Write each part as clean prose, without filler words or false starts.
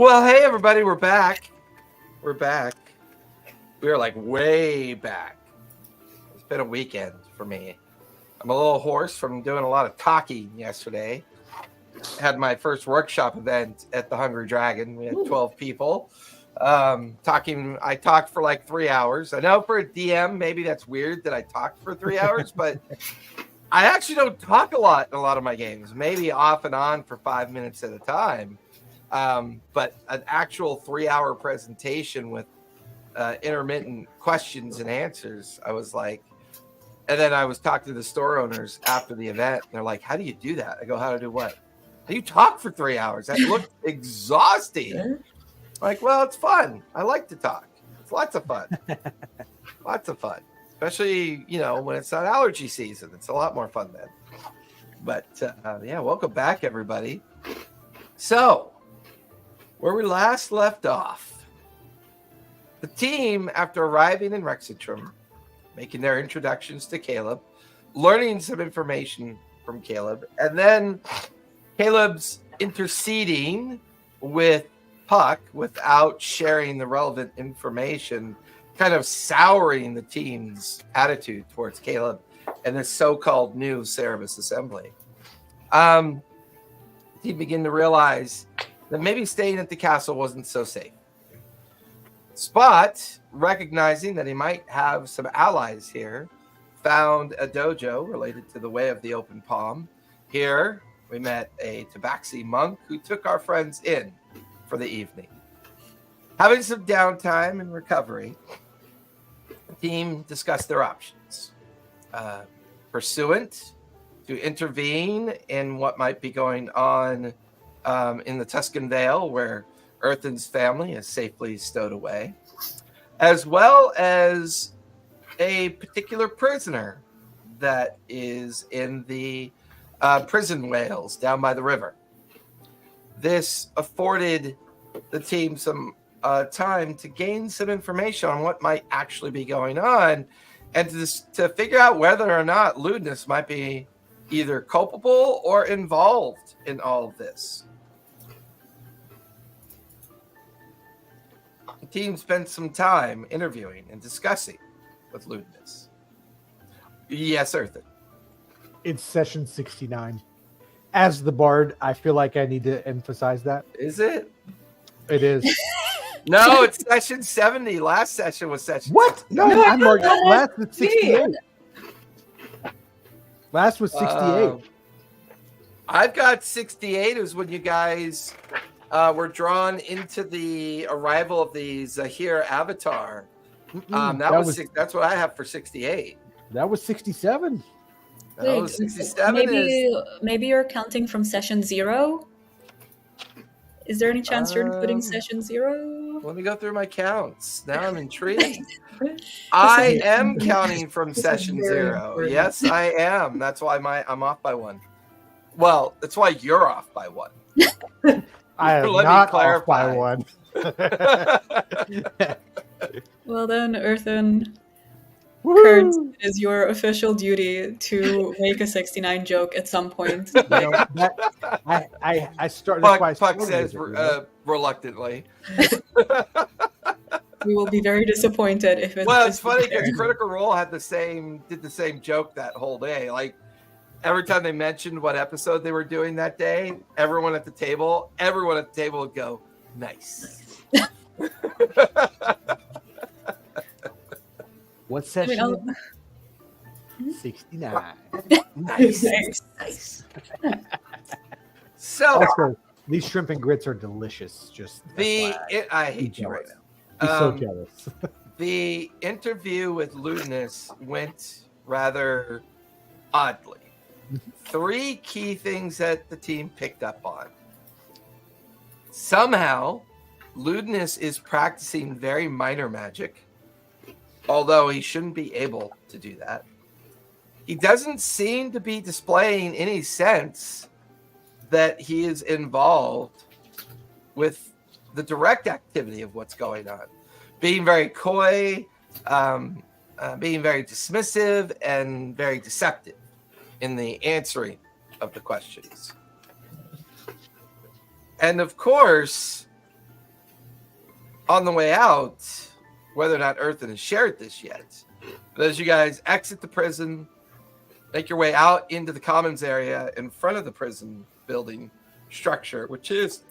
Well, hey everybody, we're back. We're back. We are like way back. It's been a weekend for me. I'm a little hoarse from doing a lot of talking yesterday. Had my first workshop event at the Hungry Dragon. We had 12 people talking. I talked for like 3 hours. I know for a DM, maybe that's weird that I talked for 3 hours, but I actually don't talk a lot in a lot of my games. Maybe off and on for 5 minutes at a time. But an actual 3-hour presentation with intermittent questions and answers, I was like, and then I was talking to the store owners after the event. They're like, how do you do that? I go, how to do what? How do you talk for 3 hours? That looked exhausting. Like, well, it's fun. I like to talk. It's lots of fun. Lots of fun. Especially, when it's not allergy season. It's a lot more fun then. But, yeah, welcome back, everybody. So, where we last left off, the team, after arriving in Rexitrum, making their introductions to Caleb, learning some information from Caleb, and then Caleb's interceding with Puck without sharing the relevant information, kind of souring the team's attitude towards Caleb and this so-called new Cerebus Assembly. He began to realize that maybe staying at the castle wasn't so safe. Spot, recognizing that he might have some allies here, found a dojo related to the Way of the Open Palm. Here, we met a Tabaxi monk who took our friends in for the evening. Having some downtime and recovery, the team discussed their options. Pursuant to intervene in what might be going on in the Tuscan Vale, where Earthen's family is safely stowed away, as well as a particular prisoner that is in the prison whales down by the river. This afforded the team some time to gain some information on what might actually be going on, and to figure out whether or not lewdness might be either culpable or involved in all of this. The team spent some time interviewing and discussing with lewdness. Yes, Earthen. It's session 69. As the bard, I feel like I need to emphasize that. Is it? It is. No, it's session 70. Last session was session What? 69. No, I'm marking last was 68. Last was 68. I've got 68 is when you guys were drawn into the arrival of the Zahir Avatar. That's what I have for 68. That was 67. No, 67 maybe you're counting from session 0. Is there any chance you're including session 0? Let me go through my counts. Now I'm intrigued. I am counting from session 0. Yes, I am. That's why I'm off by 1. Well, that's why you're off by 1. I am not off by 1. Well then, Earthen, Kurt, it is your official duty to make a 69 joke at some point. I started. Puck says reluctantly. We will be very disappointed if it's. Well, it's funny because Critical Role did the same joke that whole day. Like every time they mentioned what episode they were doing that day, everyone at the table would go, "Nice." What session? 69. Nice. So also, these shrimp and grits are delicious. Just I hate you right now. I'm so jealous. The interview with Lewdness went rather oddly. 3 key things that the team picked up on. Somehow, Lewdness is practicing very minor magic, although he shouldn't be able to do that. He doesn't seem to be displaying any sense that he is involved with the direct activity of what's going on. Being very coy, being very dismissive, and very deceptive in the answering of the questions. And of course, on the way out, whether or not Earthen has shared this yet, but as you guys exit the prison, make your way out into the commons area in front of the prison building structure, which is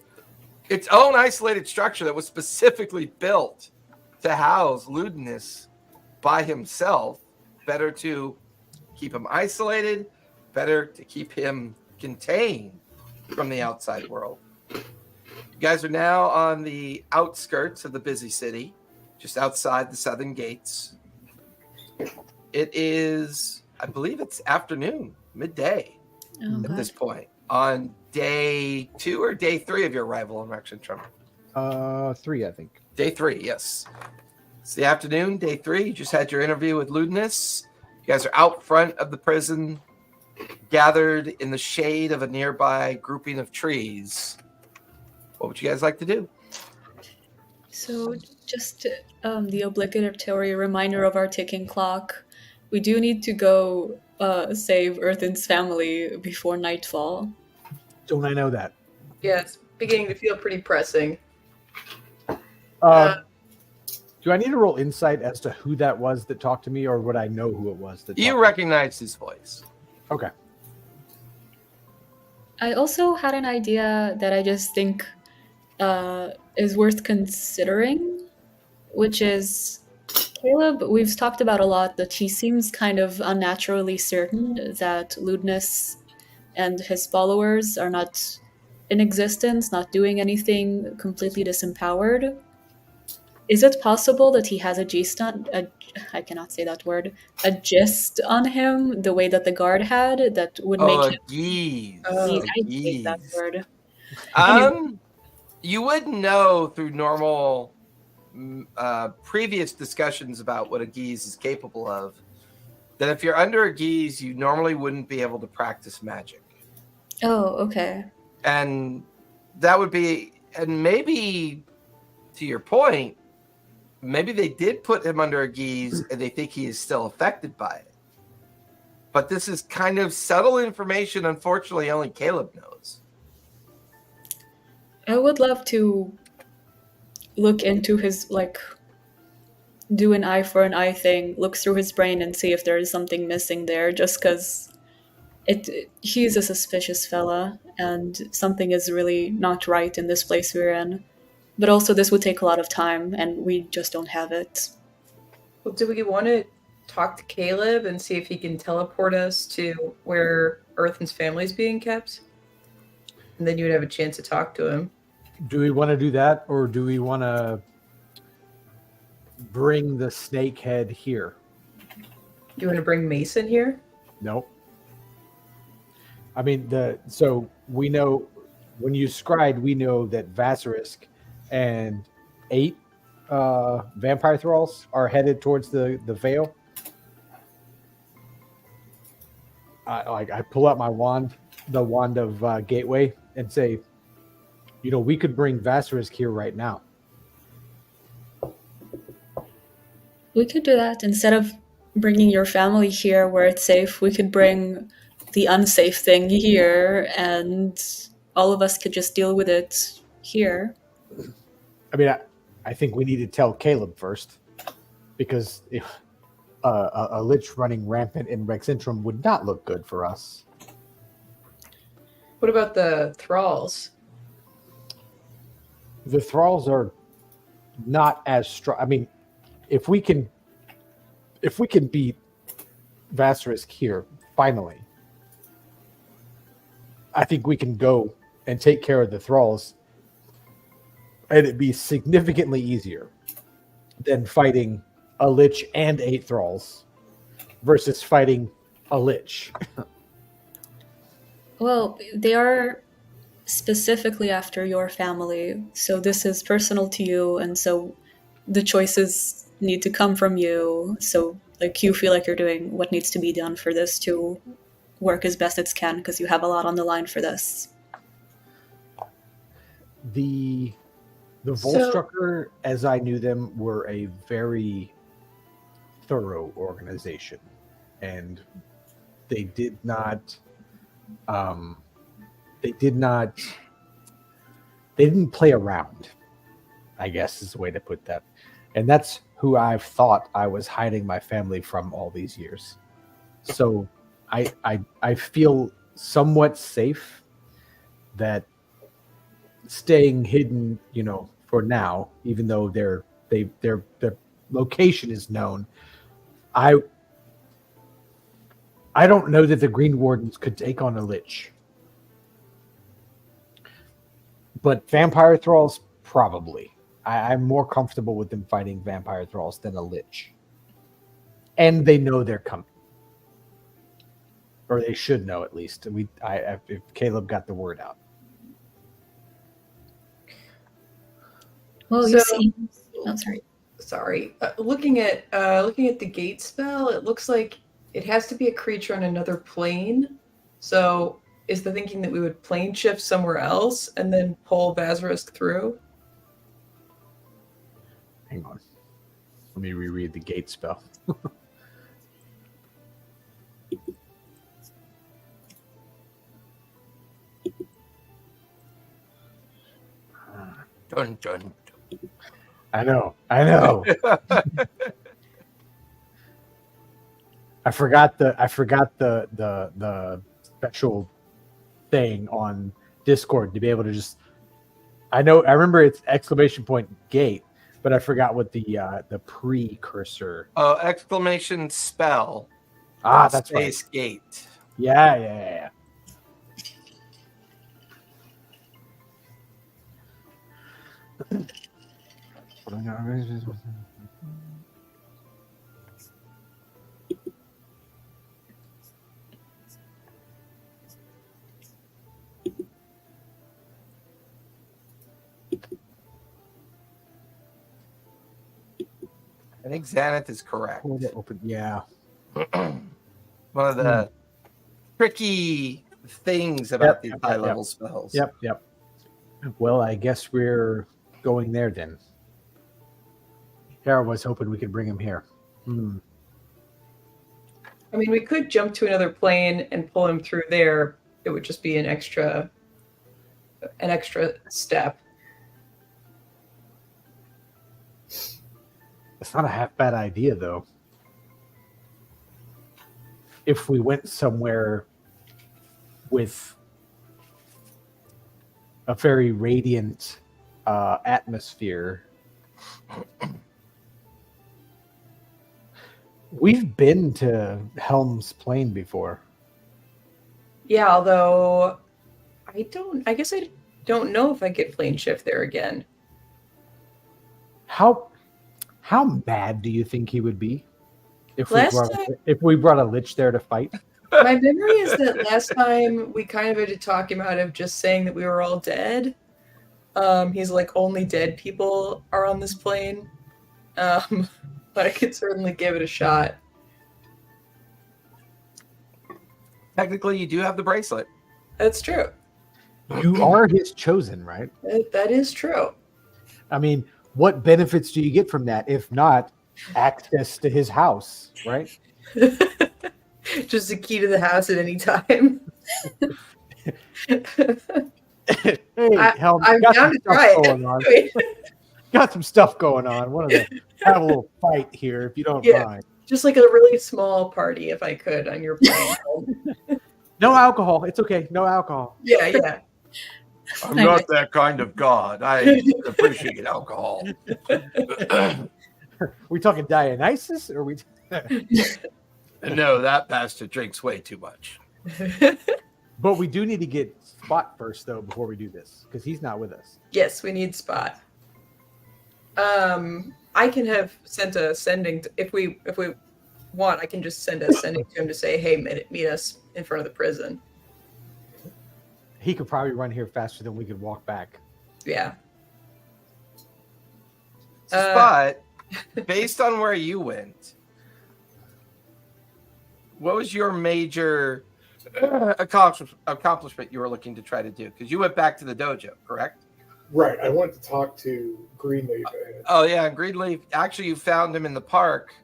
its own isolated structure that was specifically built to house Ludinus by himself. Better to keep him isolated, better to keep him contained from the outside world. You guys are now on the outskirts of the busy city, just outside the southern gates. It is, I believe it's afternoon, midday at this point. On day 2 or day 3 of your arrival in Rexentrum? 3, I think. Day 3, yes. It's the afternoon, day 3. You just had your interview with Ludinus. You guys are out front of the prison, gathered in the shade of a nearby grouping of trees. What would you guys like to do? So, just the obligatory reminder of our ticking clock. We do need to go save Earthen's family before nightfall. Don't I know that? Yeah, it's beginning to feel pretty pressing. Do I need to roll insight as to who that was that talked to me, or would I know who it was that You recognize his voice. Okay. I also had an idea that I just think is worth considering, which is Caleb. We've talked about a lot that he seems kind of unnaturally certain that Ludinus and his followers are not in existence, not doing anything, completely disempowered. Is it possible that he has a gist on, I cannot say that word, a gist on him, the way that the guard had, that would make him... Geese. I hate that word. You would know through normal previous discussions about what a geese is capable of, that if you're under a geese, you normally wouldn't be able to practice magic. Oh, okay. And that would be, and maybe to your point, maybe they did put him under a geese and they think he is still affected by it. But this is kind of subtle information, unfortunately, only Caleb knows. I would love to look into his, do an eye for an eye thing, look through his brain and see if there is something missing there, just because he's a suspicious fella and something is really not right in this place we're in. But also this would take a lot of time and we just don't have it. Well, do we want to talk to Caleb and see if he can teleport us to where Earthen's family is being kept? And then you would have a chance to talk to him. Do we want to do that, or do we want to bring the snake head here? You want to bring Mason here? Nope. I mean, so we know when you scried, we know that Vasarisk and 8 vampire thralls are headed towards the Vale. I pull out my wand, the wand of Gateway, and say, we could bring Vasarisk here right now. We could do that. Instead of bringing your family here where it's safe, we could bring the unsafe thing here and all of us could just deal with it here. I mean, I think we need to tell Caleb first, because a lich running rampant in Rexentrum would not look good for us. What about the thralls? The thralls are not as strong. I mean, if we can beat Vasarisk here, finally, I think we can go and take care of the thralls, and it'd be significantly easier than fighting a lich and 8 thralls versus fighting a lich. Well, they are specifically after your family, so this is personal to you, and so the choices need to come from you. So, you feel like you're doing what needs to be done for this to work as best it can, because you have a lot on the line for this. The Volstrucker, as I knew them, were a very thorough organization, and they didn't play around. I guess is the way to put that. And that's who I've thought I was hiding my family from all these years. So I feel somewhat safe that staying hidden, for now, even though their location is known. I don't know that the Green Wardens could take on a Lich. But vampire thralls, probably. I'm more comfortable with them fighting vampire thralls than a Lich. And they know they're coming. Or they should know, at least. If Caleb got the word out. Well, you see. Oh, sorry. Sorry. Looking at the gate spell, it looks like it has to be a creature on another plane. So is the thinking that we would plane shift somewhere else and then pull Vazarisk through? Hang on. Let me reread the gate spell. Dun, dun. I know. I forgot the special thing on Discord to be able to just. I remember it's exclamation point gate, but I forgot what the precursor. Oh, exclamation spell. That's space right. gate. Yeah. I think Xanath is correct. Open. Yeah. One of the tricky things about these high-level spells. Yep. Well, I guess we're going there then. Kara was hoping we could bring him here. I mean, we could jump to another plane and pull him through there. It would just be an extra step. It's not a half bad idea, though. If we went somewhere with a very radiant atmosphere. We've been to Helm's Plain before. Yeah, although I guess I don't know if I get plane shift there again. How mad do you think he would be if we brought a Lich there to fight? My memory is that last time we kind of had to talk him out of just saying that we were all dead. He's like, only dead people are on this plane. But I could certainly give it a shot. Technically, you do have the bracelet. That's true. You are his chosen, right? That is true. I mean, what benefits do you get from that, if not access to his house, right? Just the key to the house at any time. Hey, Helm, I'm down to try it. Got some stuff going on. Wanted to have a little fight here, if you don't mind. Just like a really small party, if I could, on your plane. No alcohol. It's okay. No alcohol. Yeah. I'm not that kind of god. I appreciate alcohol. We talking Dionysus, or we? No, that bastard drinks way too much. But we do need to get Spot first, though, before we do this, because he's not with us. Yes, we need Spot. I can have sent a sending if we want. I can just send a sending to him to say, "Hey, meet us in front of the prison." He could probably run here faster than we could walk back. Yeah. Spot, based on where you went, what was your major accomplishment you were looking to try to do? Because you went back to the dojo, correct? Right. I wanted to talk to Greenleaf. Oh, yeah. Greenleaf. Actually, you found him in the park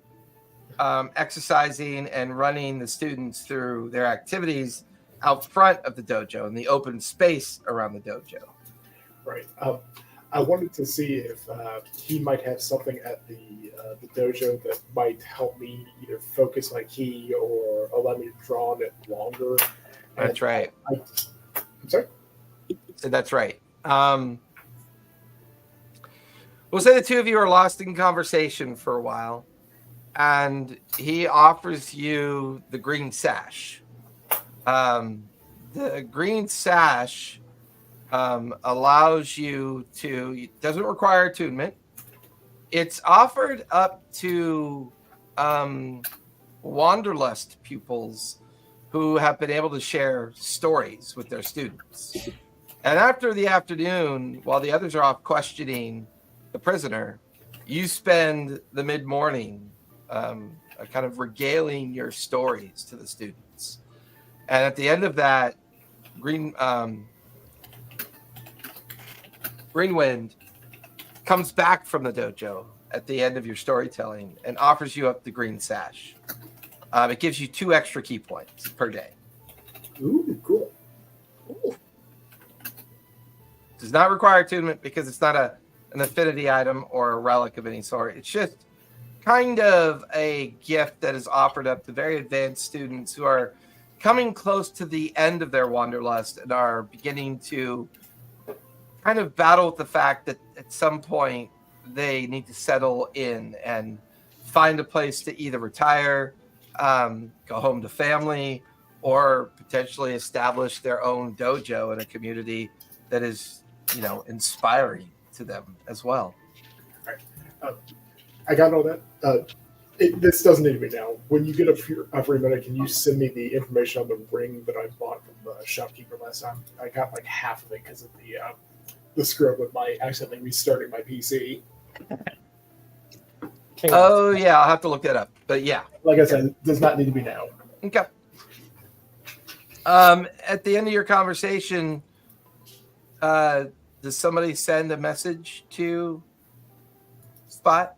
exercising and running the students through their activities out front of the dojo in the open space around the dojo. Right. I wanted to see if he might have something at the dojo that might help me either focus my ki or allow me to draw on it longer. That's right. I'm sorry? So that's right. We'll say the two of you are lost in conversation for a while, and he offers you the green sash. The green sash allows you to, it doesn't require attunement. It's offered up to Wanderlust pupils who have been able to share stories with their students. And after the afternoon, while the others are off questioning the prisoner, you spend the mid-morning kind of regaling your stories to the students. And at the end of that, Greenwind comes back from the dojo at the end of your storytelling and offers you up the green sash. It gives you 2 extra key points per day. Ooh, cool. Does not require attunement because it's not an affinity item or a relic of any sort. It's just kind of a gift that is offered up to very advanced students who are coming close to the end of their wanderlust and are beginning to kind of battle with the fact that at some point they need to settle in and find a place to either retire, go home to family, or potentially establish their own dojo in a community that is, inspiring to them as well. All right. I got all that. This doesn't need to be now. When you get a free minute, can you send me the information on the ring that I bought from the shopkeeper last time? I got like half of it because of the screw up with my accidentally restarting my PC. Oh, yeah, I'll have to look that up. But yeah. Like I said, it does not need to be now. Okay. At the end of your conversation, does somebody send a message to Spot?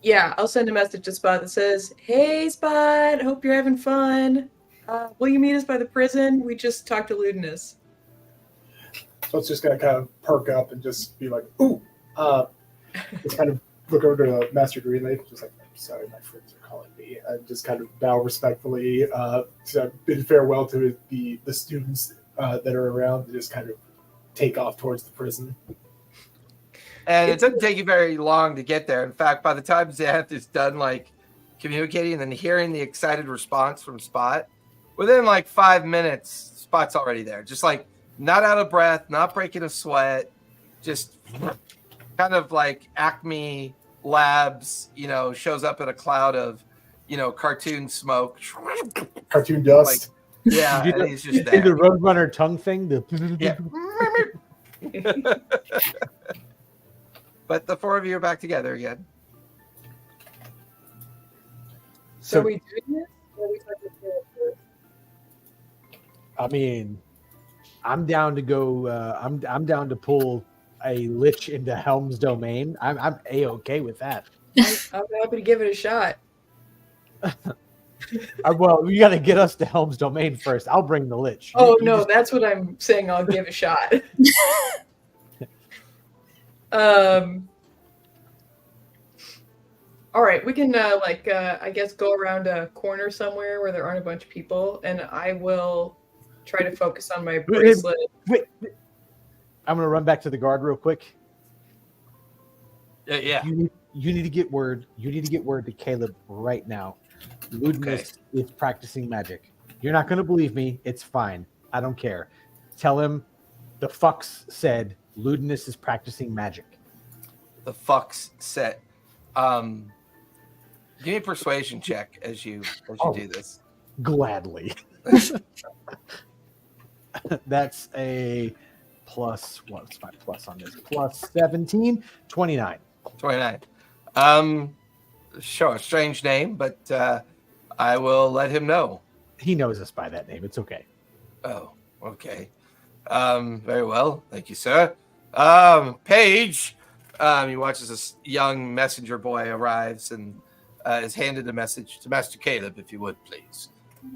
Yeah, I'll send a message to Spot that says, "Hey, Spot, hope you're having fun. Will you meet us by the prison? We just talked to Ludinus." So it's just going to kind of perk up and just be like, ooh. Just kind of look over to Master Greenleaf, just like, sorry, my friends are calling me. And just kind of bow respectfully, bid farewell to the students that are around, and just kind of take off towards the prison. And it doesn't take you very long to get there. In fact, by the time Xanth is done communicating and hearing the excited response from Spot, within 5 minutes, Spot's already there. Just not out of breath, not breaking a sweat, just kind of like Acme Labs, shows up in a cloud of, cartoon smoke. Cartoon dust. Yeah, and he's just there. The Roadrunner tongue thing. Yeah. But the 4 of you are back together again. So are we doing this? Or are we talking about this? I mean, I'm down to go. I'm down to pull a lich into Helm's domain. I'm a-okay with that. I'm happy to give it a shot. Well, you got to get us to Helm's domain first. I'll bring the lich. Oh, no, that's what I'm saying. I'll give a shot. All right, we can I guess go around a corner somewhere where there aren't a bunch of people, and I will try to focus on my bracelet. Wait. I'm gonna run back to the guard real quick. Yeah. You need to get word. You need to get word to Caleb right now. Ludinus is practicing magic. You're not gonna believe me. It's fine. I don't care. Tell him the fucks said Ludinus is practicing magic. The fucks said. Give me a persuasion check as you do this. Gladly. That's a plus, what's my plus on this? Plus 17, 29. 29. Sure, strange name, but I will let him know. He knows us by that name. It's okay. Oh, okay. Very well. Thank you, sir. Paige. He watches this young messenger boy arrives and is handed a message to Master Caleb, if you would, please.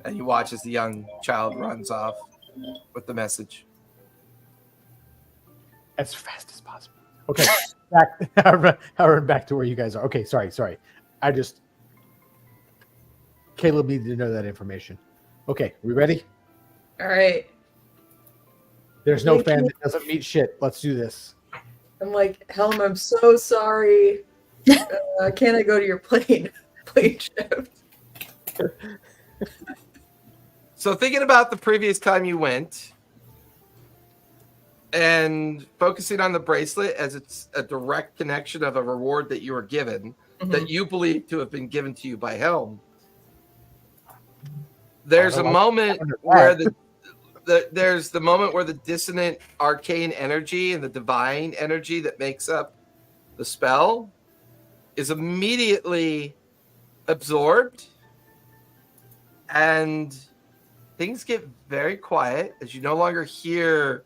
And he watches the young child runs off with the message. As fast as possible. Okay, back to where you guys are. Okay, sorry. Caleb needed to know that information. Okay, we ready? All right. There's no fan that doesn't meet shit. Let's do this. I'm like, Helm, I'm so sorry. Can I go to your plane shift? So thinking about the previous time you went and focusing on the bracelet as it's a direct connection of a reward that you were given, that you believe to have been given to you by Helm, there's a moment where there's the moment where the dissonant arcane energy and the divine energy that makes up the spell is immediately absorbed, and things get very quiet as you no longer hear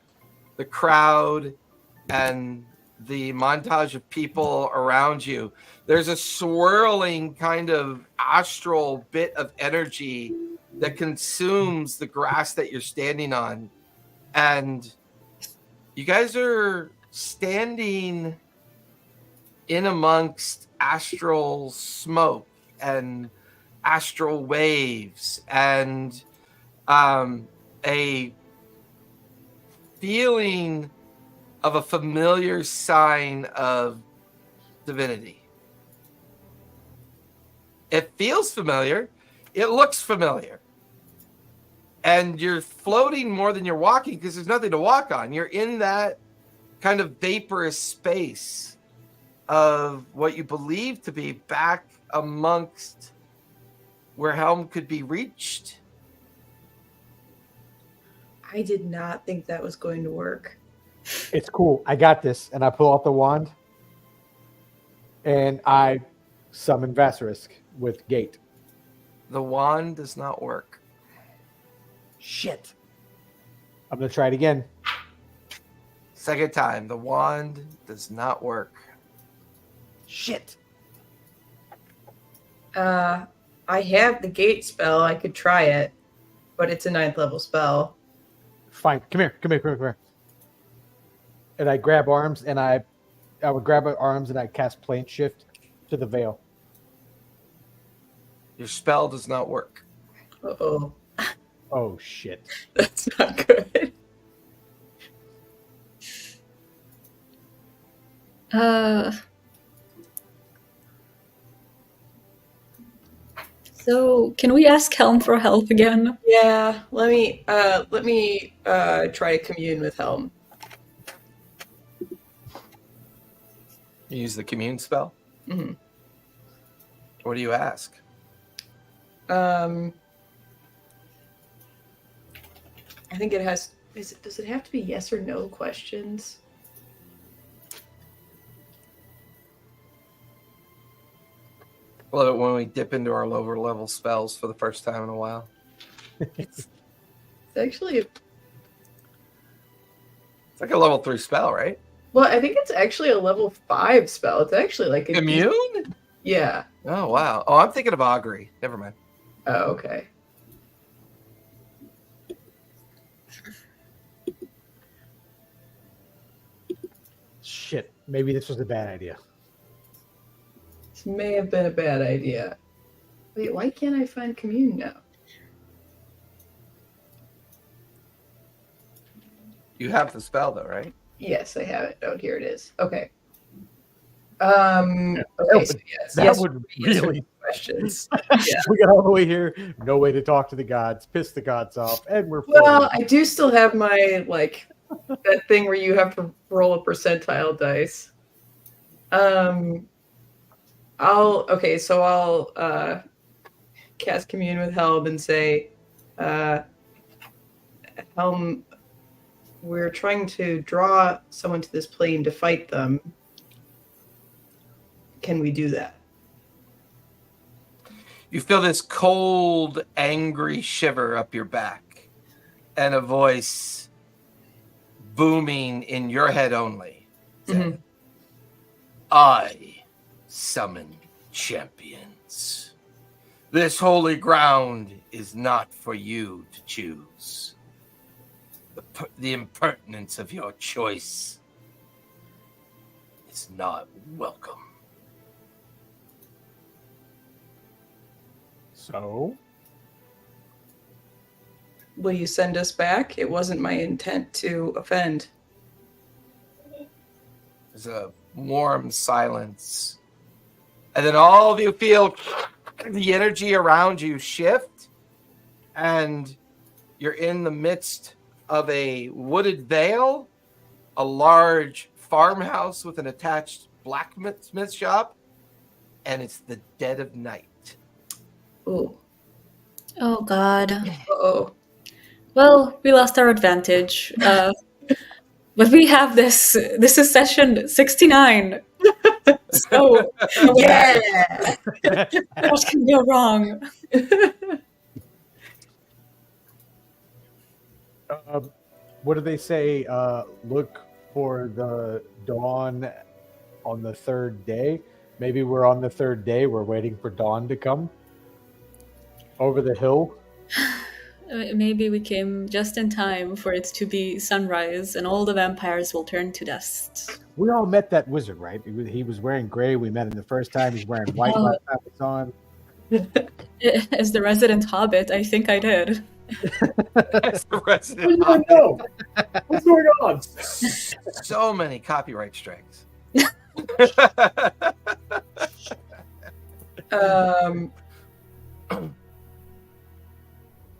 the crowd and the montage of people around you. There's a swirling kind of astral bit of energy that consumes the grass that you're standing on. And you guys are standing in amongst astral smoke and astral waves and a feeling of a familiar sign of divinity. It feels familiar. It looks familiar. And you're floating more than you're walking because there's nothing to walk on. You're in that kind of vaporous space of what you believe to be back amongst where Helm could be reached. I did not think that was going to work. It's cool. I got this. And I pull out the wand and I summon Vassarisk with Gate. The wand does not work. Shit. I'm going to try it again. Second time. The wand does not work. Shit. I have the gate spell. I could try it, but it's a 9th level spell. Fine. Come here. And I grab arms and I would grab arms and I cast plane shift to the veil. Your spell does not work. Uh-oh. Oh, shit. That's not good. So can we ask Helm for help again? Yeah, let me try to commune with Helm. You use the commune spell? Mm-hmm. What do you ask? I think it has. Does it have to be yes or no questions? Well, when we dip into our lower level spells for the first time in a while. It's actually. It's like a level 3 spell, right? Well, I think it's actually a level 5 spell. It's actually like a Commune? Yeah. Oh, wow. Oh, I'm thinking of augury. Never mind. Oh, okay. Shit. Maybe this was a bad idea. This may have been a bad idea. Wait, why can't I find commune now? You have the spell, though, right? Yes, I have it. Oh, here it is. Okay. Okay, so yes. That would really questions. We got all the way here. No way to talk to the gods. Piss the gods off, and we're Well, I do still have my that thing where you have to roll a percentile dice. I'll cast commune with Helm and say, Helm, we're trying to draw someone to this plane to fight them. Can we do that? You feel this cold, angry shiver up your back and a voice booming in your head only. Mm-hmm. I summon champions. This holy ground is not for you to choose. The impertinence of your choice is not welcome. So, Will you send us back? It wasn't my intent to offend. There's a warm silence. And then all of you feel the energy around you shift, and you're in the midst of a wooded vale, a large farmhouse with an attached blacksmith shop, and it's the dead of night. Ooh. Oh God. Uh-oh. Well, we lost our advantage. But we have this. This is session 69. So Yeah! what can go wrong? what do they say? Look for the dawn on the third day. Maybe we're on the third day. We're waiting for dawn to come over the hill. Maybe we came just in time for it to be sunrise, and all the vampires will turn to dust. We all met that wizard, right? He was wearing gray. We met him the first time. He's wearing white Oh. last time we saw him. As the resident hobbit, I think I did. That's the I resident. don't know. What's going on? So many copyright strikes.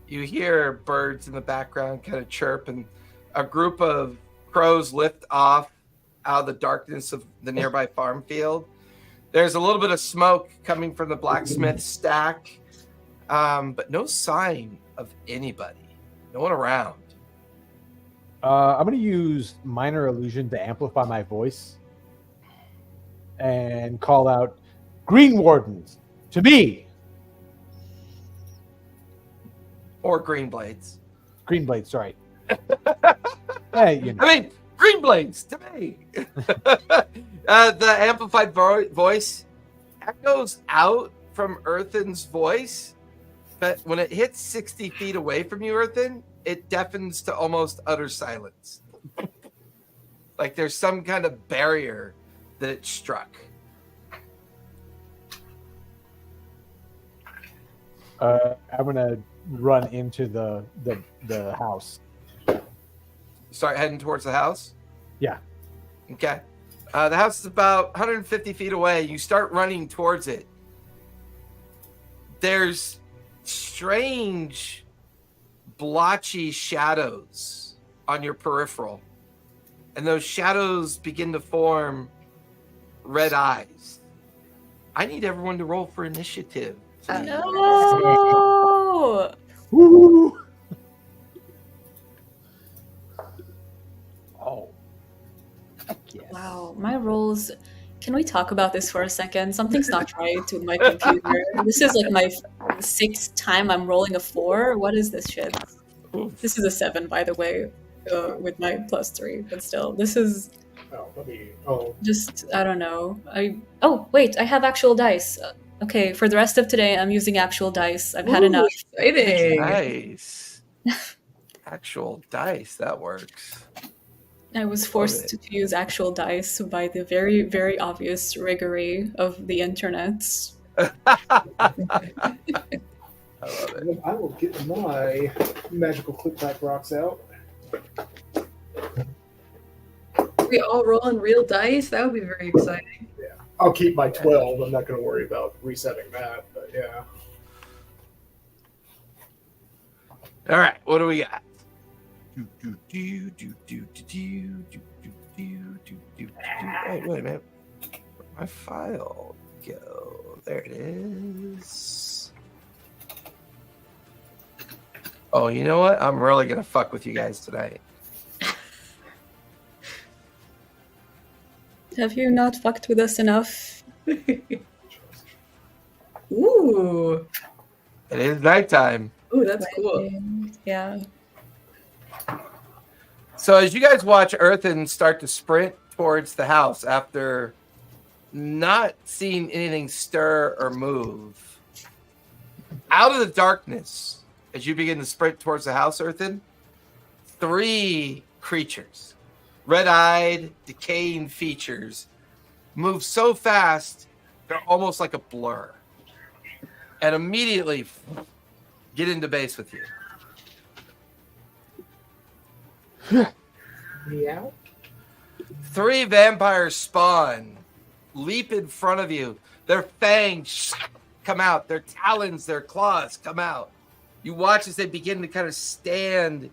You hear birds in the background kind of chirp, and a group of crows lift off out of the darkness of the nearby farm field. There's a little bit of smoke coming from the blacksmith stack, but no sign of anybody. No one around. I'm going to use minor illusion to amplify my voice and call out, "Green Wardens, to me!" Or green blades. Green Blade, sorry. Hey, you know. I mean, green blades to me. The amplified voice echoes out from Earthen's voice, but when it hits 60 feet away from you, Earthen, it deafens to almost utter silence. Like there's some kind of barrier that it struck. I'm going to run into the house. Start heading towards the house? Yeah. Okay. The house is about 150 feet away. You start running towards it. There's strange, blotchy shadows on your peripheral. And those shadows begin to form red eyes. I need everyone to roll for initiative. please. No! Woo! Oh. Yes. Wow, my rolls. Can we talk about this for a second? Something's not right with my computer. This is like my sixth time I'm rolling a 4. What is this shit? This is a 7, by the way, with my +3. But still, this is just, I don't know. Oh, wait, I have actual dice. Okay, for the rest of today, I'm using actual dice. I've had enough. Exciting. Nice. Actual dice, that works. I was forced to use actual dice by the very, very obvious rigory of the internet. I love it. I will get my magical clip-back rocks out. We all rolling real dice? That would be very exciting. I'll keep my 12. I'm not going to worry about resetting that, but yeah. All right, what do we got? Hey, wait a minute. Where'd my file go? There it is. Oh, you know what? I'm really going to fuck with you guys tonight. Have you not fucked with us enough? Ooh. It is nighttime. Ooh, that's cool. Yeah. So as you guys watch Earthen start to sprint towards the house after not seeing anything stir or move, out of the darkness, as you begin to sprint towards the house, Earthen, 3 creatures, red-eyed, decaying features, move so fast, they're almost like a blur. And immediately get into base with you. Meow. 3 vampires spawn, leap in front of you. Their fangs come out. Their talons, their claws come out. You watch as they begin to kind of stand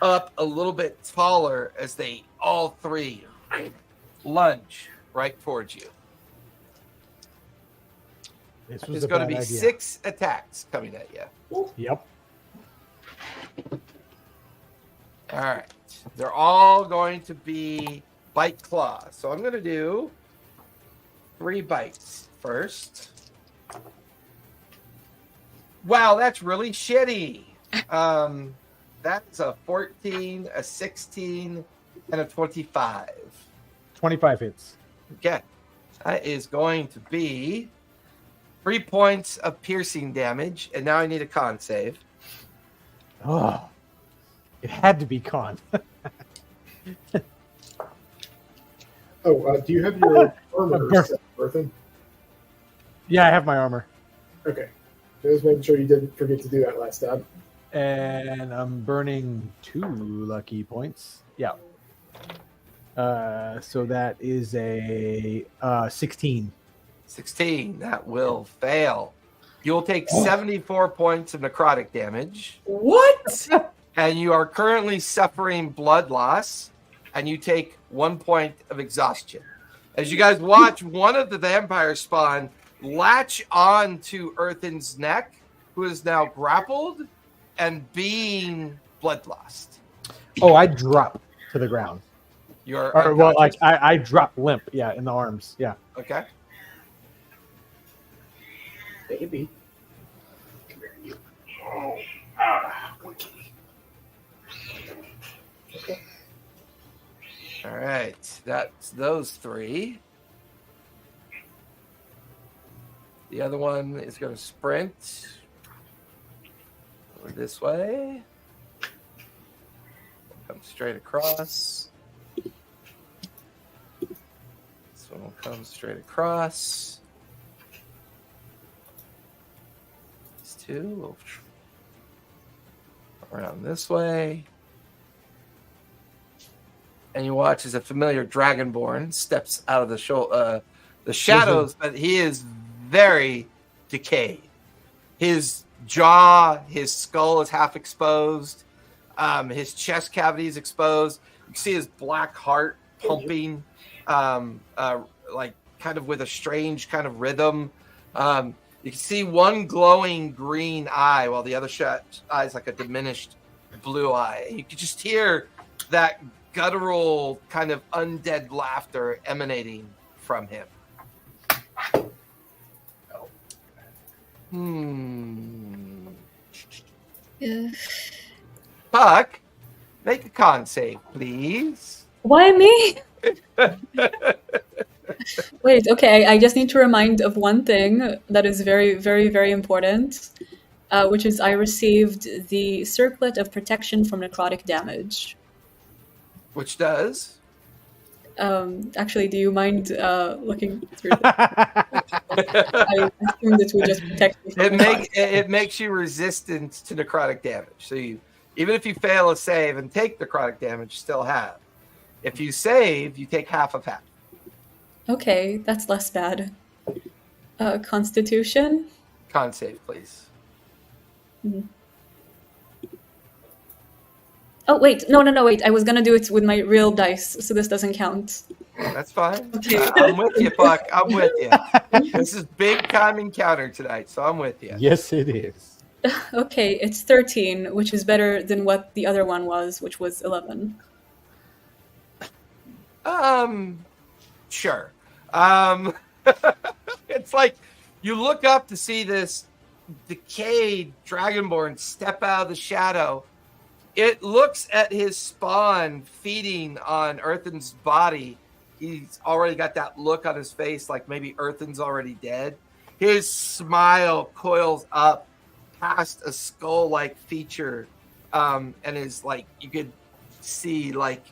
up a little bit taller as they all 3 lunge right towards you. There's going to be 6 attacks coming at you. Yep. All right. They're all going to be bite claw. So I'm going to do 3 bites first. Wow, that's really shitty. That's a 14, a 16, and a 25. 25 hits. Okay. That is going to be 3 points of piercing damage, and now I need a con save. Oh, it had to be con. Do you have your armor set, Berthan? Yeah, I have my armor. Okay. Just making sure you didn't forget to do that last time. And I'm burning 2 lucky points. Yeah. So that is a 16. 16. That will fail. You'll take 74 points of necrotic damage. What? And you are currently suffering blood loss. And you take 1 point of exhaustion. As you guys watch one of the vampires spawn latch on to Earthen's neck, who is now grappled and being blood lost. Oh, I drop to the ground. You're Or, well, like I drop limp, yeah, in the arms. Yeah. okay. Baby. Come here, you. Okay. Okay. All right. That's those 3. The other one is going to sprint over this way. Come straight across. This one will come straight across. These 2 will around this way. And you watch as a familiar dragonborn steps out of the shadows, but he is very decayed. His jaw, his skull is half exposed. His chest cavity is exposed. You can see his black heart pumping, like kind of with a strange kind of rhythm. You can see one glowing green eye, while the other eye is like a diminished blue eye. You can just hear that guttural kind of undead laughter emanating from him. Yeah. Puck, make a con save, please. Why me? Wait, okay, I just need to remind of one thing that is very, very, very important, which is I received the circlet of protection from necrotic damage. Which does? Actually, do you mind looking through this? I assumed it would just protect me from It makes you resistant to necrotic damage. So even if you fail a save and take necrotic damage, you still have. If you save, you take half of half. Okay, that's less bad. Constitution? Con save, please. Mhm. Oh, wait. No, wait. I was going to do it with my real dice, so this doesn't count. That's fine. I'm with you, Puck. I'm with you. This is big time encounter tonight, so I'm with you. Yes, it is. Okay, it's 13, which is better than what the other one was, which was 11. Sure. It's like you look up to see this decayed dragonborn step out of the shadow. It looks at his spawn feeding on Earthen's body. He's already got that look on his face like maybe Earthen's already dead. His smile coils up past a skull-like feature, and is like you could see like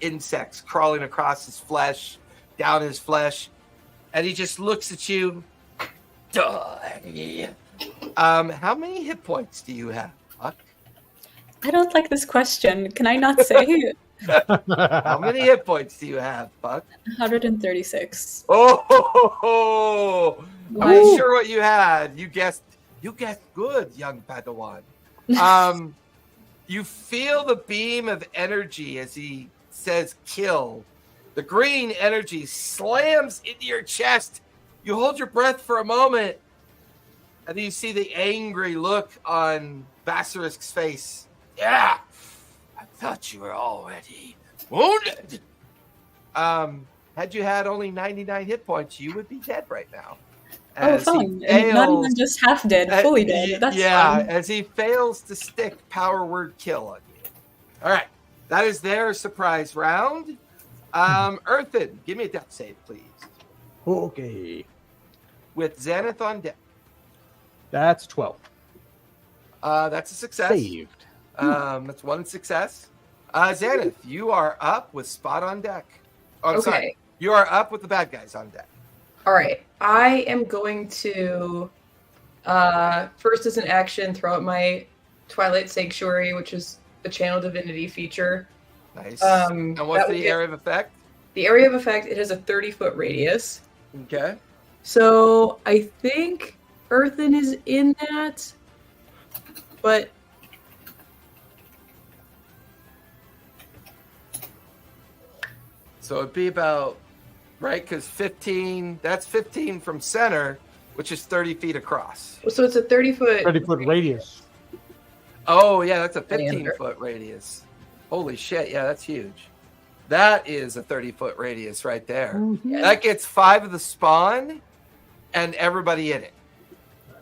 insects crawling across his flesh, down his flesh, and he just looks at you. Die. How many hit points do you have, Puck? I don't like this question. Can I not say? How many hit points do you have, Puck? 136. Oh, Why? I'm sure what you had. You guessed good, young Padawan. You feel the beam of energy as he says kill. The green energy slams into your chest. You hold your breath for a moment, and then you see the angry look on Basilisk's face. Yeah, I thought you were already wounded. Had you had only 99 hit points, you would be dead right now. Oh, fun. And not even just half dead, fully dead. That's fun. As he fails to stick power word kill on you. All right, that is their surprise round. Earthen, give me a death save, please. Okay. With Zenith on deck. That's 12. That's a success. Saved. That's one success. Zenith, you are up with Spot on deck. Oh, I'm sorry. You are up with the bad guys on deck. All right. I am going to, first as an action, throw out my Twilight Sanctuary, which is the Channel Divinity feature. Nice. And what's the area of effect? The area of effect, it has a 30-foot radius. Okay. So I think Earthen is in that, but so it'd be about, right? Because 15, that's 15 from center, which is 30 feet across. so it's a 30-foot 30-foot radius. Oh, yeah, that's a 15-foot radius. Holy shit, yeah, that's huge. That is a 30-foot radius right there. Mm-hmm. That gets 5 of the spawn and everybody in it.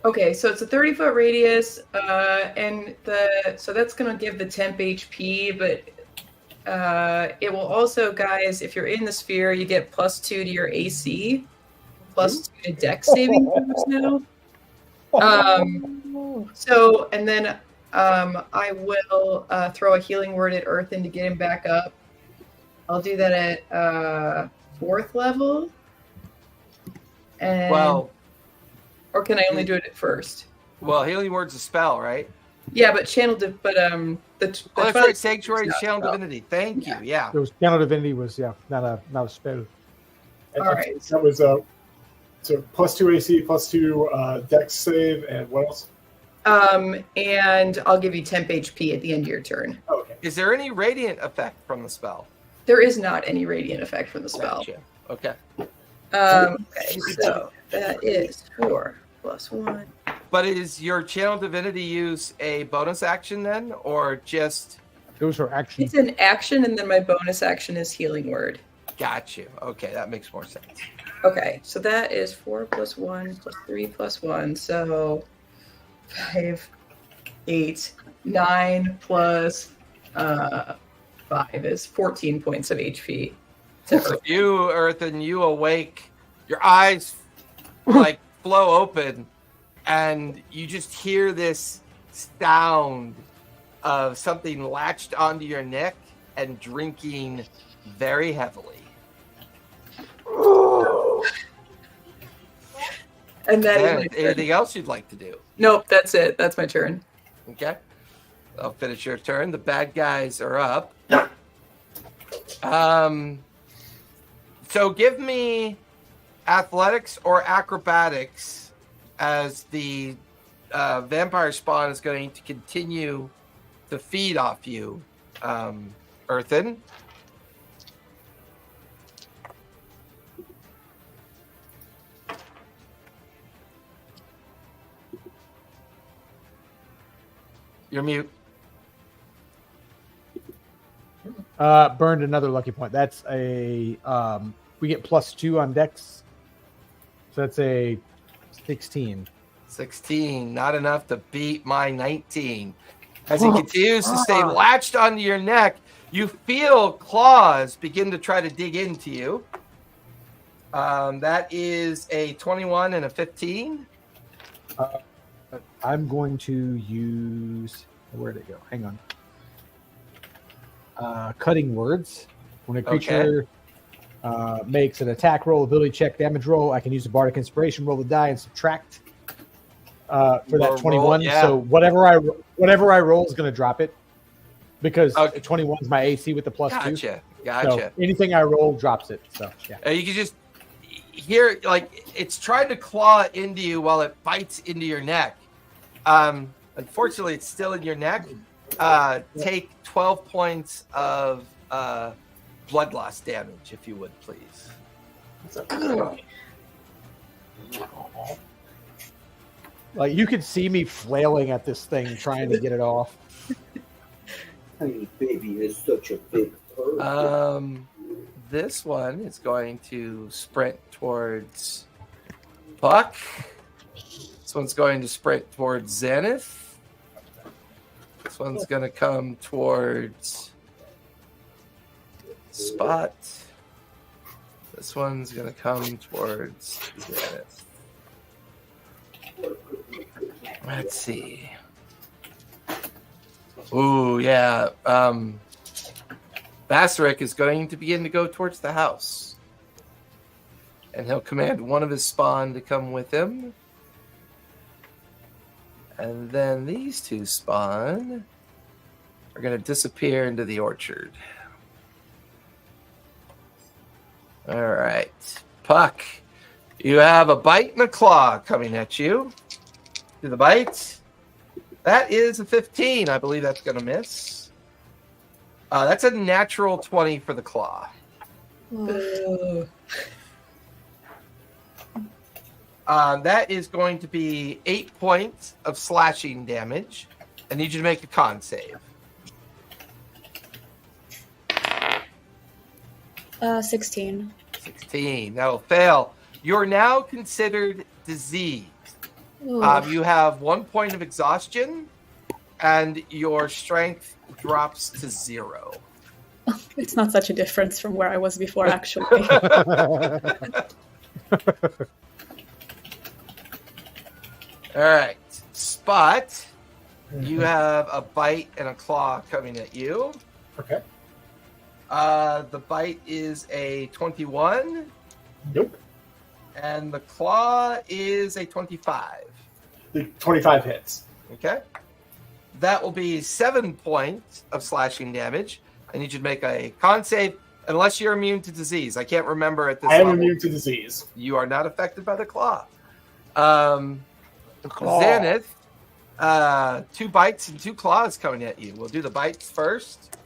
Okay, so it's a 30-foot radius, and so that's going to give the temp HP, but it will also, guys, if you're in the sphere, you get +2 to your AC, +2 to Dex saving throws now. So, and then I will throw a healing word at Earthen to get him back up. I'll do that at 4th level. And, or can I only do it at 1st? Well, healing word's a spell, right? Yeah, but that's right. Sanctuary Channel Divinity. Thank you. Yeah. It was Channel Divinity was not a spell. All right. That was so +2 AC, +2 Dex save, and what else? And I'll give you temp HP at the end of your turn. Okay. Is there any radiant effect from the spell? There is not any radiant effect from the spell. Gotcha. Okay. Okay, so that is 4 + 1. But is your Channel Divinity use a bonus action then, or just? Those are actions. It's an action, and then my bonus action is healing word. Got you. Okay, that makes more sense. Okay, so that is 4 + 1 + 3 + 1, so 5, 8, 9 plus 5 is 14 points of HP. So you, Earthen, you awake, your eyes like flow open, and you just hear this sound of something latched onto your neck and drinking very heavily. And then anything else you'd like to do? Nope, that's it. That's my turn. Okay. I'll finish your turn. The bad guys are up. So give me athletics or acrobatics as the vampire spawn is going to continue to feed off you, Earthen. You're mute. Burned another lucky point. That's a we get +2 on Dex. So that's a 16. 16, not enough to beat my 19. As he continues to stay latched onto your neck, you feel claws begin to try to dig into you. That is a 21 and a 15. I'm going to use, where'd it go? Hang on. Cutting words. When a creature makes an attack roll, ability check, damage roll. I can use a bardic inspiration, roll the die, and subtract for that Roll, 21. yeah. So whatever I roll is going to drop it because 21 is my AC with the plus 2. Gotcha. So anything I roll drops it. So yeah. You can just hear like it's trying to claw into you while it bites into your neck. Unfortunately, it's still in your neck. Take 12 points of blood loss damage, if you would, please. Like you could see me flailing at this thing, trying to get it off. Tiny baby is such a big bird. This one is going to sprint towards Buck. This one's going to sprint towards Zenith. This one's going to come towards Spot. This one's going to come towards Zenith. Let's see. Ooh, yeah. Basaric is going to begin to go towards the house. And he'll command one of his spawn to come with him. And then these two spawn are going to disappear into the orchard. All right. Puck, you have a bite and a claw coming at you. Do the bite. That is a 15. I believe that's going to miss. That's a natural 20 for the claw. That is going to be 8 points of slashing damage. I need you to make a con save. 16. 16. That'll fail. You're now considered diseased. You have 1 point of exhaustion, and your strength drops to 0. It's not such a difference from where I was before, actually. All right. Spot, you have a bite and a claw coming at you. Okay. The bite is a 21. Nope. And the claw is a 25. The 25 hits. Okay. That will be 7 points of slashing damage. I need you to make a con save, unless you're immune to disease. I can't remember at this I am level. immune to disease. You are not affected by the claw. Claw. Zenith, 2 bites and 2 claws coming at you. We'll do the bites first.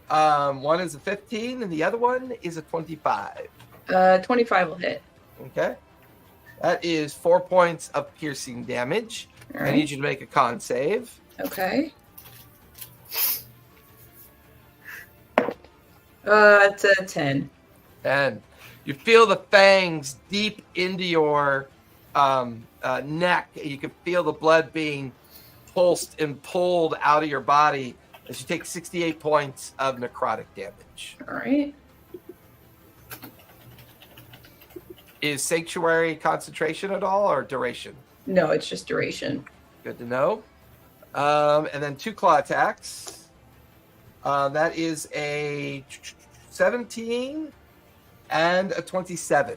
One is a 15, and the other one is a 25. 25 will hit. Okay. That is 4 points of piercing damage. All I right. need you to make a con save. Okay. It's a 10. And you feel the fangs deep into your neck. You can feel the blood being pulsed and pulled out of your body as you take 68 points of necrotic damage. All right. Is Sanctuary concentration at all or duration? No, it's just duration. Good to know. And then 2 claw attacks. That is a 17 and a 27.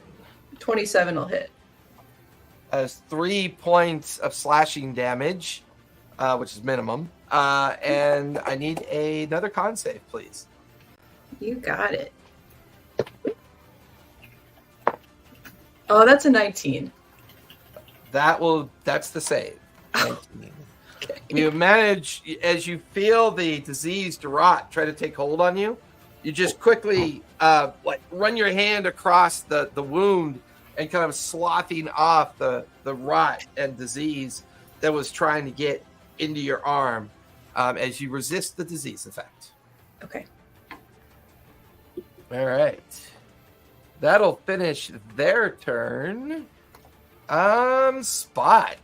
27 will hit. Has 3 points of slashing damage, which is minimum. And I need another con save, please. You got it. Oh, that's a 19. That's the save. 19. Okay. You manage, as you feel the diseased rot try to take hold on you, you just quickly run your hand across the wound and kind of sloughing off the rot and disease that was trying to get into your arm as you resist the disease effect. Okay. All right. That'll finish their turn. Spot,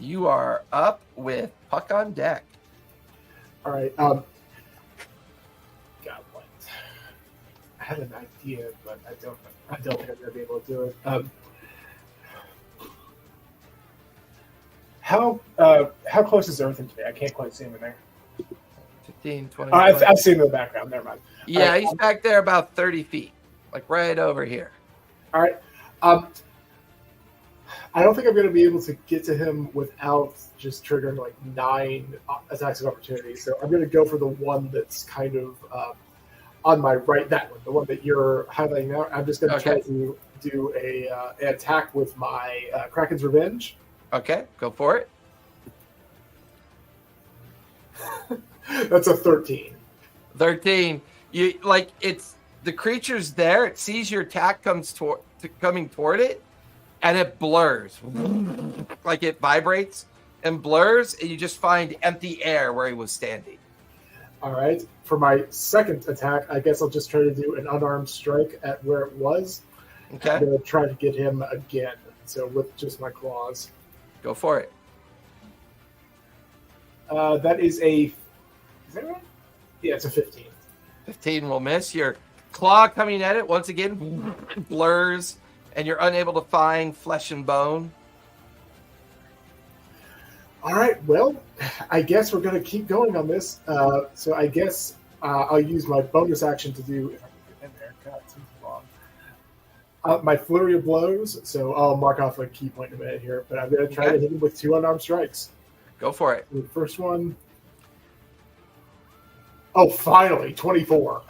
you are up with Puck on deck. All right. God, what? I had an idea, but I don't think I'm gonna be able to do it. How close is Earth to me? I can't quite see him in there. 15, 20. I've seen him in the background. Never mind. Yeah, All right. he's back there about 30 feet. like right over here. All right. I don't think I'm going to be able to get to him without just triggering like 9 attacks of opportunity. So I'm going to go for the one that's kind of on my right. That one, the one that you're highlighting now. I'm just going to try to do an attack with my Kraken's Revenge. Okay, go for it. That's a 13. 13. You like it's the creature's there. It sees your attack coming toward it, and it blurs. Like it vibrates and blurs, and you just find empty air where he was standing. All right. For my second attack, I guess I'll just try to do an unarmed strike at where it was. Okay. I'm going to try to get him again. So with just my claws. Go for it. That is a... Is that right? Yeah, it's a 15. 15 will miss. Your claw coming at it once again blurs, and you're unable to find flesh and bone. All right, well, I guess we're going to keep going on this. So I guess I'll use my bonus action to do, if I can get in there, God, it seems long. My flurry of blows, so I'll mark off a key point in a minute here, but I'm going to try to hit him with 2 unarmed strikes. Go for it. The first one. Oh, finally, 24.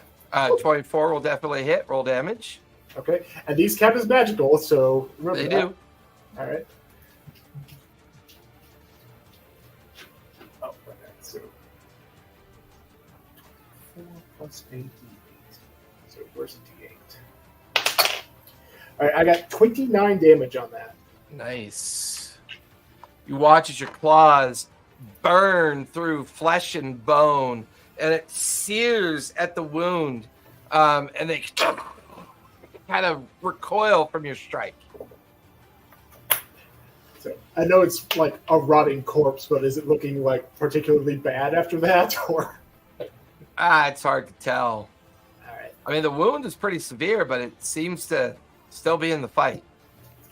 24 will definitely hit. Roll damage. Okay, and these count as magical, so remember They that. do. All right. Oh, okay. So 4 plus 8 d8. So where's the d8? All right, I got 29 damage on that. Nice. You watch as your claws burn through flesh and bone, and it sears at the wound, and they kind of recoil from your strike. So I know it's like a rotting corpse, but is it looking like particularly bad after that, or? It's hard to tell. All right. I mean, the wound is pretty severe, but it seems to still be in the fight.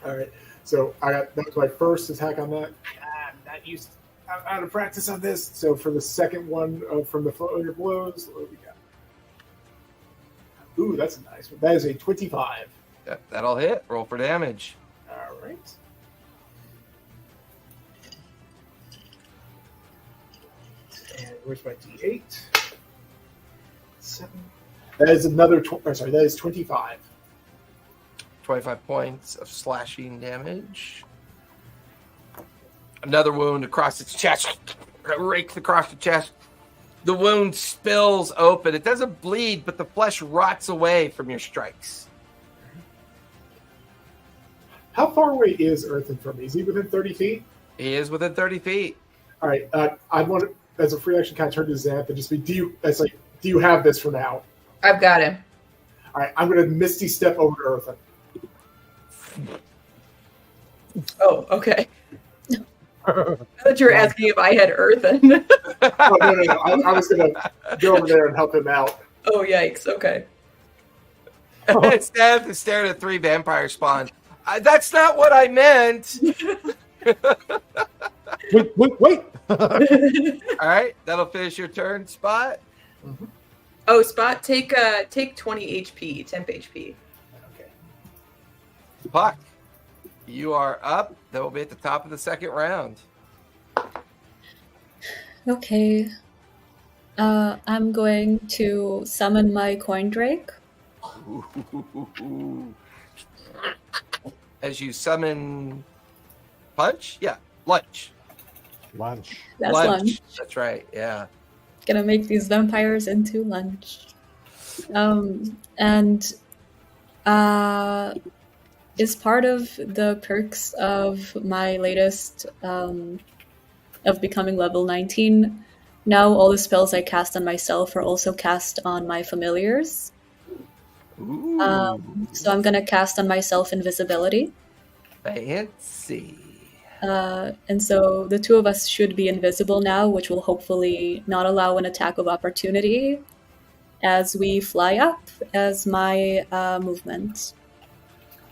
All right. So that was my first attack on that. I'm out of practice on this. So for the second one from the flurry of blows, what do we got? Ooh, that's a nice one. That is a 25. That'll hit. Roll for damage. All right. And where's my D8? 7. That is another. That is 25. 25 points of slashing damage. Another wound across its chest. Rakes across the chest. The wound spills open. It doesn't bleed, but the flesh rots away from your strikes. How far away is Earthen from me? Is he within 30 feet? He is within 30 feet. All right. I want to, as a free action, kind of turn to Xanth and just be, do you have this for now? I've got him. All right. I'm going to Misty Step over to Earthen. Oh, okay. I thought you were asking if I had Earthen. Oh, no. I was going to go over there and help him out. Oh, yikes. Okay. Instead of staring at 3 vampire spawn. That's not what I meant. Wait. All right. That'll finish your turn, Spot. Mm-hmm. Oh, Spot, take 20 HP, temp HP. Okay. Puck, you are up. That will be at the top of the second round. Okay. I'm going to summon my coin drake. As you summon Punch? Yeah, Lunch. Lunch. That's lunch. That's right, yeah. Gonna make these vampires into lunch. And is part of the perks of my latest of becoming level 19. Now all the spells I cast on myself are also cast on my familiars. So I'm gonna cast on myself invisibility. Fancy. And so the 2 of us should be invisible now, which will hopefully not allow an attack of opportunity as we fly up as my movement.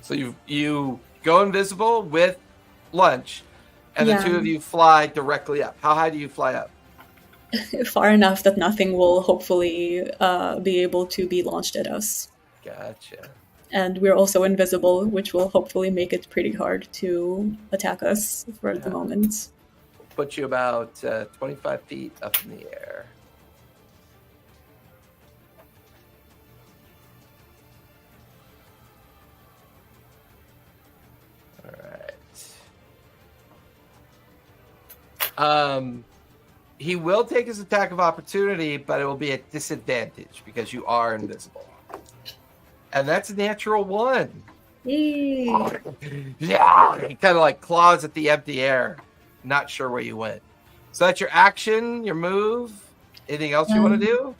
So you go invisible with Lunch, and Yeah. the 2 of you fly directly up. How high do you fly up? Far enough that nothing will hopefully be able to be launched at us. Gotcha. and we're also invisible, which will hopefully make it pretty hard to attack us for the moment. Put you about 25 feet up in the air. All right. He will take his attack of opportunity, but it will be at disadvantage because you are invisible. And that's a natural 1. Yay! Yeah, he kind of like claws at the empty air. Not sure where you went. So that's your action, your move. Anything else you want to do?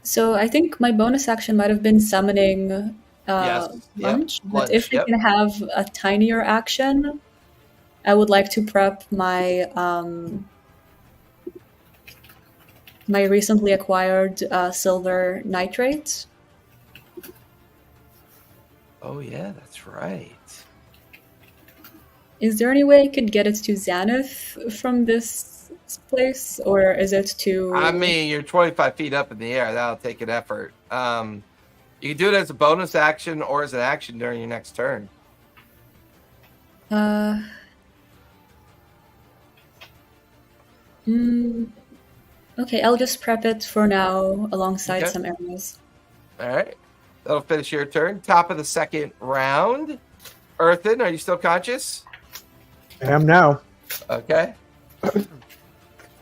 So I think my bonus action might have been summoning lunch. But lunch, if I can have a tinier action, I would like to prep my my recently acquired silver nitrate. Oh yeah, that's right. Is there any way I could get it to Xanath from this place, or is it too... I mean, you're 25 feet up in the air. That'll take an effort. You can do it as a bonus action or as an action during your next turn. Okay, I'll just prep it for now alongside some arrows. All right. That'll finish your turn. Top of the second round. Earthen, are you still conscious? I am now. Okay.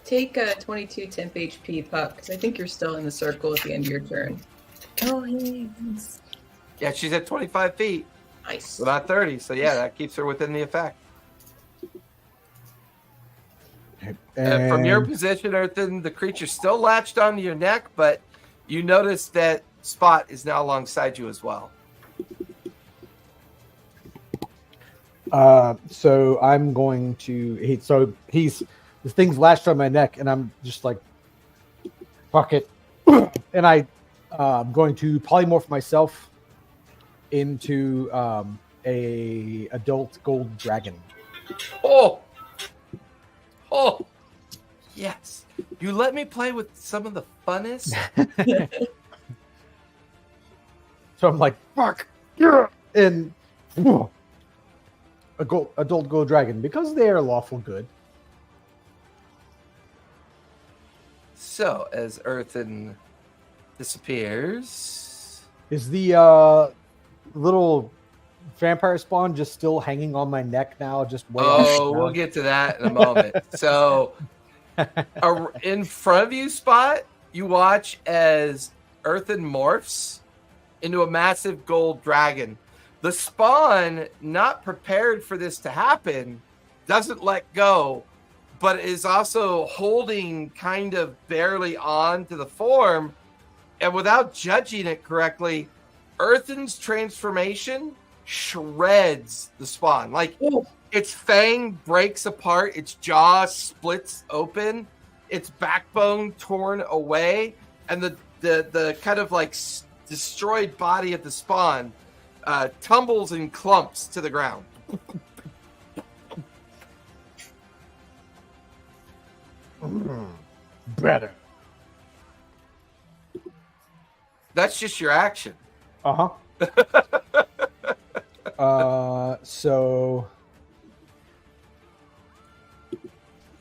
Take a 22 temp HP, Puck, because I think you're still in the circle at the end of your turn. Oh, thanks. Yeah, she's at 25 feet. Nice. So not 30. So yeah, that keeps her within the effect. And from your position, Earthen, the creature's still latched onto your neck, but you notice that Spot is now alongside you as well. So I'm going to. This thing's latched on my neck, and I'm just like, fuck it, and I'm going to polymorph myself into a adult gold dragon. Oh, yes! You let me play with some of the funnest. So I'm like, fuck, yeah, and adult gold dragon because they are lawful good. So as Earthen disappears, is the little vampire spawn just still hanging on my neck now? Just way we'll get to that in a moment. So in front of you, Spot, you watch as Earthen morphs into a massive gold dragon. The spawn, not prepared for this to happen, doesn't let go, but is also holding kind of barely on to the form. And without judging it correctly, Earthen's transformation shreds the spawn. Like, its fang breaks apart, its jaw splits open, its backbone torn away, and the kind of like destroyed body of the spawn tumbles in clumps to the ground. Better. That's just your action. So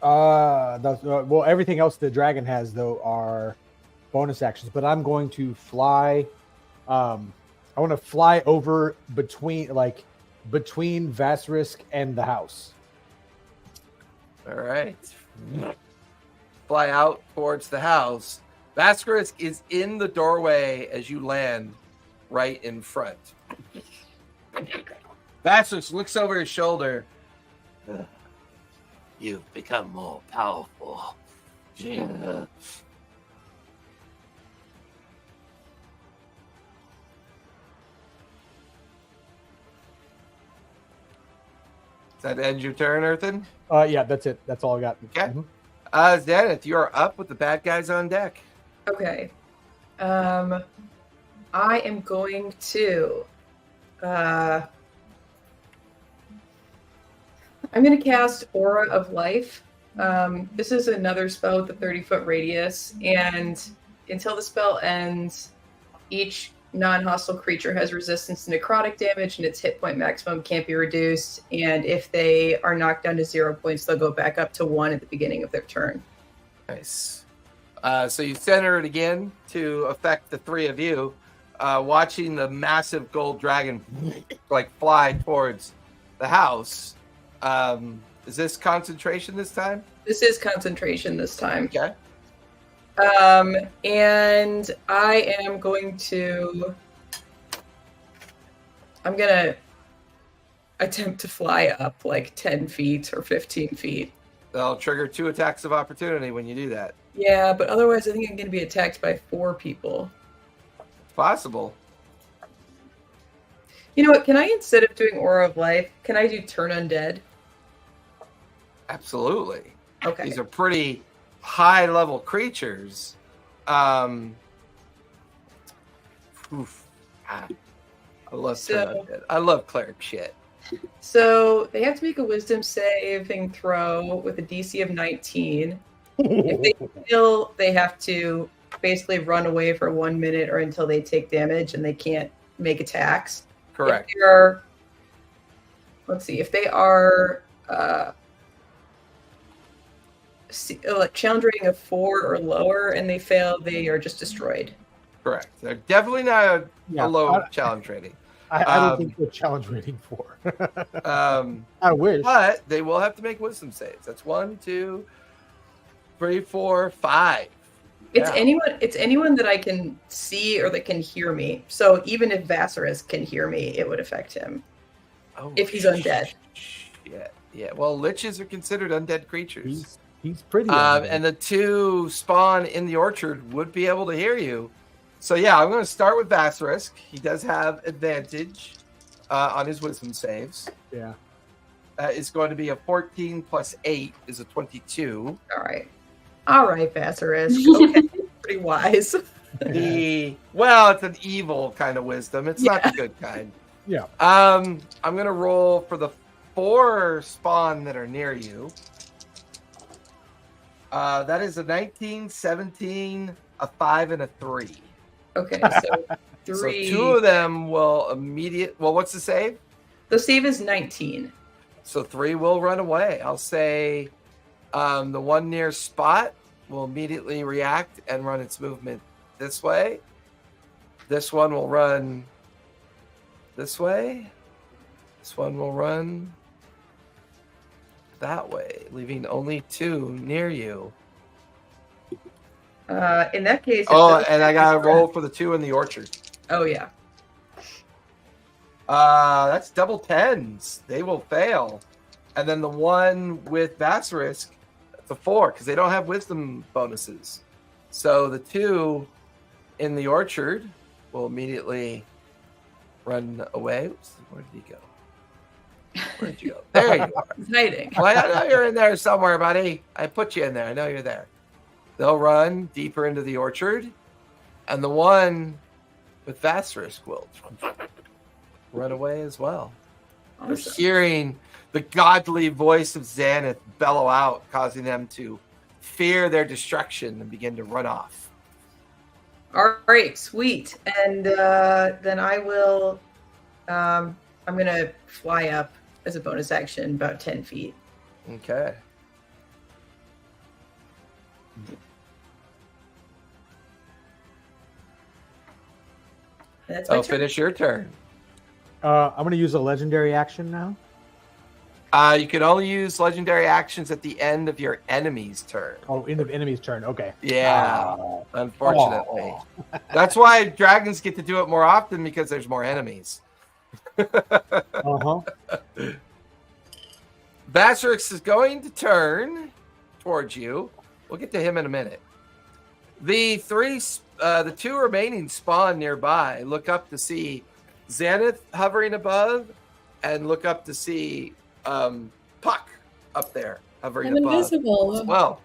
well, everything else the dragon has though are bonus actions, but I'm going to fly. I want to fly over between Vasrisk and the house. All right. Fly out towards the house. Vasrisk is in the doorway as you land right in front. Vasrisk looks over his shoulder. You've become more powerful. Does that end your turn, Earthen? Yeah, that's it. That's all I got. Okay. Xanath, you are up with the bad guys on deck. Okay. I am going to I'm going to cast Aura of Life. This is another spell with a 30-foot radius, and until the spell ends, each non-hostile creature has resistance to necrotic damage, and its hit point maximum can't be reduced. And if they are knocked down to 0 points, they'll go back up to 1 at the beginning of their turn. Nice. So you center it again to affect the three of you, watching the massive gold dragon like fly towards the house. Is this concentration this time? This is concentration this time. Okay. And I am going to... I'm going to attempt to fly up like 10 feet or 15 feet. They'll trigger 2 attacks of opportunity when you do that. Yeah, but otherwise I think I'm going to be attacked by 4 people. It's possible. You know what? Can I, instead of doing Aura of Life, can I do Turn Undead? Absolutely. Okay. These are pretty high-level creatures. I love Turn Undead. I love cleric shit. So they have to make a Wisdom saving throw with a DC of 19. If they fail, they have to basically run away for 1 minute or until they take damage, and they can't make attacks. Correct. If they are, let's see, if they are challenge rating of 4 or lower and they fail, they are just destroyed. Correct. They're definitely not a low challenge rating. I don't think they're challenge rating 4. I wish. But they will have to make wisdom saves. That's 1, 2, 3, 4, 5. It's Yeah. anyone that I can see or that can hear me. So even if Vassarus can hear me, it would affect him. Oh, if he's undead. Yeah. Well, liches are considered undead creatures. He's pretty. And the 2 spawn in the orchard would be able to hear you. So yeah, I'm going to start with Vassarus. He does have advantage on his wisdom saves. Yeah. It's going to be a 14 plus 8 is a 22. All right, Vassarus. Okay. Pretty wise. Well, it's an evil kind of wisdom. It's not the good kind. Yeah. I'm going to roll for the 4 spawn that are near you. That is a 19, 17, a 5, and a 3. Okay, so 3. So 2 of them will well, what's the save? The save is 19. So 3 will run away. I'll say the one near Spot will immediately react and run its movement this way. This one will run this way. This one will run that way, leaving only 2 near you. In that case... and I got to roll for the 2 in the orchard. Oh, yeah. That's double 10s. They will fail. And then the one with Vassarisk, that's a 4, because they don't have wisdom bonuses. So the 2 in the orchard will immediately run away. Oops, where did he go? Where did you go? There you are. He's hiding. Well, I know you're in there somewhere, buddy. I put you in there. I know you're there. They'll run deeper into the orchard. And the one with Vassarisk will run away as well. Awesome. Hearing the godly voice of Xanath bellow out, causing them to fear their destruction and begin to run off. All right, sweet. And then I will... I'm going to fly up as a bonus action about 10 feet. Okay. That's my turn. Finish your turn. I'm going to use a legendary action now. You can only use legendary actions at the end of your enemy's turn. Oh, end of enemy's turn. Okay. Yeah, unfortunately. That's why dragons get to do it more often, because there's more enemies. Vassarix is going to turn towards you. We'll get to him in a minute. The 2 remaining spawn nearby look up to see Xanath hovering above, and look up to see Puck up there hovering I'm above invisible. as well.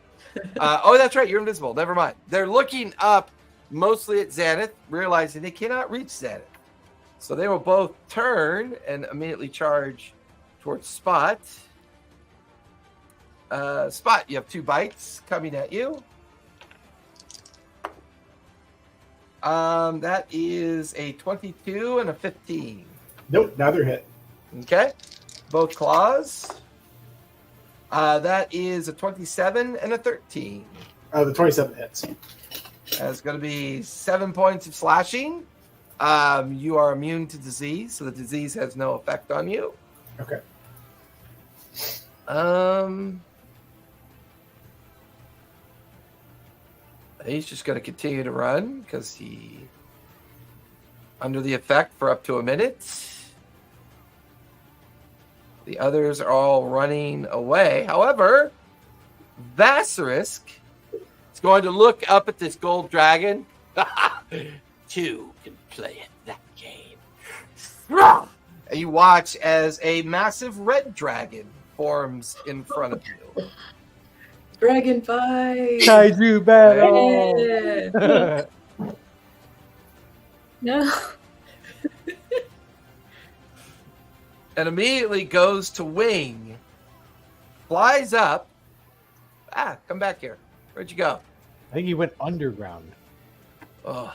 Oh, that's right. You're invisible. Never mind. They're looking up mostly at Xanath, realizing they cannot reach Xanath. So they will both turn and immediately charge towards Spot. Spot, you have 2 bites coming at you. That is a 22 and a 15. Nope, neither hit. Okay. Both claws. That is a 27 and a 13. The 27 hits. That's going to be 7 points of slashing. You are immune to disease, so the disease has no effect on you. Okay. He's just going to continue to run because he under the effect for up to a minute. The others are all running away. However, Vassarisk is going to look up at this gold dragon. Two can play at that game. And you watch as a massive red dragon forms in front of you. Dragon fight. Kaiju battle. Yeah. No. And immediately goes to wing, flies up. Come back here. Where'd you go? I think he went underground. Oh.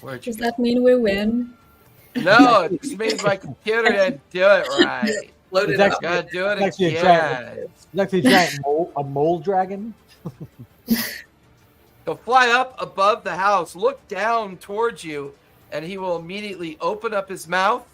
Where'd you Does go? that mean we win? No, it just means my computer didn't do it right. Load it It's up. Gotta do it It's actually a again. giant. It's actually a giant a mole dragon. He'll fly up above the house, look down towards you, and he will immediately open up his mouth.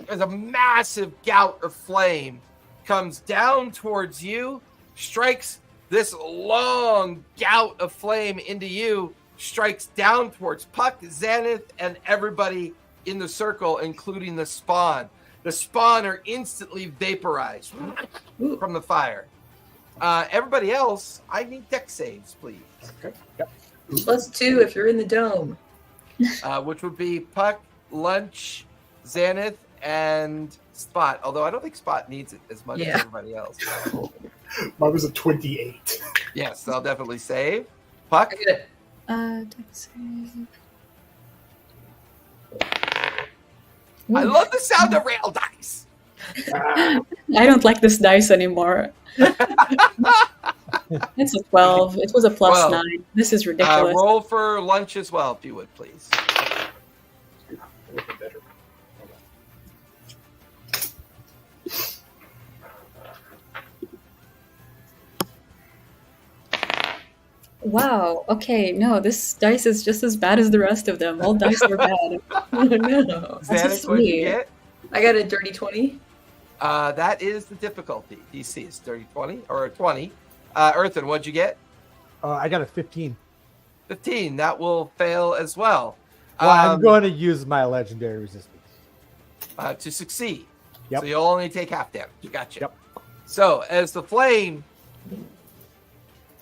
As a massive gout of flame comes down towards you, strikes this long gout of flame into you, strikes down towards Puck, Xanath, and everybody in the circle, including the spawn. The spawn are instantly vaporized from the fire. Everybody else, I need dex saves, please. Okay. Yep. +2 if you're in the dome. Which would be Puck, Lunch, Xanath, and Spot. Although I don't think Spot needs it as much as everybody else. Mine was a 28. Yes, I'll definitely save. Puck? I get it. Dex save. I love the sound of rail dice. I don't like this dice anymore. It's a 12. It was a plus 12. 9. This is ridiculous. Roll for Lunch as well, if you would, please. Better. Wow. Okay. No, this dice is just as bad as the rest of them. All dice are bad. Oh no. Xanath, what'd you get? I got a dirty 20. That is the difficulty. DC is 30-20 or 20. Earthen, what'd you get? I got a 15. 15. That will fail as well. Well, I'm going to use my legendary resistance. To succeed. Yep. So you'll only take half damage. Gotcha. Yep. So as the flame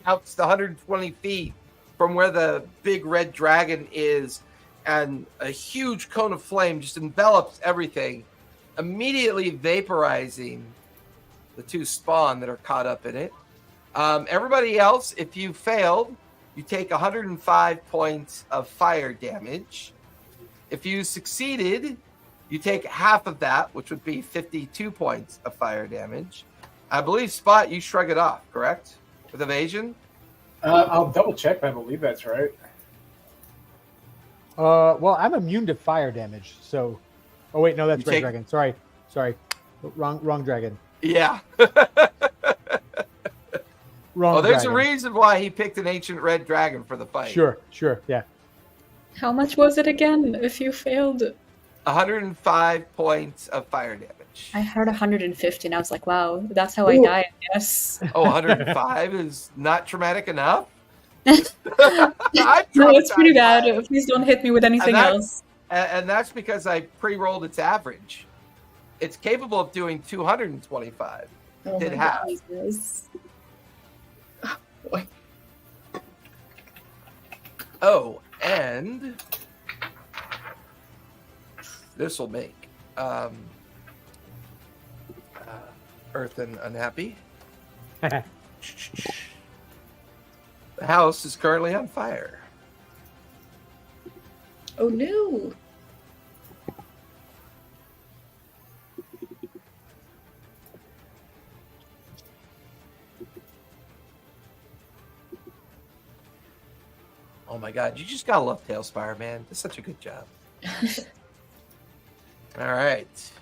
outs the 120 feet from where the big red dragon is, and a huge cone of flame just envelops everything, immediately vaporizing the two spawn that are caught up in it. Everybody else, if you failed, you take 105 points of fire damage. If you succeeded, you take half of that, which would be 52 points of fire damage. I believe, Spot, you shrug it off, correct? With evasion? I'll double check, but I believe that's right. Well, I'm immune to fire damage, so. Oh wait, no, that's You red take- dragon. Sorry, wrong dragon. Yeah. Wrong. Oh, there's dragon. a reason why he picked an ancient red dragon for the fight. Sure, yeah. How much was it again if you failed? 105 points of fire damage. I heard 150 and I was like, wow, that's how I Ooh. die, I guess. Oh, 105 is not traumatic enough? No, it's pretty bad. Please don't hit me with anything that- else. And that's because I pre-rolled its average. It's capable of doing 225. Oh Did my half. Jesus. Boy. Oh, and this will make Earthen unhappy. The house is currently on fire. Oh no. Oh my god, you just gotta love Tailspire, man. It's such a good job. All right.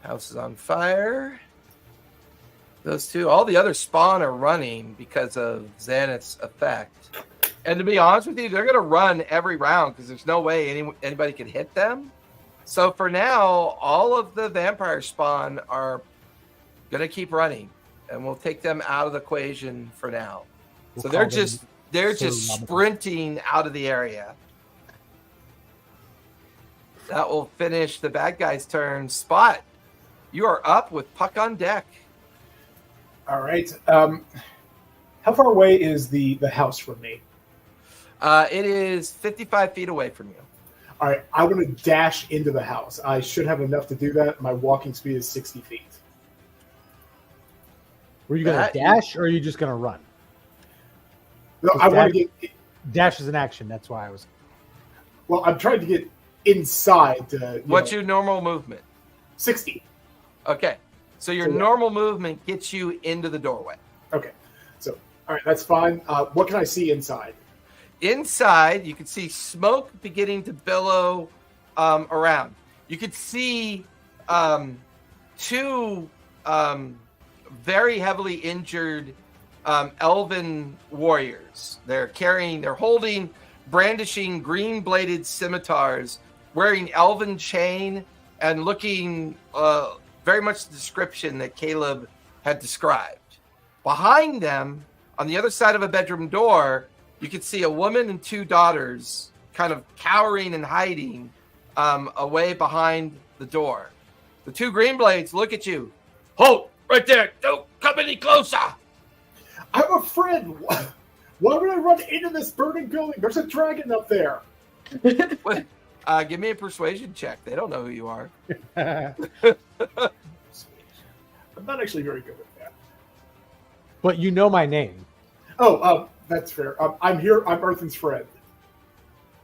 House is on fire. Those two, all the other spawn are running because of Xanath's effect. And to be honest with you, they're going to run every round because there's no way anybody can hit them. So for now, all of the vampire spawn are going to keep running, and we'll take them out of the equation for now. So they're just sprinting out of the area. That will finish the bad guy's turn. Spot, you are up with Puck on deck. All right. How far away is the house from me? It is 55 feet away from you. All right. I want to dash into the house. I should have enough to do that. My walking speed is 60 feet. Were you going to dash or are you just going to run? No, I want to get... Dash is an action. That's why I was... Well, I'm trying to get inside. What's your normal movement? 60. Okay. So your normal movement gets you into the doorway. Okay. So, all right, that's fine. What can I see inside? Inside, you can see smoke beginning to billow around. You could see two very heavily injured elven warriors. They're holding, brandishing green-bladed scimitars, wearing elven chain, and looking very much the description that Caleb had described. Behind them, on the other side of a bedroom door, you could see a woman and two daughters kind of cowering and hiding away behind the door. The two Greenblades look at you. Halt! Right there! Don't come any closer! I'm a friend! Why would I run into this burning building? There's a dragon up there! What? Give me a persuasion check. They don't know who you are. I'm not actually very good at that. But you know my name. Oh, that's fair. I'm here. I'm Earthen's friend.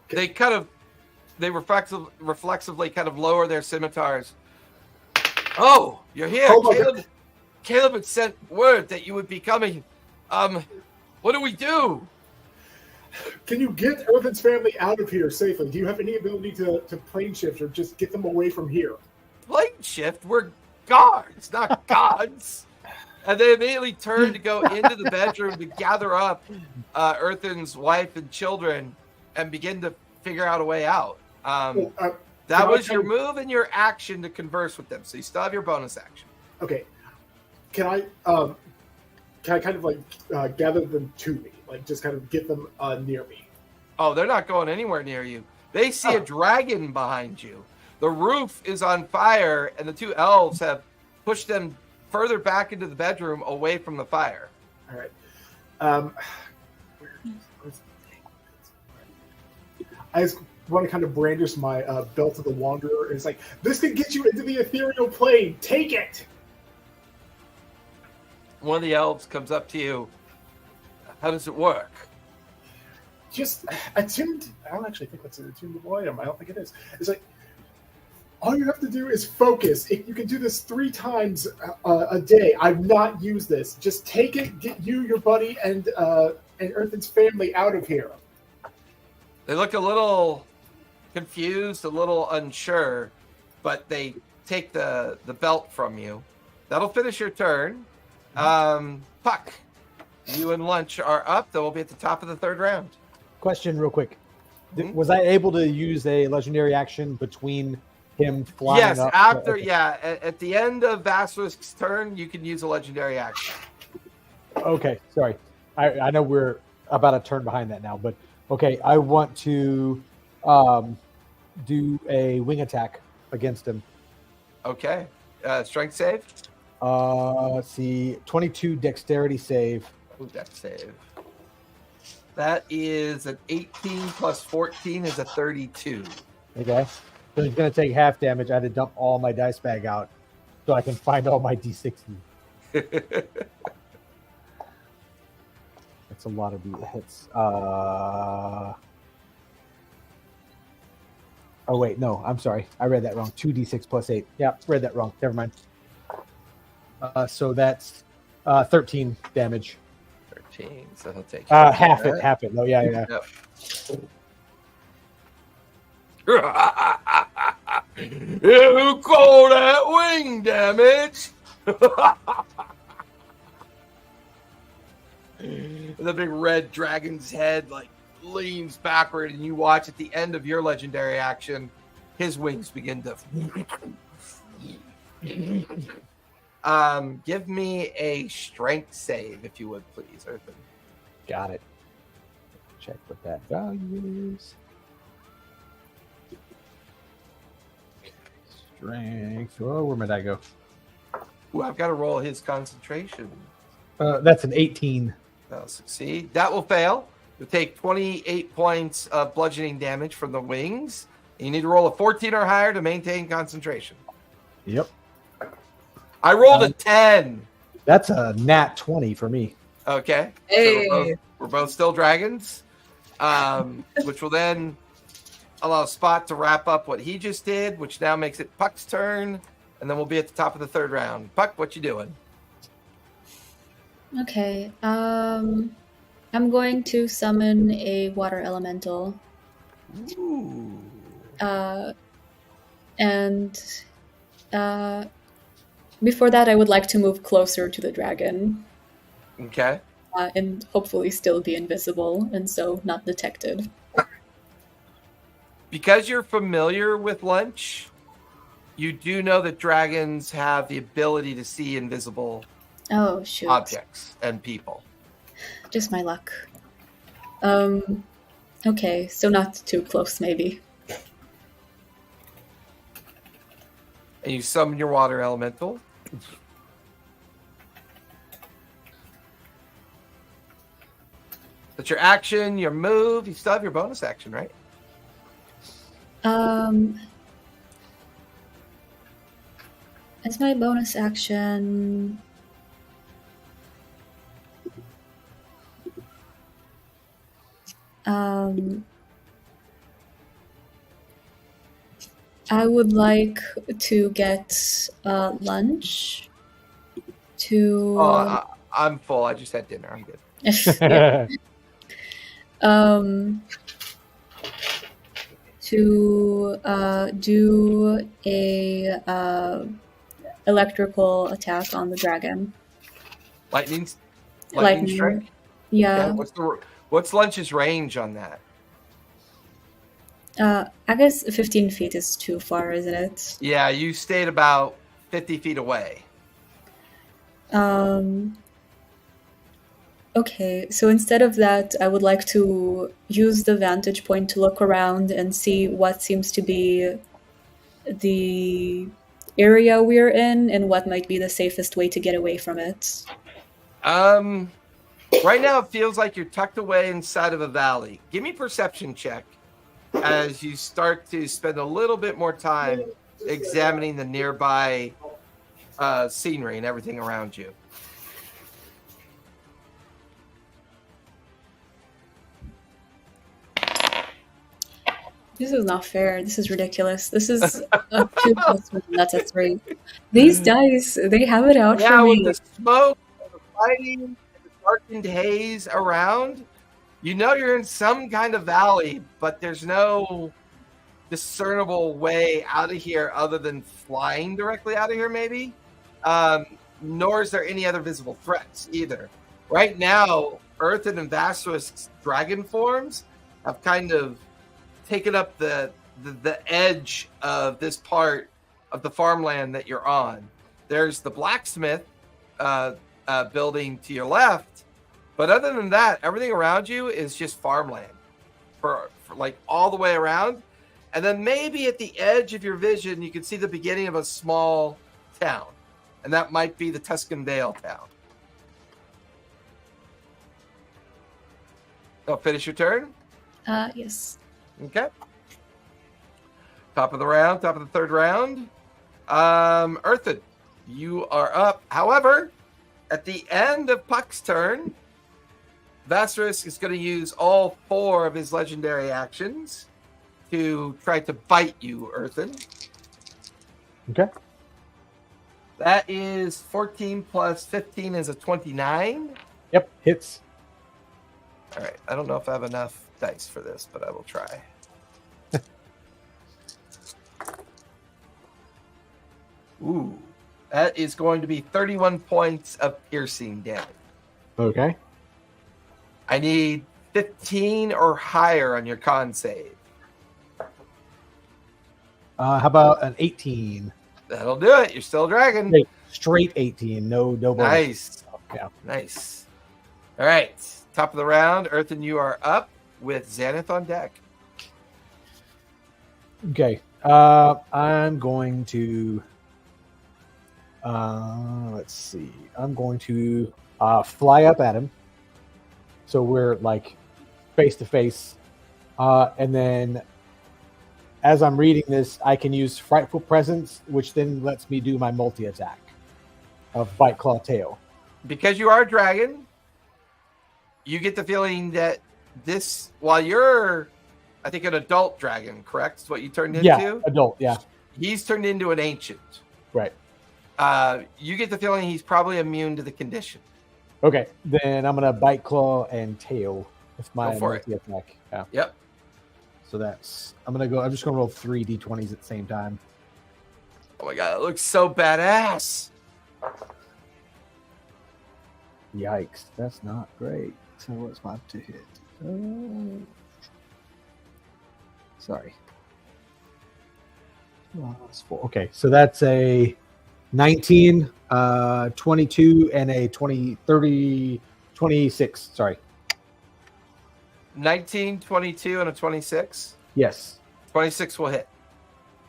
They reflexively kind of lower their scimitars. Oh, you're here. Oh, Caleb had sent word that you would be coming. What do we do? Can you get Earthen's family out of here safely? Do you have any ability to plane shift or just get them away from here? Plane shift? We're guards, not gods. And they immediately turn to go into the bedroom to gather up Earthen's wife and children and begin to figure out a way out. That was your move and your action to converse with them. So you still have your bonus action. Okay. Can I kind of like gather them to me? Like just kind of get them near me? Oh, they're not going anywhere near you. They see a dragon behind you. The roof is on fire, and the two elves have pushed them further back into the bedroom away from the fire. All right. I just want to kind of brandish my belt of the Wanderer. It's like, this can get you into the ethereal plane. Take it! One of the elves comes up to you. How does it work? Just attuned. I don't actually think that's an attunable item. I don't think it is. It's like, all you have to do is focus. If you can do this 3 times a day, I've not used this. Just take it, get you, your buddy, and Earthen's family out of here. They look a little confused, a little unsure, but they take the belt from you. That'll finish your turn. Puck, you and Lunch are up. Then we'll be at the top of the 3rd round. Question real quick. Was I able to use a legendary action between him flying yes, up? after, Okay. yeah. At the end of Basilisk's turn, you can use a legendary action. Okay, sorry. I know we're about a turn behind that now, but okay, I want to do a wing attack against him. Okay. Strength save? Let's see, 22 dexterity save. Ooh, dex save. That is an 18 plus 14 is a 32. Okay. So he's going to take half damage. I had to dump all my dice bag out so I can find all my D60. That's a lot of hits. Oh, wait. No, I'm sorry. I read that wrong. 2d6 plus 8. Yeah, read that wrong. Never mind. So that's 13 damage. 14, so he'll take Half it. No, yeah. Yep. You call that wing damage? The big red dragon's head like leans backward, and you watch at the end of your legendary action, his wings begin to. Give me a strength save, if you would, please, Earthen. Got it. Check what that value is. Strength. Oh, where might I go? Ooh, I've got to roll his concentration. That's an 18. That'll succeed. That will fail. You'll take 28 points of bludgeoning damage from the wings. You need to roll a 14 or higher to maintain concentration. Yep. I rolled a 10. That's a nat 20 for me. Okay. Hey. So we're both still dragons, which will then allow Spot to wrap up what he just did, which now makes it Puck's turn, and then we'll be at the top of the third round. Puck, what you doing? Okay. I'm going to summon a water elemental. Ooh. And before that, I would like to move closer to the dragon. Okay. And hopefully still be invisible and so not detected. Because you're familiar with lunch, you do know that dragons have the ability to see invisible Oh, shoot. objects and people. Just my luck. Okay, so not too close, maybe. And you summon your water elemental. That's your action, your move. You still have your bonus action, right? As my bonus action, I would like to get lunch to. Oh, I'm full. I just had dinner. I'm good. Yeah. To do a electrical attack on the dragon. Lightning Lightning. strike. Yeah. Okay, what's Lunch's range on that? I guess 15 feet is too far, isn't it? Yeah, you stayed about 50 feet away. Okay, so instead of that, I would like to use the vantage point to look around and see what seems to be the area we're in and what might be the safest way to get away from it. Right now it feels like you're tucked away inside of a valley. Give me a perception check as you start to spend a little bit more time examining the nearby scenery and everything around you. This is not fair. This is ridiculous. This is a 2 plus 1. That's a 3. These dice, they have it out Yeah, for with me. the smoke, and the fighting, and the darkened haze around, you know you're in some kind of valley, but there's no discernible way out of here other than flying directly out of here, maybe. Nor is there any other visible threats either. Right now, Earthen and Vasilisk's dragon forms have kind of taken up the edge of this part of the farmland that you're on. There's the blacksmith building to your left, but other than that, everything around you is just farmland for like all the way around. And then maybe at the edge of your vision, you can see the beginning of a small town, and that might be the Tuscan Vale town. I'll finish your turn. Yes. Okay. Top of the round, top of the third round. Earthen, you are up. However, at the end of Puck's turn, Vasilisk is going to use all 4 of his legendary actions to try to bite you, Earthen. Okay. That is 14 plus 15 is a 29. Yep, hits. All right. I don't know if I have enough dice for this, but I will try. Ooh. That is going to be 31 points of piercing damage. Okay. I need 15 or higher on your con save. How about an 18? That'll do it. You're still a dragon. Straight 18. No bonus. Nice. Yeah. Nice. All right. Top of the round. Earthen, you are up with Xanath on deck. Okay. I'm going to let's see. I'm going to fly up at him. So we're like face to face. And then as I'm reading this, I can use Frightful Presence, which then lets me do my multi-attack of Bite, Claw, Tail. Because you are a dragon, you get the feeling that this, while you're, I think, an adult dragon, correct? Is what you turned into? Yeah, adult, yeah. He's turned into an ancient. Right. You get the feeling he's probably immune to the condition. Okay, then I'm going to Bite, Claw, and Tail with my Go for it. multi-attack. Yeah. Yep. So that's, I'm just going to roll 3 d20s at the same time. Oh my god, it looks so badass. Yikes, that's not great. So what's my to hit? Sorry. That's 4. Okay, so that's a 19, 22, and a 26. Sorry. 19, 22, and a 26. Yes. 26 will hit.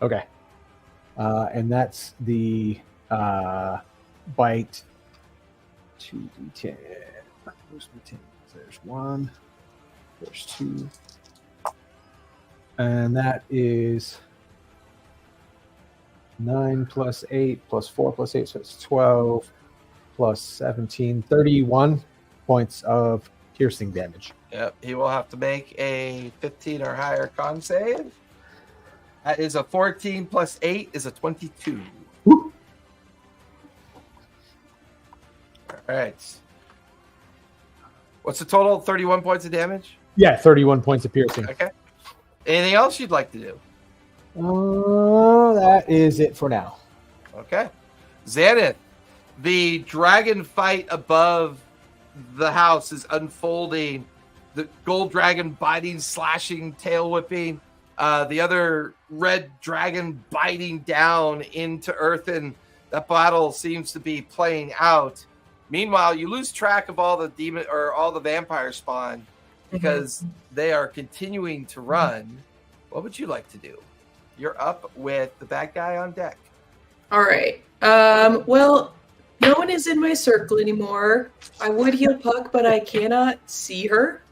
Okay. And that's the bite 2d10. Where's my 10? There's 1. There's 2. And that is 9 plus 8 plus 4 plus 8. So it's 12 plus 17. 31 points of piercing damage. Yep. He will have to make a 15 or higher con save. That is a 14 plus 8 is a 22. Woo. All right. What's the total? 31 points of damage? Yeah, 31 points of piercing. Okay. Anything else you'd like to do? That is it for now. Okay. Xanath, the dragon fight above the house is unfolding. The gold dragon biting, slashing, tail whipping. The other red dragon biting down into Earthen. That battle seems to be playing out. Meanwhile, you lose track of all the demon or all the vampire spawn because they are continuing to run. What would you like to do? You're up with the bad guy on deck. All right. Well, no one is in my circle anymore. I would heal Puck, but I cannot see her.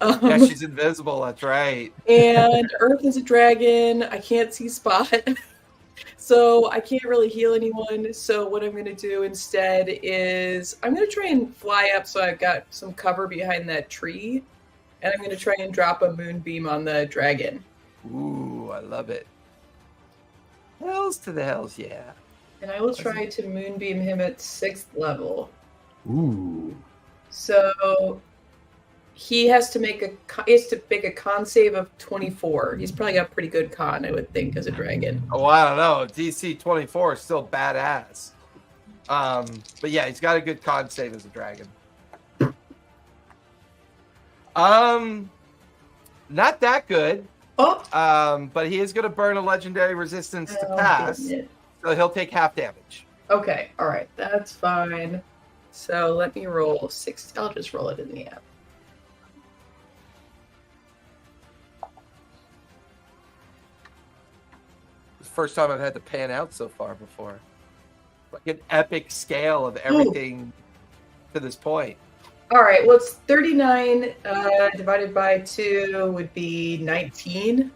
Yeah, she's invisible. That's right. And Earth is a dragon. I can't see Spot. So I can't really heal anyone. So what I'm going to do instead is I'm going to try and fly up so I've got some cover behind that tree. And I'm going to try and drop a moonbeam on the dragon. Ooh, I love it. Hells to the hells, yeah. And I will try to moonbeam him at 6th level. Ooh. So he has to make a con save of 24. He's probably got pretty good con, I would think, as a dragon. Oh, I don't know. DC 24 is still badass. But yeah, he's got a good con save as a dragon. Not that good. Oh. But he is going to burn a legendary resistance to pass, so he'll take half damage. Okay, all right, that's fine. So let me roll 6. I'll just roll it in the app. It's the first time I've had to pan out so far before. Like an epic scale of everything to this point. All right, well, it's 39 divided by 2 would be 19.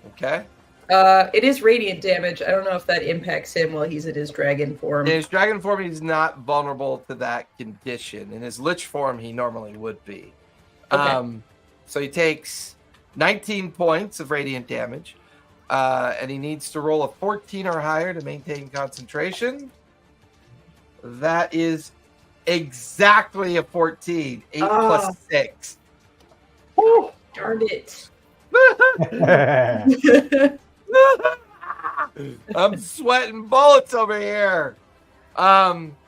Okay. It is radiant damage. I don't know if that impacts him while he's in his dragon form. In his dragon form, he's not vulnerable to that condition. In his lich form, he normally would be. Okay. So he takes 19 points of radiant damage, and he needs to roll a 14 or higher to maintain concentration. That is exactly a 14. 8 plus 6. Darn it. I'm sweating bullets over here.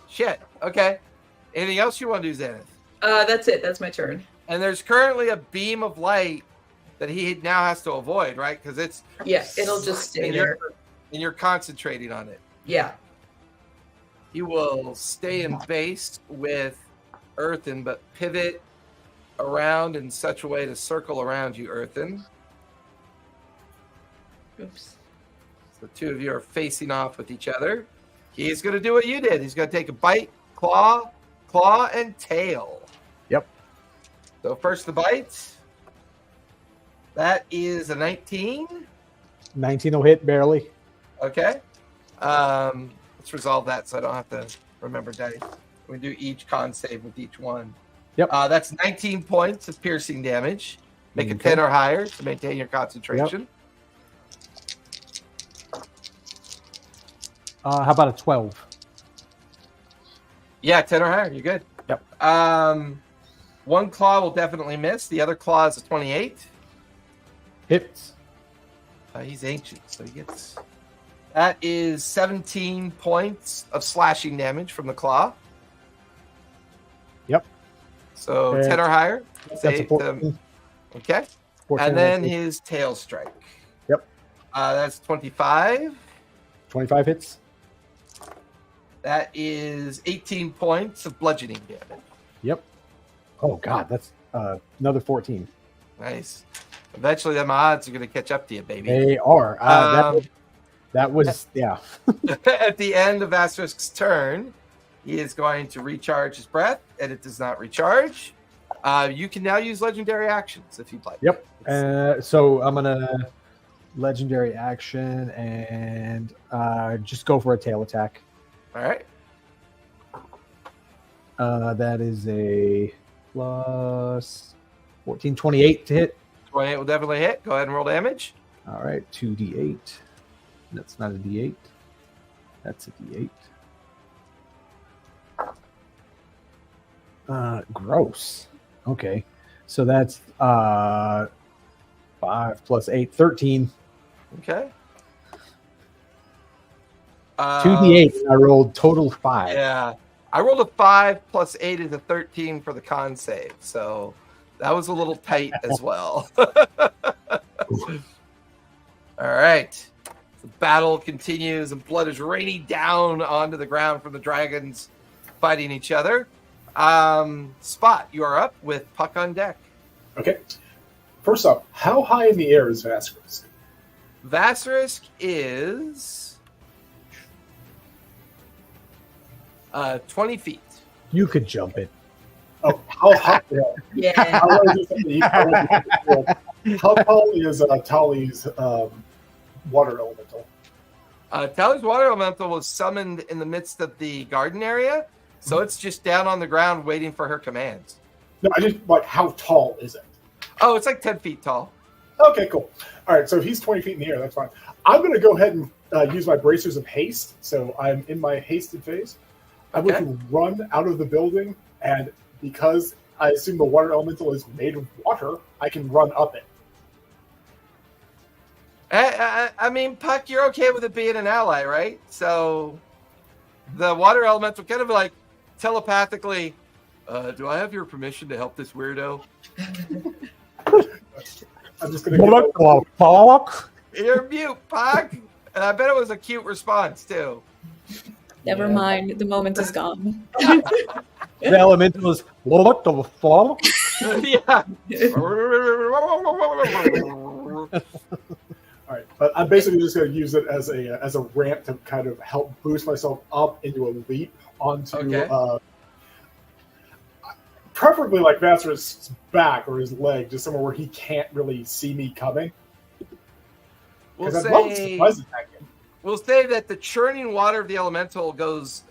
Shit. Okay. Anything else you want to do, Zenith? That's it. That's my turn. And there's currently a beam of light that he now has to avoid, right? Because it's It'll just stay and there. you're concentrating on it. Yeah. You will stay in base with Earthen, but pivot around in such a way to circle around you, Earthen. Oops. The two of you are facing off with each other. He's going to do what you did. He's going to take a bite, claw, and tail. Yep. So first the bite. That is a 19. 19 will hit barely. Okay. Let's resolve that so I don't have to remember dice. We do each con save with each one. Yep. That's 19 points of piercing damage. Make it Okay. 10 or higher to maintain your concentration. How about a 12? Yeah, 10 or higher. You're good. Yep. One claw will definitely miss. The other claw is a 28. Hits. He's ancient, so he gets... That is 17 points of slashing damage from the claw. Yep. So And 10 or higher. That's a Save 14. them. Okay. 14 And then hits. his tail strike. Yep. That's 25. 25 hits. That is 18 points of bludgeoning damage. Yep. Oh, God. That's another 14. Nice. Eventually, them odds are going to catch up to you, baby. They are. That was, yeah. At the end of Asterisk's turn, he is going to recharge his breath, and it does not recharge. You can now use legendary actions if you'd like. Yep. So I'm going to legendary action and just go for a tail attack. All right. That is a plus 14, 28 to hit. 28 will definitely hit. Go ahead and roll damage. All right, 2d8. That's not a d8. That's a d8. Gross. Okay. So that's 5 plus 8, 13. Okay. 2d8. And I rolled total 5. Yeah. I rolled a 5 plus 8 is a 13 for the con save. So that was a little tight as well. All right. The battle continues and blood is raining down onto the ground from the dragons fighting each other. Spot, you are up with Puck on deck. Okay. First off, how high in the air is Vasquez? Vasterisk is 20 feet. You could jump it. Oh, how high? Yeah. How tall is Tali's water elemental? Tally's water elemental was summoned in the midst of the garden area, so it's just down on the ground waiting for her commands. No, I just like how tall is it? Oh, it's like 10 feet tall. Okay, cool. All right, so he's 20 feet in the air. That's fine. I'm going to go ahead and use my bracers of haste. So I'm in my hasted phase. I'm going to run out of the building, and because I assume the water elemental is made of water, I can run up it. I mean, Puck, you're okay with it being an ally, right? So the water elemental kind of like telepathically, do I have your permission to help this weirdo? I'm just going to You're mute, Puck. And I bet it was a cute response, too. Never mind, the moment is gone. The elemental is, what the fuck? Yeah. All right, but I'm basically just going to use it as a ramp to kind of help boost myself up into a leap onto, preferably like Vassar's back or his leg, just somewhere where he can't really see me coming. We'll I'd love to surprise attack him. We'll say that the churning water of the elemental goes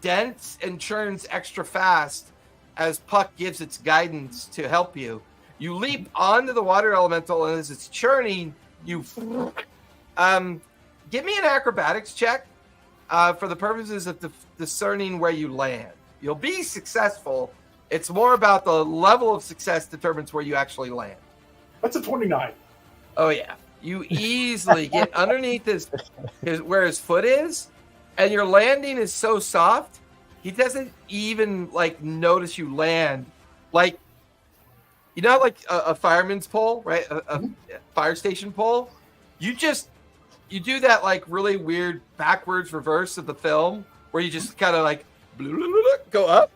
dense and churns extra fast as Puck gives its guidance to help you. You leap onto the water elemental, and as it's churning, you give me an acrobatics check for the purposes of discerning where you land. You'll be successful, It's more about the level of success determines where you actually land. That's a 29. Oh yeah, you easily get underneath his where his foot is, and your landing is so soft, he doesn't even like notice you land. Like, you know, like a fireman's pole, right? A fire station pole. You do that like really weird backwards reverse of the film, where you just kind of like go up,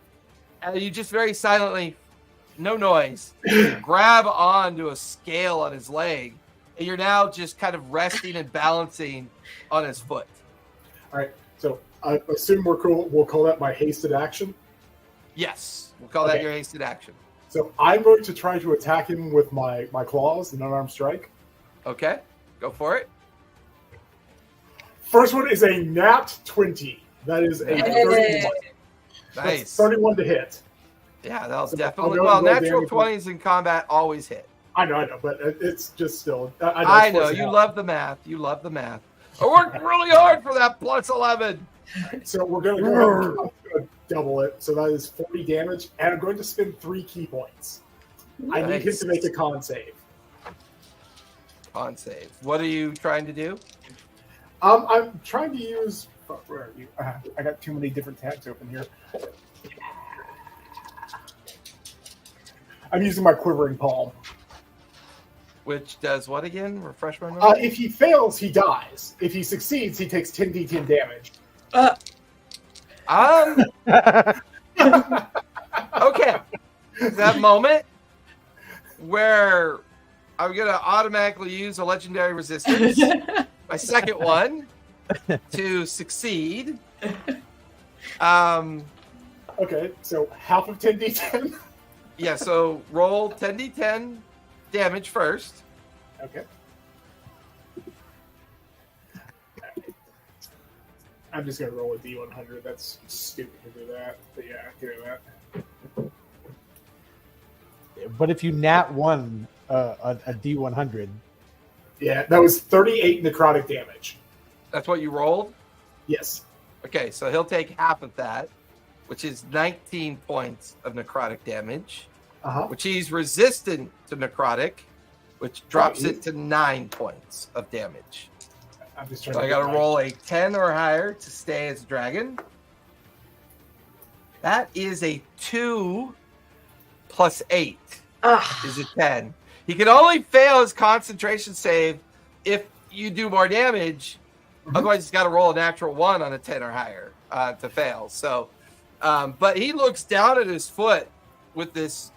and you just very silently, no noise, grab onto a scale on his leg, and you're now just kind of resting and balancing on his foot. All right. So I assume we'll call that my hasted action. Yes, we'll call that your hasted action. So I'm going to try to attack him with my claws, an unarmed strike. Okay, go for it. First one is a nat 20. That is a 31. Nice. That's 31 to hit. Yeah, that'll So definitely. I'll Well, go natural damage 20s in combat always hit. I know, but it's just still. I know you love the math. You love the math. I worked really hard for that plus 11. So we're going to go ahead and double it. So that is 40 damage, and I'm going to spend 3 key points. I need him to make a con save. Con save. What are you trying to do? I'm trying to use. Where are you? I got too many different tabs open here. I'm using my quivering palm. Which does what again? Refresh my memory. If he fails, he dies. If he succeeds, he takes 10d10 damage. Okay. That moment where I'm gonna automatically use a legendary resistance, my second one, to succeed. Okay, so half of 10d10. Yeah, so roll 10d10 damage first. Okay. I'm just going to roll a d100. That's stupid to do that. But yeah, I can do that. But if you nat one a D100. Yeah, that was 38 necrotic damage. That's what you rolled? Yes. Okay, so he'll take half of that, which is 19 points of necrotic damage, which he's resistant to necrotic, which drops it to 9 points of damage. I'm just trying So I got to roll a 10 or higher to stay as a dragon. That is a 2 plus 8 is a 10. He can only fail his concentration save if you do more damage. Otherwise, he's got to roll a natural 1 on a 10 or higher to fail. So, but he looks down at his foot with this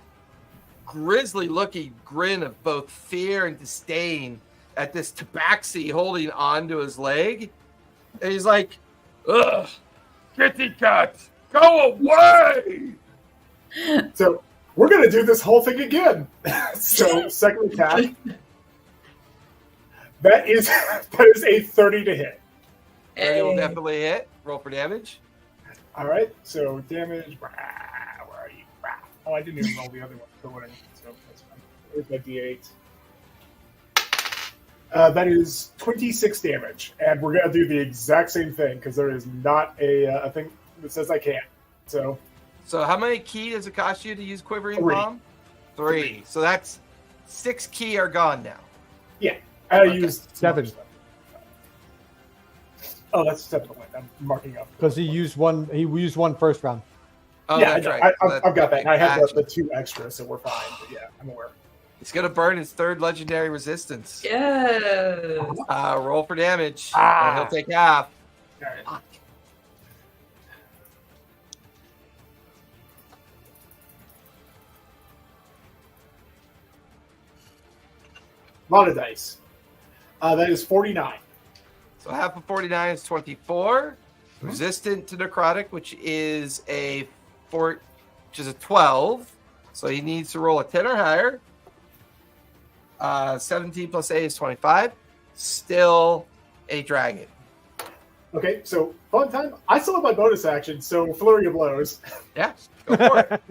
grisly-looking grin of both fear and disdain at this tabaxi holding onto his leg. And he's like, ugh, kitty cat, go away! So we're going to do this whole thing again. So second attack. That is a 30 to hit. It will definitely hit. Roll for damage. All right, so damage. Where are you? Oh, I didn't even roll the other one. So whatever. So that's fine. Where's my d8? That is 26 damage, and we're gonna do the exact same thing because there is not a thing that says I can't. So how many key does it cost you to use quivering 3. palm? 3. So that's 6 key are gone now. Yeah, I used 7 Oh, that's 7 point. I'm marking up because he used one. He used one first round. Oh, yeah, that's right. I've got that. I had Action. the 2 extra, so we're fine. But yeah, I'm aware. He's gonna burn his 3rd legendary resistance. Yes. Roll for damage. And he'll take half. All right. A lot of dice. That is 49. So half of 49 is 24. Resistant to necrotic, which is a 12. So he needs to roll a 10 or higher. 17 plus 8 is 25. Still a dragon. Okay, so fun time. I still have my bonus action, so flurry of blows. Yeah, go for it.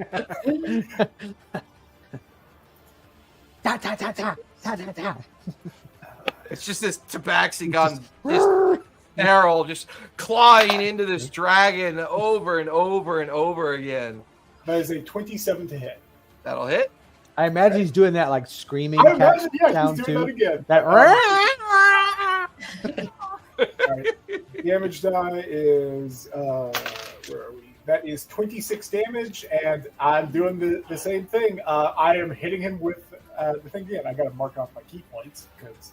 Ta ta ta ta ta ta ta. It's just this tabaxi gun, this barrel just clawing into this dragon over and over and over again. That is a 27 to hit. That'll hit. I imagine he's doing that like screaming I imagine, yeah, sound he's doing too. that again. That All right. Damage die is where are we? That is 26 damage, and I'm doing the same thing. I am hitting him with the thing again. I got to mark off my key points because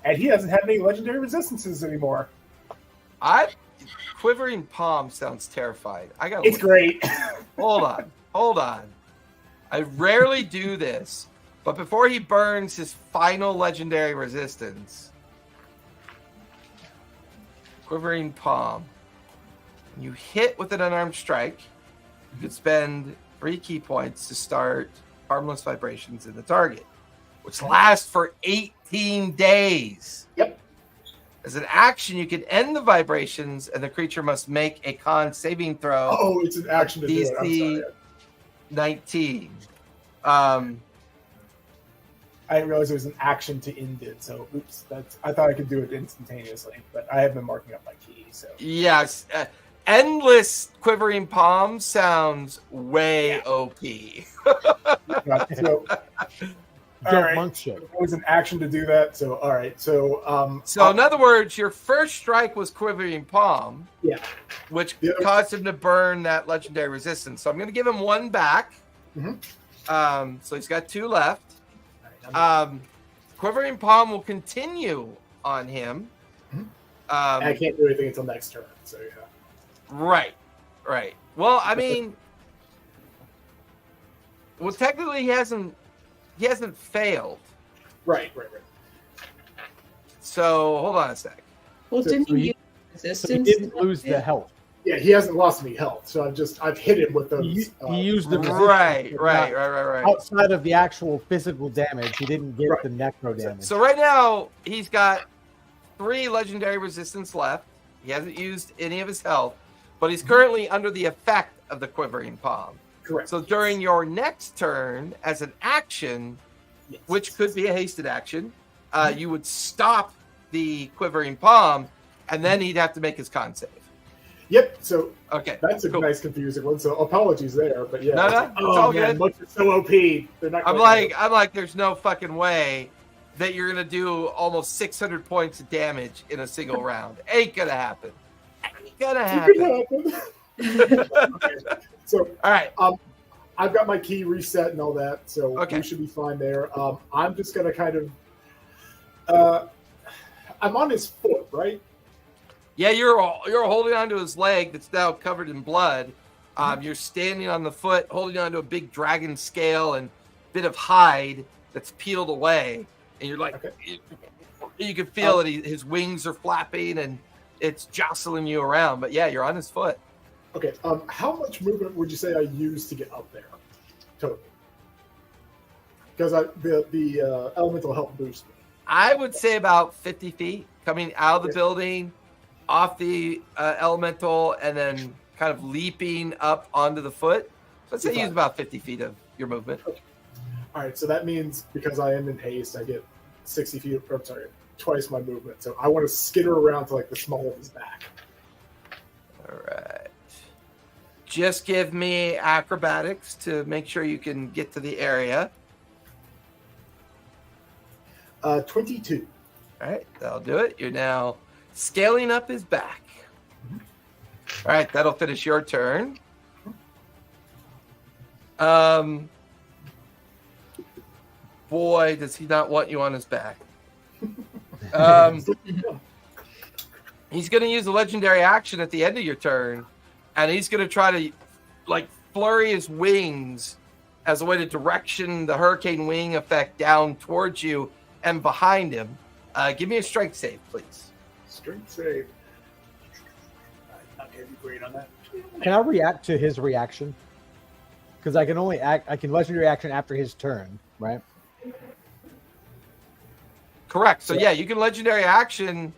and he hasn't had any legendary resistances anymore. Quivering palm sounds terrified. It's great. Hold on. I rarely do this, but before he burns his final legendary resistance, Quivering Palm. When you hit with an unarmed strike, you could spend 3 key points to start harmless vibrations in the target, which lasts for 18 days. Yep. As an action, you can end the vibrations, and the creature must make a con saving throw. Oh, it's an action to do it. I'm DC sorry. 19. I didn't realize it was an action to end it. So, oops. I thought I could do it instantaneously, but I have been marking up my key. So, Yes, endless Quivering Palm sounds way OP. so all Don't right. monk shit. It was an action to do that. So, all right. So, So, in other words, your first strike was Quivering Palm, yeah. which The other- caused him to burn that legendary resistance. So, I'm going to give him 1 back. Mhm. So, he's got 2 left. Quivering Palm will continue on him. I can't do anything until next turn. So, yeah. Right. Well, I mean, technically he hasn't failed. Right. So hold on a sec. Well, So didn't he- he use So he resistance? didn't lose the health. Yeah, he hasn't lost any health. So I've hit him with those. He used the resistance, Right. but not outside of the actual physical damage. He didn't get Right. the necro damage. So right now he's got 3 legendary resistance left. He hasn't used any of his health, but he's currently under the effect of the Quivering Palm. Correct. So during your next turn, as an action, Yes. which could be a hasted action, you would stop the Quivering Palm, and then he'd have to make his con save. Yep. So Okay. that's a cool. nice confusing one. So apologies there, but yeah. No, It's it's all good. Monks are so OP. They're not. I'm quite like, there's no fucking way that you're gonna do almost 600 points of damage in a single round. Ain't gonna happen. Ain't gonna It could happen. happen. Okay. So All right. I've got my key reset and all that, so Okay. we should be fine there. I'm just gonna kind of. I'm on his foot, right? Yeah, you're holding onto his leg that's now covered in blood. You're standing on the foot, holding onto a big dragon scale and bit of hide that's peeled away, and you're like, Okay. you can feel that his wings are flapping and it's jostling you around. But yeah, you're on his foot. Okay. How much movement would you say I used to get up there? Total. Because the elemental help boost me. I would say about 50 feet coming out of the building, off the elemental, and then kind of leaping up onto the foot. Let's say use about 50 feet of your movement. All right, so that means because I am in haste, I get 60 feet, or sorry, twice my movement. So I want to skitter around to like the small of his back. All right. Just give me acrobatics to make sure you can get to the area. 22. All right, that'll do it. You're now scaling up his back. All right, that'll finish your turn. Boy, does he not want you on his back. He's going to use a legendary action at the end of your turn, and he's going to try to like flurry his wings as a way to direction the hurricane wing effect down towards you and behind him. Give me a strength save, please. Strength save. Not going to be great on that. Can I react to his reaction? Because I can only act. I can legendary action after his turn, right? Correct. So yeah, you can legendary action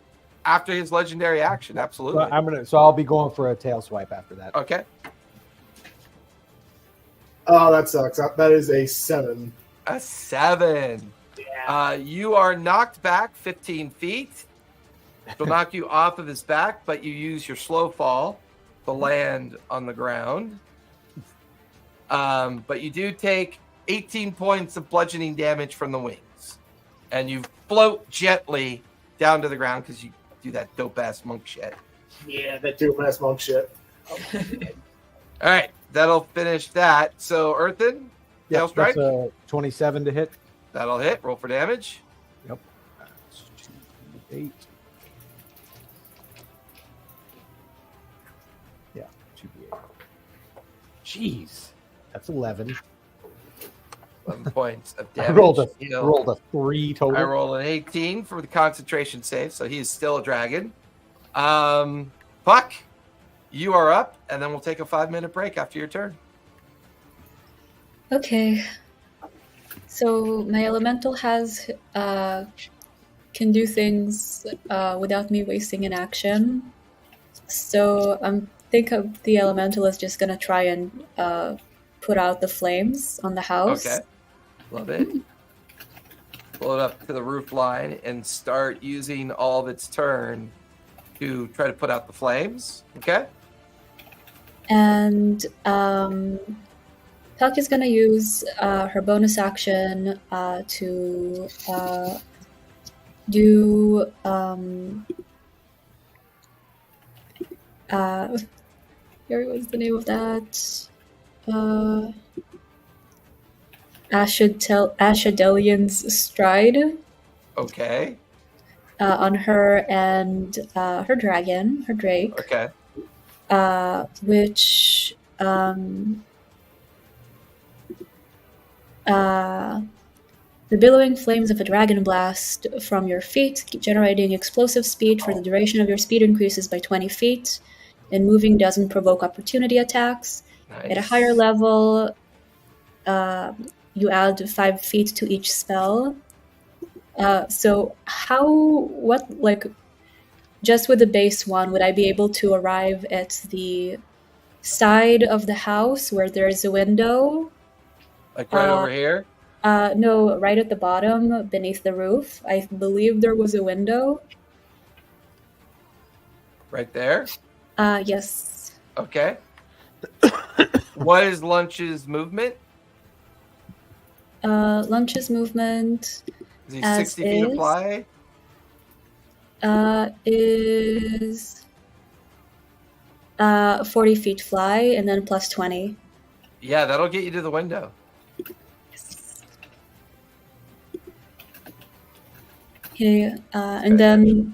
after his legendary action. Absolutely. So I'll be going for a tail swipe after that. Okay. Oh, that sucks. That is a 7. A 7. Yeah. You are knocked back 15 feet. It'll knock you off of his back, but you use your slow fall to land on the ground. But you do take 18 points of bludgeoning damage from the wings. And you float gently down to the ground because you do that dope-ass monk shit. Yeah, that dope-ass monk shit. All right, that'll finish that. So, Earthen, Tail Strike. That's a 27 to hit. That'll hit. Roll for damage. Yep. That's 2d8. Yeah, 2d8. Jeez. That's 11. 11 points of I damage. rolled a He'll- 3 total. I roll an 18 for the concentration save, so he is still a dragon. Puck, you are up, and then we'll take a 5-minute break after your turn. Okay. So my elemental has can do things without me wasting an action. So think of the elemental is just gonna try and put out the flames on the house. Okay, love it. Pull it up to the roof line and start using all of its turn to try to put out the flames. Okay. And Puck is gonna use her bonus action to do here was the name of that. Ashadelian's Stride Okay. on her and her dragon, her drake, Okay. which the billowing flames of a dragon blast from your feet, generating explosive speed for the duration of your speed increases by 20 feet, and moving doesn't provoke opportunity attacks. Nice. At a higher level, you add 5 feet to each spell. So just with the base one, would I be able to arrive at the side of the house where there is a window? Like right over here. No, right at the bottom, beneath the roof. I believe there was a window. Right there. Yes. Okay. What is Lunch's movement? Lunch's movement Is he As 60 feet is. of fly? Is 40 feet fly, and then plus 20. Yeah, that'll get you to the window. Okay, and then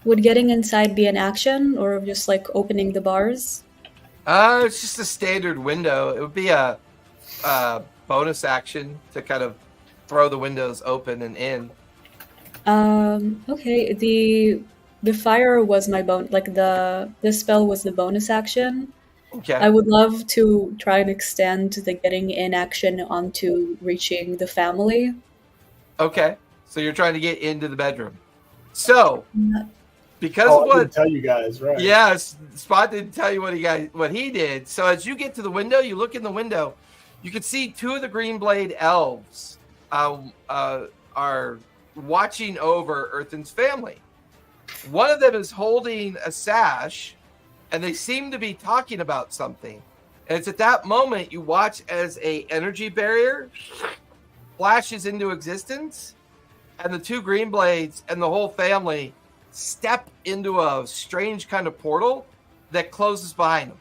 would getting inside be an action, or just like opening the bars? It's just a standard window. It would be a bonus action to kind of throw the windows open and in. Okay, the fire was my the spell was the bonus action. Okay. I would love to try and extend the getting in action onto reaching the family. Okay. So you're trying to get into the bedroom. So because Oh, of I what didn't tell you guys, right? Yes, Spot didn't tell you what he did. So as you get to the window, you look in the window, you can see 2 of the Greenblade elves are watching over Earthen's family. One of them is holding a sash, and they seem to be talking about something. And it's at that moment you watch as a energy barrier flashes into existence, and the 2 Greenblades and the whole family step into a strange kind of portal that closes behind them.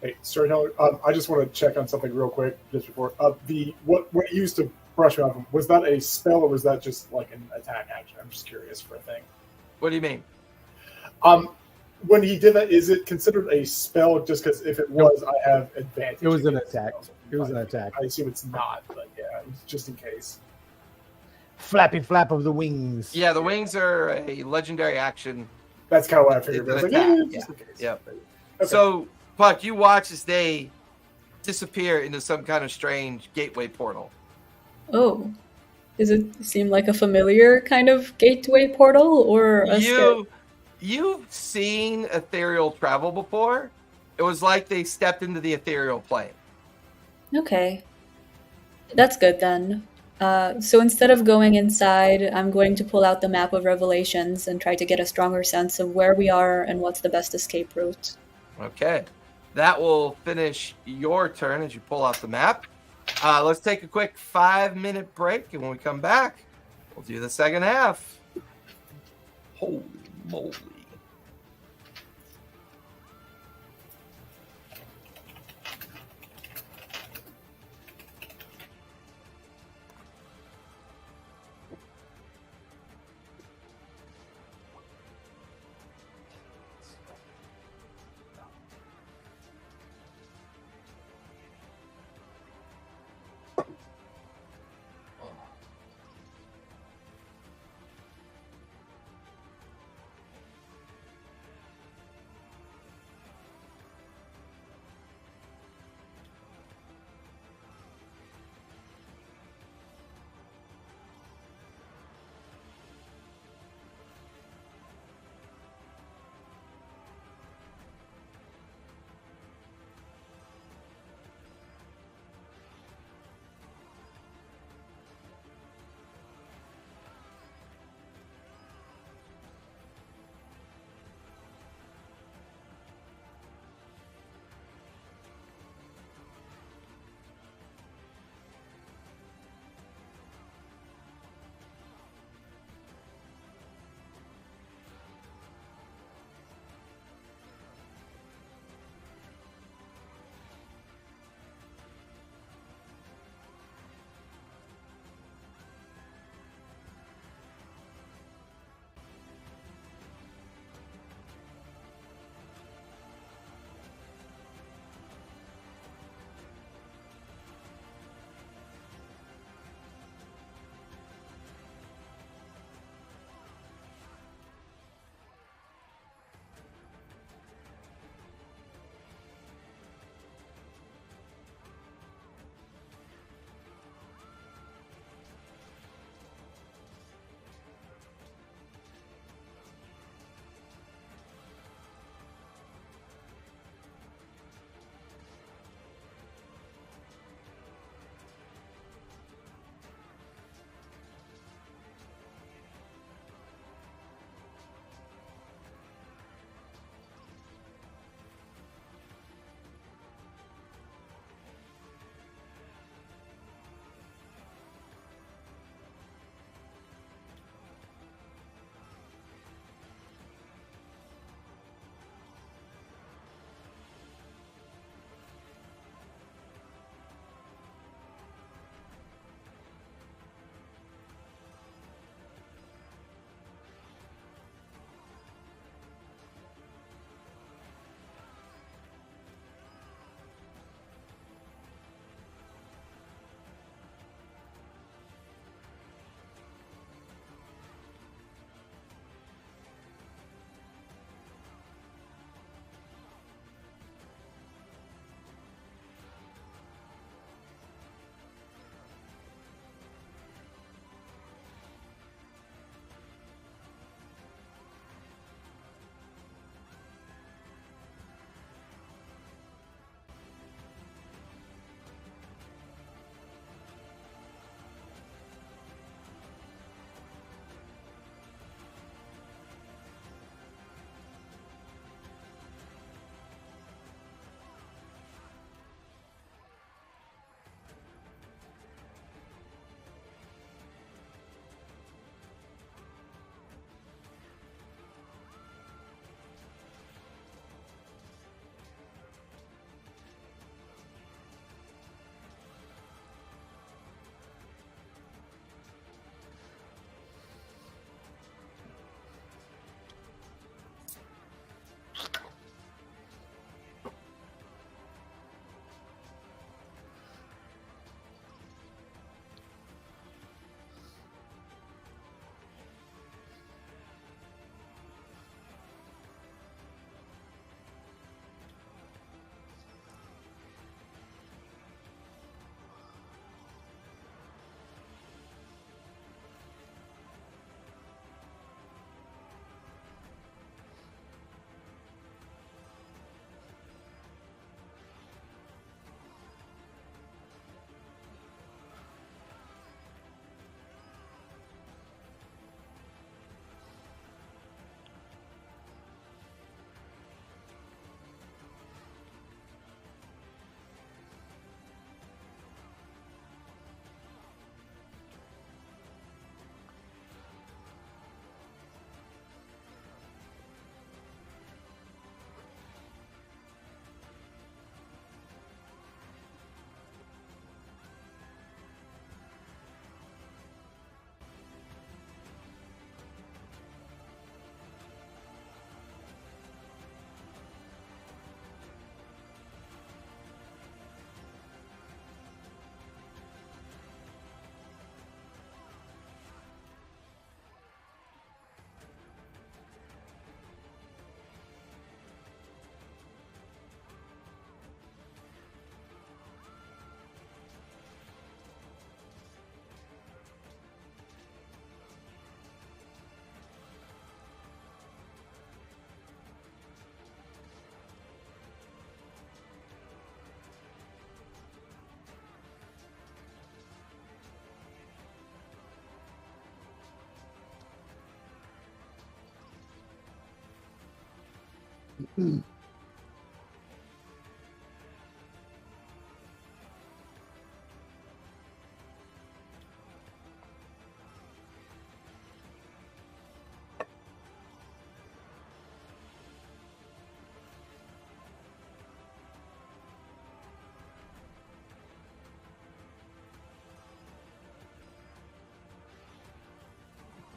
Hey, Storyteller, I just want to check on something real quick just before. What you used to brush off him, was that a spell or was that just like an attack action? I'm just curious for a thing. What do you mean? When he did that, is it considered a spell? Just because if it was, I have advantage. It was an against attack. spells. It was an attack. I assume it's not, but yeah, it was just in case. Flappy flap of the wings. Yeah, the wings are a legendary action. That's kind of what I figured. It's I an was like, attack, just in case. yeah. Okay. So, Puck, you watch as they disappear into some kind of strange gateway portal. Oh, does it seem like a familiar kind of gateway portal, or a You've seen ethereal travel before. It was like they stepped into the ethereal plane. Okay, that's good then. So instead of going inside, I'm going to pull out the map of Revelations and try to get a stronger sense of where we are and what's the best escape route. Okay. That will finish your turn as you pull out the map. Let's take a quick 5-minute break, and when we come back, we'll do the second half. Holy moly.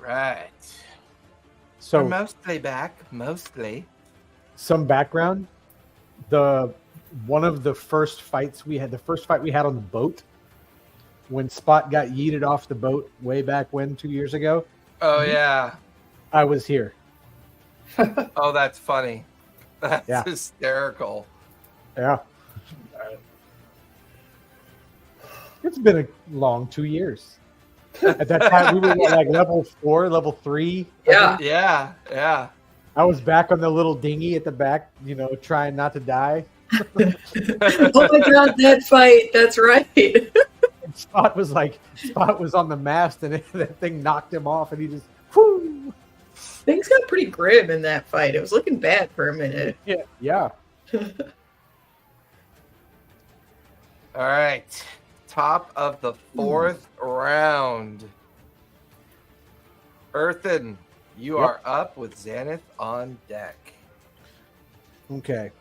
Right. So We're mostly back. Mostly. some background. One of the first fights we had, the first fight we had on the boat, when Spot got yeeted off the boat way back when 2 years ago, Oh yeah. I was here. Oh, that's funny. That's Yeah. hysterical. Yeah. It's been a long 2 years. At that time, we were like level 4, level 3. Yeah. Yeah. Yeah. I was back on the little dinghy at the back, trying not to die. Oh my god, that fight. That's right. And Spot was on the mast, and that thing knocked him off, and he just, whoo! Things got pretty grim in that fight. It was looking bad for a minute. Yeah. All right. Top of the 4th round. Earthen, you Yep. are up with Xanath on deck. Okay.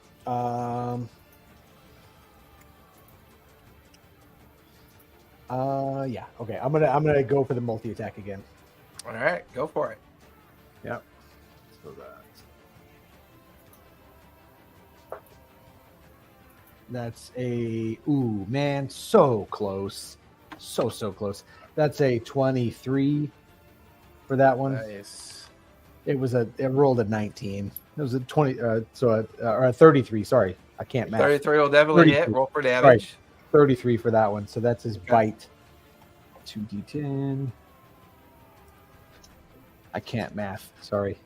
Yeah. Okay. I'm gonna go for the multi attack again. All right, go for it. Yep. So that's so close. So close. That's a 23 for that one. Nice. It rolled a 19. It was a 20 or a 33, sorry. I can't math. 33 will definitely hit. 33. Roll for damage. 33 for that one. So that's his bite. 2d10. I can't math. Sorry.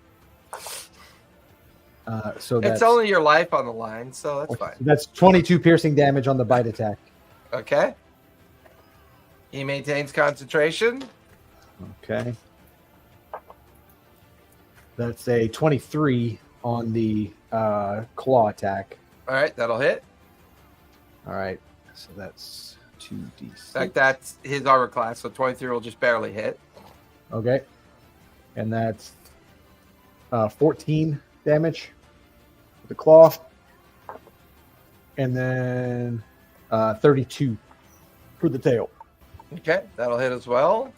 So that's It's only your life on the line, so that's fine. That's 22 piercing damage on the bite attack. Okay. He maintains concentration. Okay. That's a 23 on the claw attack. All right, that'll hit. All right. So that's In 2d6. fact, that's his armor class, so 23 will just barely hit. Okay. And that's 14 damage with the claw. And then 32 for the tail. Okay, that'll hit as well.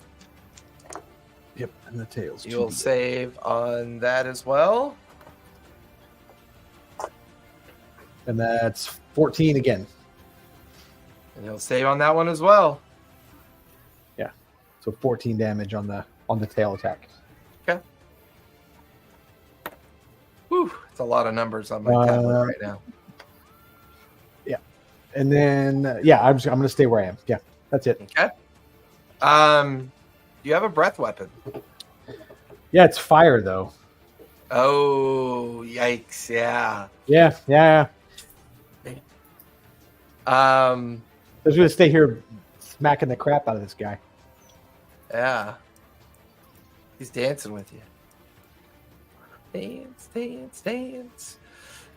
Yep, and the tail's You'll 2d8. save on that as well. And that's 14 again. And he'll save on that one as well. So 14 damage on the tail attack. Whew, it's a lot of numbers on my tablet right now. And then I'm going to stay where I am. Yeah, that's it. Okay. You have a breath weapon. Yeah, it's fire though. Oh, yikes! Yeah. Yeah. I Um. was going to stay here smacking the crap out of this guy. Yeah. He's dancing with you. Dance, dance, dance.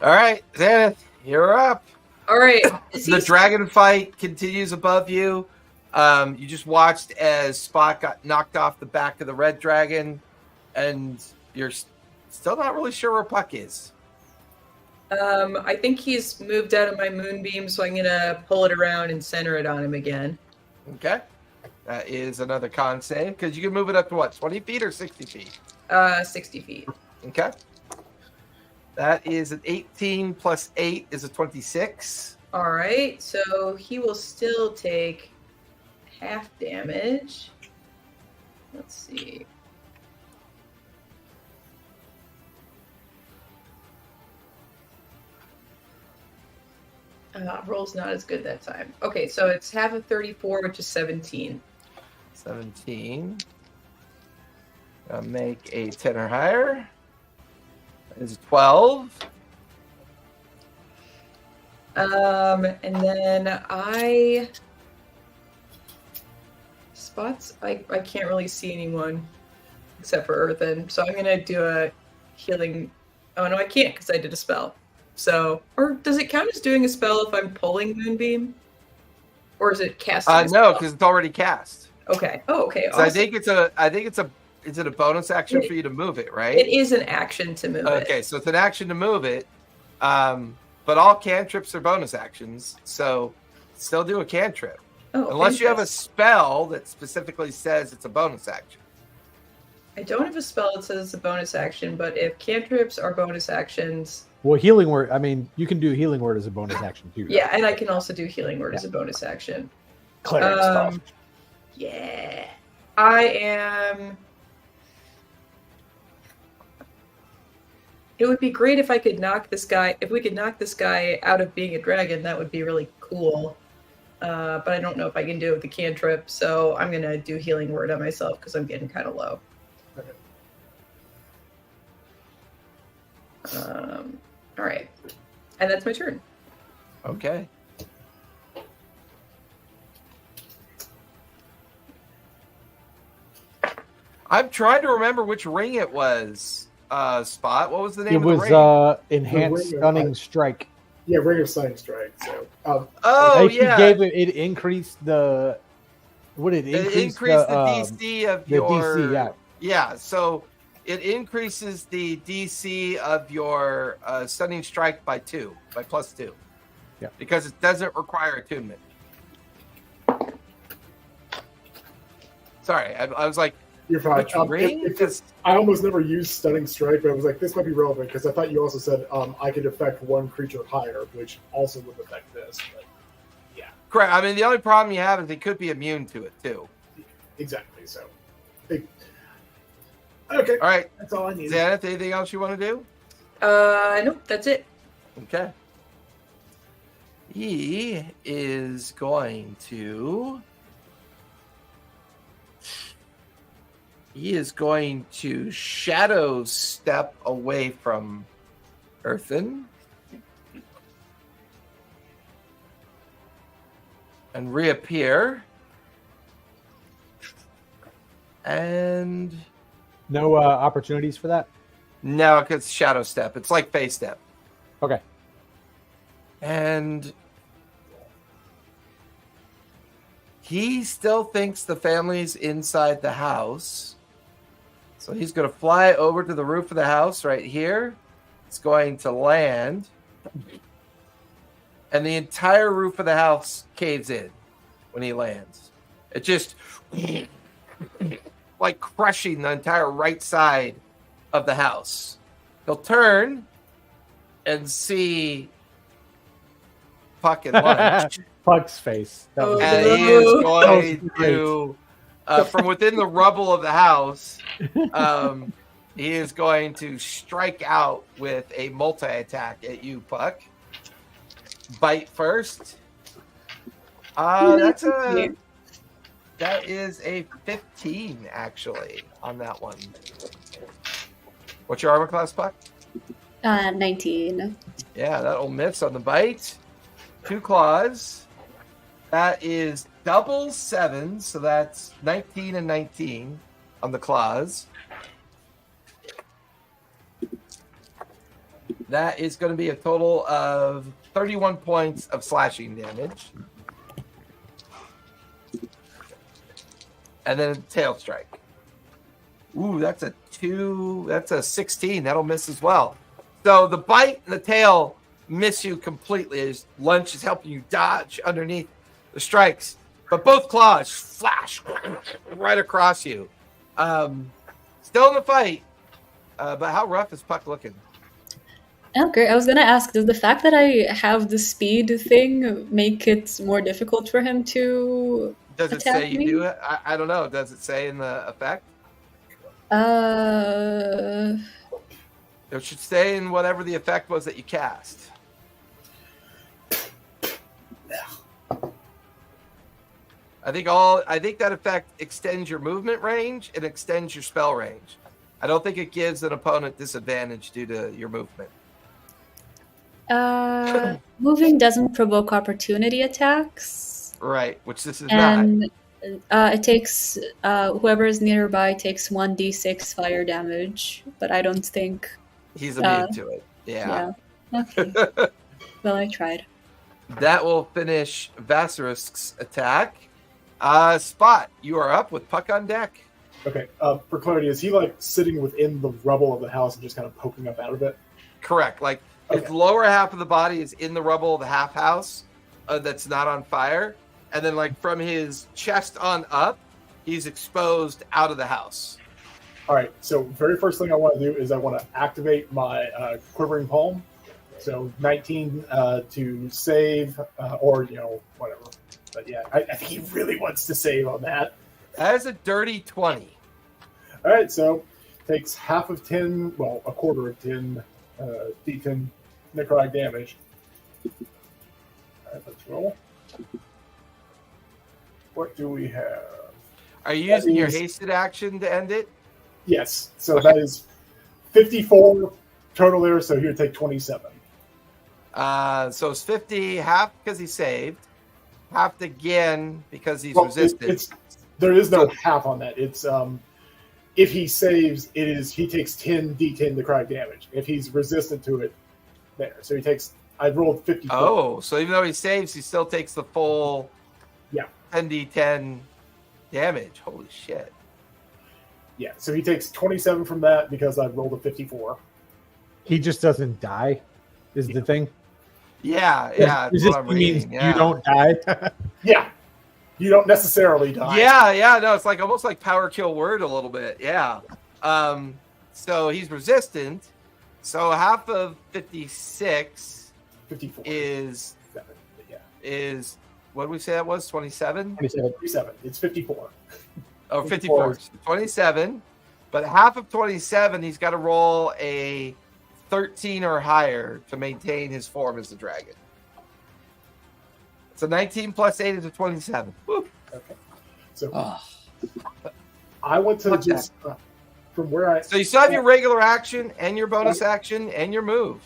All right, Xanath, you're up. All right. The dragon fight continues above you. You just watched as Spot got knocked off the back of the red dragon, and you're still not really sure where Puck is. I think he's moved out of my moonbeam, so I'm gonna pull it around and center it on him again. Okay. That is another con save, because you can move it up to what, 20 feet or 60 feet? 60 feet. Okay. That is an 18 plus 8 is a 26. All right, so he will still take half damage. Let's see. Roll's not as good that time. Okay, so it's half of 34, which is 17. 17. Make a 10 or higher. That is 12. And then spots. I can't really see anyone except for Earthen, so I'm gonna do a healing Oh, no, I can't because I did a spell. So, or does it count as doing a spell if I'm pulling Moonbeam? Or is it casting a No, spell? because it's already cast. Okay. Oh, okay. So Awesome. is it a bonus action for you to move it, right? It is an action to move it. Okay, so it's an action to move it. But all cantrips are bonus actions, so still do a cantrip. Oh, Unless you have a fantastic. spell that specifically says it's a bonus action. I don't have a spell that says it's a bonus action, but if cantrips are bonus actions... Well, healing word. I mean, you can do healing word as a bonus action too. Yeah, and I can also do healing word as a bonus action. Cleric stuff. Yeah. I am... It would be great if I could knock this guy... If we could knock this guy out of being a dragon, that would be really cool. But I don't know if I can do it with the cantrip, so I'm going to do healing word on myself because I'm getting kind of low. All right. And that's my turn. Okay. I'm trying to remember which ring it was. Spot. What was the name It of the was ring? enhanced ring of- stunning strike. Yeah, Ring of Stunning Strike. So, Oh Like, yeah. it increased the. What did it It increase? increased the DC of the your DC, yeah. Yeah, so it increases the DC of your stunning strike by +2. Yeah. Because it doesn't require attunement. Sorry, I was like, you're fine. which ring? I almost never used Stunning Strike, but I was like, this might be relevant because I thought you also said I could affect one creature higher, which also would affect this. But yeah, Correct. I mean, the only problem you have is they could be immune to it too. exactly. So, okay, All right, that's all I need. Xanath, anything else you want to do? Nope, that's it. Okay. He is going to shadow step away from Earthen and reappear. And No opportunities for that. no, it's shadow step. It's like face step. Okay. And he still thinks the family's inside the house. So he's going to fly over to the roof of the house right here. It's going to land. And the entire roof of the house caves in when he lands. It just like crushing the entire right side of the house. He'll turn and see Puck and Lunch. Puck's face. That was And great. he is That going was great. to, from within the rubble of the house, he is going to strike out with a multi-attack at you, Puck. Bite first. That is a 15, actually, on that one. What's your armor class, Puck? 19. Yeah, that'll miss on the bite. 2 claws. That is double 7, so that's 19 and 19 on the claws. That is going to be a total of 31 points of slashing damage. And then a tail strike. Ooh, that's a 2. That's a 16. That'll miss as well. So the bite and the tail miss you completely as Lunch is helping you dodge underneath the strikes. But both claws flash right across you. Still in the fight. But how rough is Puck looking? Oh, great. I was going to ask, does the fact that I have the speed thing make it more difficult for him to Does it attack say you me? do it? I don't know. Does it say in the effect? It should say in whatever the effect was that you cast. I think that effect extends your movement range and extends your spell range. I don't think it gives an opponent disadvantage due to your movement. Moving doesn't provoke opportunity attacks. Right, which this is not. And it takes, whoever is nearby takes 1d6 fire damage, but I don't think He's immune to it. Yeah. Okay. Well, I tried. That will finish Vassarisk's attack. Spot, you are up with Puck on deck. Okay. For clarity, is he like sitting within the rubble of the house and just kind of poking up out of it? Correct. Like his lower half of the body is in the rubble of the half house that's not on fire. And then like from his chest on up, he's exposed out of the house. All right. So very first thing I want to do is I want to activate my quivering palm. So 19 to save, or whatever. But yeah, I think he really wants to save on that. That is a dirty 20. All right. So takes half of 10, well, a quarter of 10 D10 necrotic damage. All right, let's roll. What do we have? Are you using your hasted action to end it? Yes. So that is 54 total there. So here, take 27. So it's 50, half because he saved, half again because he's resisted. There is no half on that. It's if he saves, he takes 10 D10 necrotic damage. If he's resistant to it, there. So he takes. I rolled 54. Oh, so even though he saves, he still takes the full 10 D10 damage. Holy shit. Yeah, so he takes 27 from that because I rolled a 54. He just doesn't die, is the thing. Yeah. That's what I'm reading. You don't die. Yeah, you don't necessarily die. Yeah. No, it's like almost like power kill word a little bit. Yeah. So he's resistant. So half of 56 54 is what did we say that was? 27? 27. It's 54. Oh, 54. 27. But half of 27, he's got to roll a 13 or higher to maintain his form as the dragon. So 19 plus 8 is a 27. Woo. Okay. So I want to just from where I. So you still have your regular action and your bonus action and your move.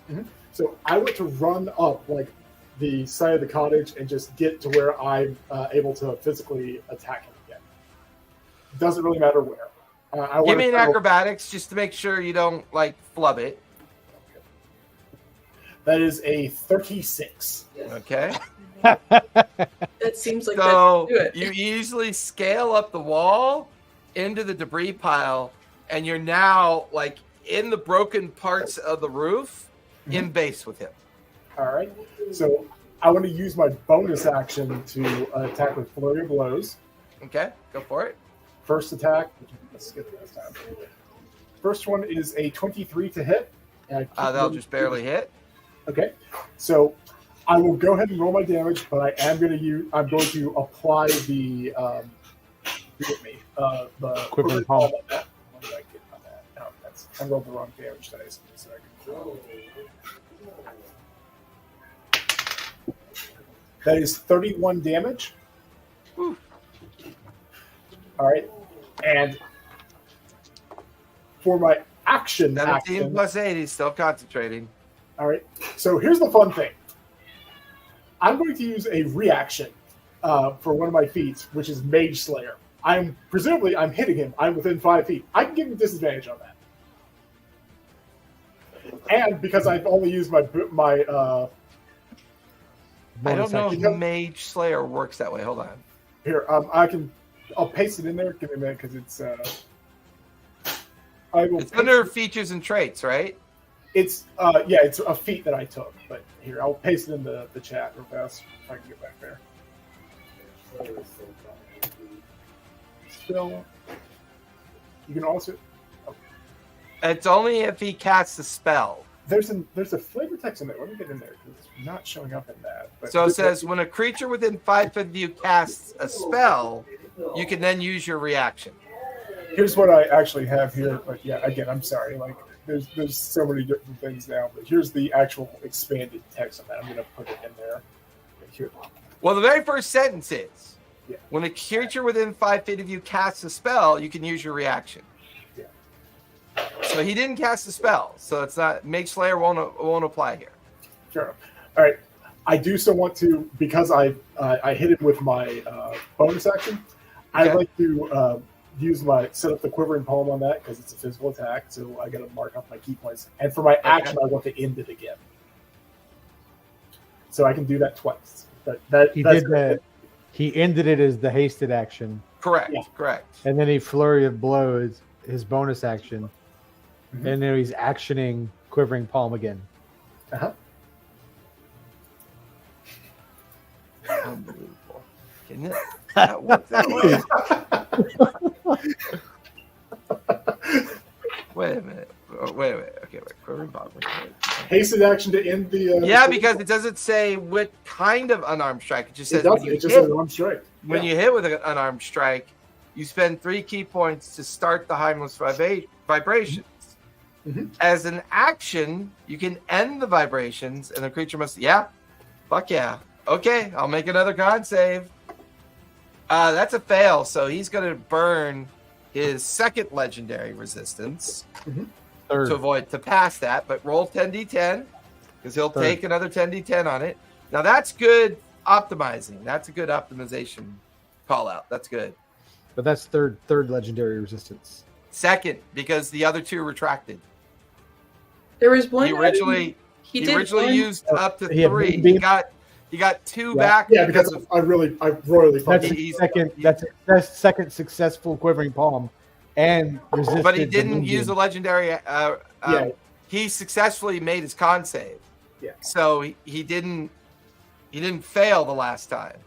Mm-hmm. So I want to run up like the side of the cottage and just get to where I'm able to physically attack him again. Doesn't really matter where. Give me an acrobatics just to make sure you don't like flub it. That is a 36. Okay. That seems like So that do it. you easily scale up the wall into the debris pile, and you're now like in the broken parts of the roof in base with him. All right. So I want to use my bonus action to attack with flurry of blows. Okay, go for it. First attack. Let's skip this time. First one is a 23 to hit. That'll just barely hit. Okay. So I will go ahead and roll my damage, but I'm going to apply the forgive me, the Quivering palm. What did I get on that? No, I rolled the wrong damage dice. So that is 31 damage. Whew. All right. And for my action, 17 plus 8, he's still concentrating. All right. So here's the fun thing. I'm going to use a reaction for one of my feats, which is Mage Slayer. I'm hitting him. I'm within 5 feet. I can give him disadvantage on that. And because I've only used my I don't know if Mage Slayer works that way. Hold on. Here, I'll paste it in there. Give me a minute because it's. It's under features and traits, right? It's it's a feat that I took. But here, I'll paste it in the chat real fast if I can get back there. Still, you can also. Okay. It's only if he casts a spell. There's a flavor text in there. Let me get in there because it's not showing up in that. But so it says when a creature within 5 feet of you casts a spell, you can then use your reaction. Here's what I actually have here. But yeah, again, I'm sorry. Like there's so many different things now. But here's the actual expanded text on that. I'm going to put it in there. Here. Well, the very first sentence is, when a creature within 5 feet of you casts a spell, you can use your reaction. So he didn't cast a spell, so it's not Mage Slayer won't apply here. Sure. All right. I do still want to because I hit him with my bonus action. Okay. I'd like to set up the quivering palm on that because it's a physical attack, so I got to mark off my key points. And for my action, I want to end it again, so I can do that twice. He ended it as the hasted action. Correct. Yeah. Correct. And then he flurry of blows his bonus action. Mhm. And then he's actioning quivering palm again. Uh-huh. Unbelievable. Can that work that way? Wait a minute. Okay, wait. Quivering palm. Hasted action to end the. Yeah, because it doesn't say what kind of unarmed strike. It just it says does. when you It just hit. says arm strike. When you hit with an unarmed strike, you spend 3 key points to start the harmless vibrations. Mhm. As an action, you can end the vibrations, and the creature must. Yeah, fuck yeah. Okay, I'll make another con save. That's a fail, so he's going to burn his second legendary resistance Third. to pass that. But roll 10d10 because he'll Third. take another 10d10 on it. Now that's good optimizing. That's a good optimization call out. That's good. But that's third legendary resistance. Second, because the other 2 retracted. There was one. He originally He did originally one- used up to he had 3. been- He got 2 Yeah. back. Yeah, because I royally That's fucked He- it. that's second successful quivering palm, and resisted. But he the didn't wounding. use the legendary. Yeah. He successfully made his con save. Yeah. So he didn't fail the last time.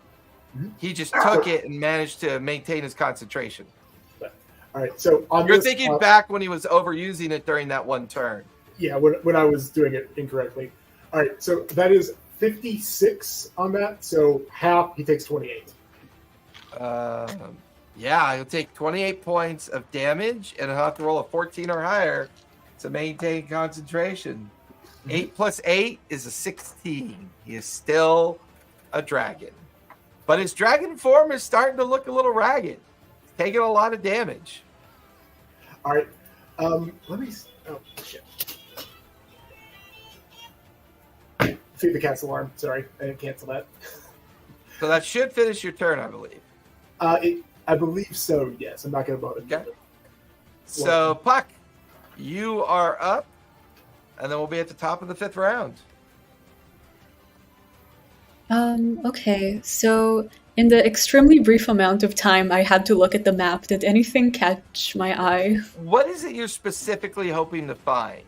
Mhm. He just took it and managed to maintain his concentration. All right, so on You're this, thinking back when he was overusing it during that one turn. yeah, when I was doing it incorrectly. All right, so that is 56 on that. So half, he takes 28. Yeah, he'll take 28 points of damage, and he'll have to roll a 14 or higher to maintain concentration. 8 plus 8 is a 16. He is still a dragon. But his dragon form is starting to look a little ragged. He's taking a lot of damage. All right, let me. Oh shit! See the cat's alarm. Sorry, I didn't cancel that. So that should finish your turn, I believe. I believe so. Yes, I'm not going to bother. Okay. So, Puck, you are up, and then we'll be at the top of the 5th round. Okay, so in the extremely brief amount of time I had to look at the map, did anything catch my eye? What is it you're specifically hoping to find?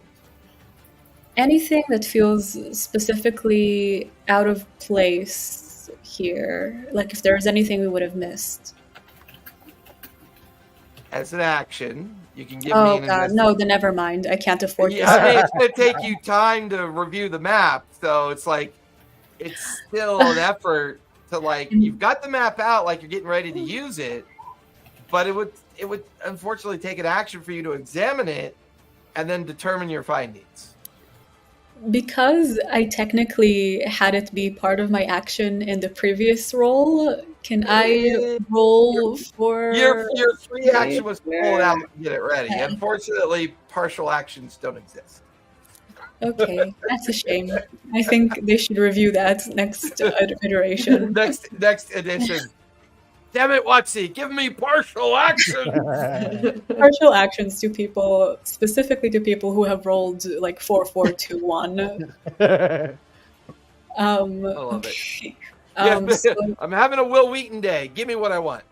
Anything that feels specifically out of place here? Like if there was anything we would have missed. As an action, you can give me Oh an god, no, then never mind. I can't afford Yeah, I mean, this. it's going to take you time to review the map, so it's like it's still an effort to like you've got the map out, like you're getting ready to use it, but it would unfortunately take an action for you to examine it and then determine your findings. Because I technically had it be part of my action in the previous roll, can I roll for Your free action was to pull it out and get it ready. Okay. Unfortunately, partial actions don't exist. Okay, that's a shame. I think they should review that next iteration. Next edition. Damn it, Watsy, give me partial action. Partial actions to people, specifically to people who have rolled like 4, 4, 2, 1. I love it. Okay. Yes, So, I'm having a Will Wheaton day. Give me what I want.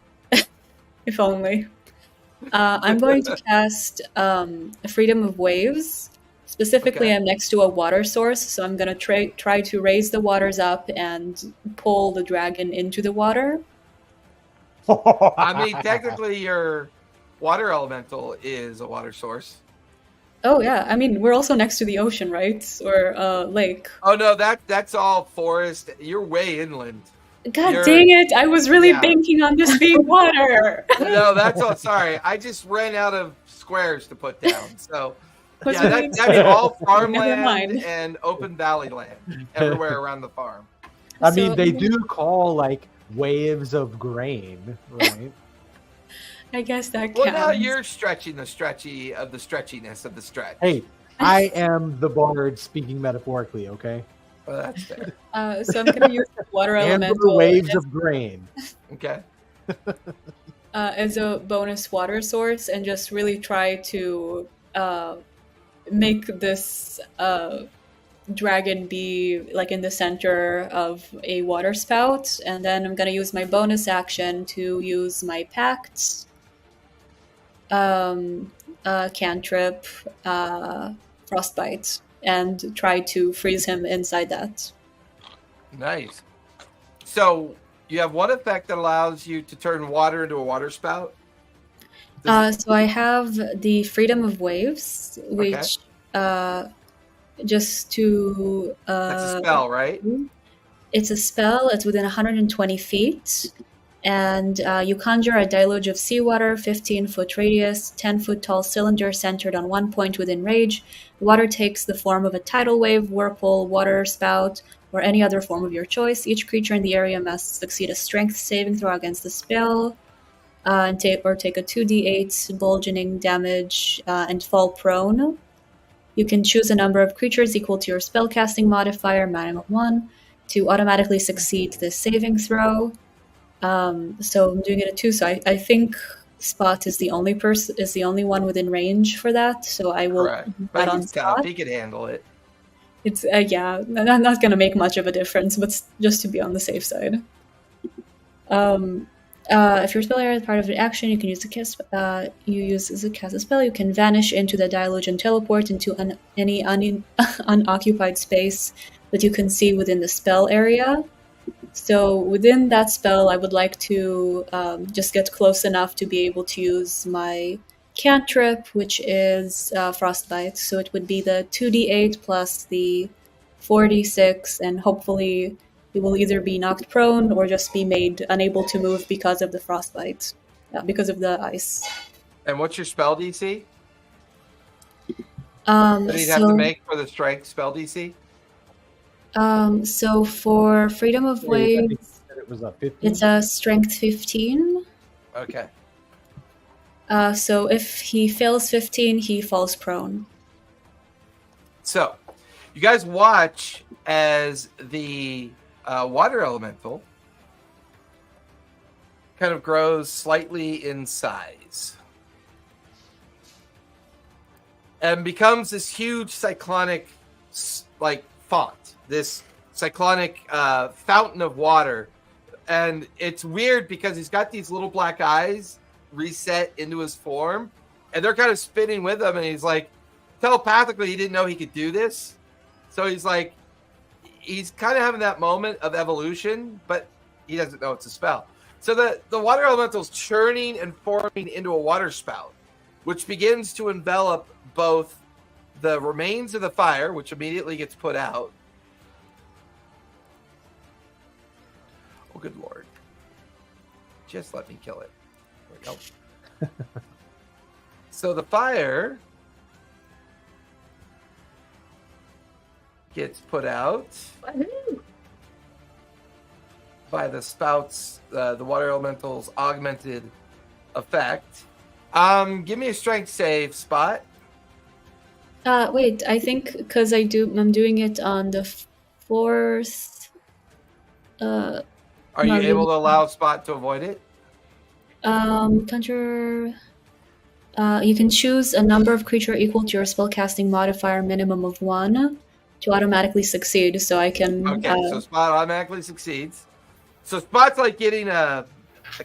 if only. I'm going to cast Freedom of Waves. Specifically, Okay. I'm next to a water source, so I'm going to try to raise the waters up and pull the dragon into the water. I mean, technically, your water elemental is a water source. Oh, yeah. I mean, we're also next to the ocean, right? Or lake. Oh no, that's all forest. You're way inland. God You're- dang it! I was really Yeah. banking on this being water. No, that's all. Sorry, I just ran out of squares to put down. So Was yeah, really- that's all Never farmland mind. and open valley land everywhere around the farm. I mean, So- they do call like waves of grain, right? I guess that Well, counts. now you're stretching the stretchy of the stretchiness of the stretch. Hey, I am the bard speaking metaphorically, okay? Well, that's fair. So I'm going to use the water And elemental. the waves of grain. Okay. as a bonus water source and just really try to make this dragon be like in the center of a water spout. And then I'm gonna use my bonus action to use my pact, cantrip, frostbite, and try to freeze him inside that. Nice. So you have one effect that allows you to turn water into a water spout. So I have the Freedom of Waves, which just to That's a spell, right? It's a spell. It's within 120 feet, and you conjure a deluge of seawater, 15-foot radius, 10-foot tall cylinder centered on one point within range. The water takes the form of a tidal wave, whirlpool, water spout, or any other form of your choice. Each creature in the area must succeed a strength saving throw against the spell, and take a 2d8 bludgeoning damage and fall prone. You can choose a number of creatures equal to your spellcasting modifier, minimum 1, to automatically succeed this saving throw. So I'm doing it at 2. So I think Spot is the only one within range for that. So I will Correct. put But that on Spot. he could handle it. It's not going to make much of a difference, but just to be on the safe side. If your spell area is part of an action, you can use the cast. You use as a cast a spell. You can vanish into the deluge and teleport into any unoccupied space that you can see within the spell area. So within that spell, I would like to just get close enough to be able to use my cantrip, which is frostbite. So it would be the 2d8 plus the 4d6, and hopefully you will either be knocked prone or just be made unable to move because of the frostbite, because of the ice. And what's your spell DC? What do you have to make for the strength spell DC? So for Freedom of Waves, it was a 15. it's a strength 15. Okay. So if he fails 15, he falls prone. So, you guys watch as the water elemental kind of grows slightly in size and becomes this huge cyclonic font, this cyclonic fountain of water. And it's weird because he's got these little black eyes reset into his form, and they're kind of spinning with him, and he's like, telepathically, he didn't know he could do this. So he's like, he's kind of having that moment of evolution, but he doesn't know it's a spell. So the water elemental's churning and forming into a water spout, which begins to envelop both the remains of the fire, which immediately gets put out. Oh, good Lord. Just let me kill it. There we go. So the fire gets put out by the spouts, the water elemental's augmented effect. Give me a strength save, Spot. Wait, I think because I'm doing it on the 4th. Are you able to allow Spot to avoid it? Conjure. You can choose a number of creature equal to your spellcasting modifier, minimum of 1, to automatically succeed. So I can. Okay, so Spot automatically succeeds. So Spot's like getting a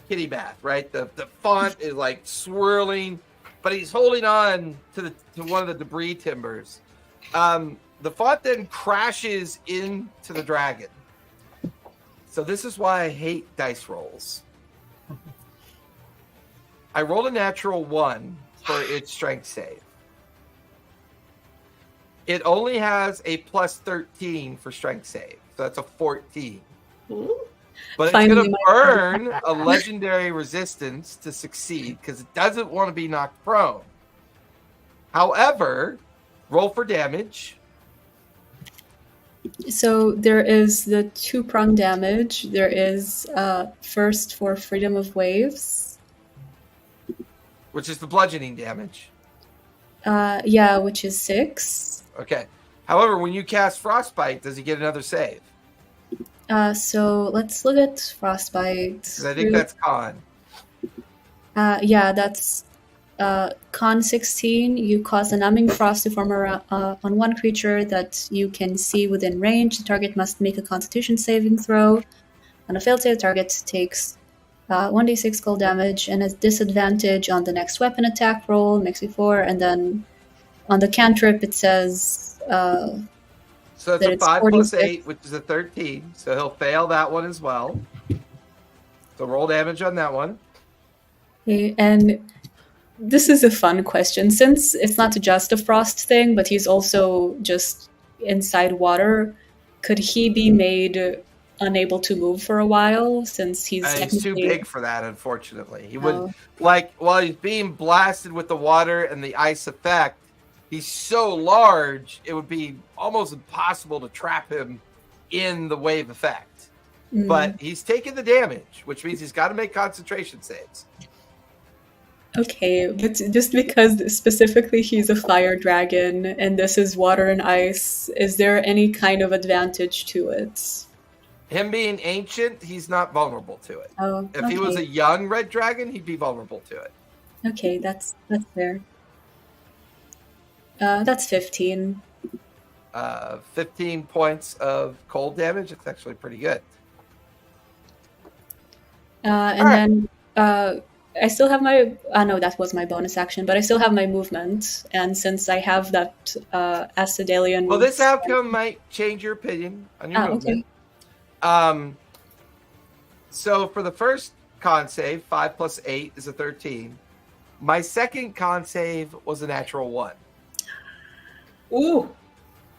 kitty bath, right? The font is like swirling, but he's holding on to one of the debris timbers. The font then crashes into the dragon. So this is why I hate dice rolls. I rolled a natural 1 for its strength save. It only has a plus 13 for strength save, so that's a 14. But it's going to burn a legendary resistance to succeed because it doesn't want to be knocked prone. However, roll for damage. So there is the 2-prong damage. There is first for Freedom of Waves, which is the bludgeoning damage. Which is 6. Okay. However, when you cast Frostbite, does he get another save? So let's look at Frostbite. Because I think that's con. Yeah, that's con 16. You cause a numbing frost to form on one creature that you can see within range. The target must make a Constitution saving throw. On a failed save, the target takes 1d6 cold damage and a disadvantage on the next weapon attack roll, makes it 4, and then on the cantrip it says So it's that a it's 5 plus 46. 8, which is a 13. So he'll fail that one as well. So roll damage on that one. Okay, and this is a fun question since it's not just a frost thing, but he's also just inside water. Could he be made unable to move for a while since he's He's technically too big for that, unfortunately. He would while he's being blasted with the water and the ice effect, he's so large it would be almost impossible to trap him in the wave effect. But he's taking the damage, which means he's got to make concentration saves. Okay, but just because specifically he's a fire dragon and this is water and ice, is there any kind of advantage to it? Him being ancient, he's not vulnerable to it. Oh, If he was a young red dragon, he'd be vulnerable to it. Okay, that's fair. That's 15. 15 points of cold damage. It's actually pretty good. And then I still have my... no, that was my bonus action, but I still have my movement. And since I have that Acedalian... Well, this outcome might change your opinion on your movement. Okay. So for the first con save, 5 plus 8 is a 13. My second con save was a natural 1. Ooh.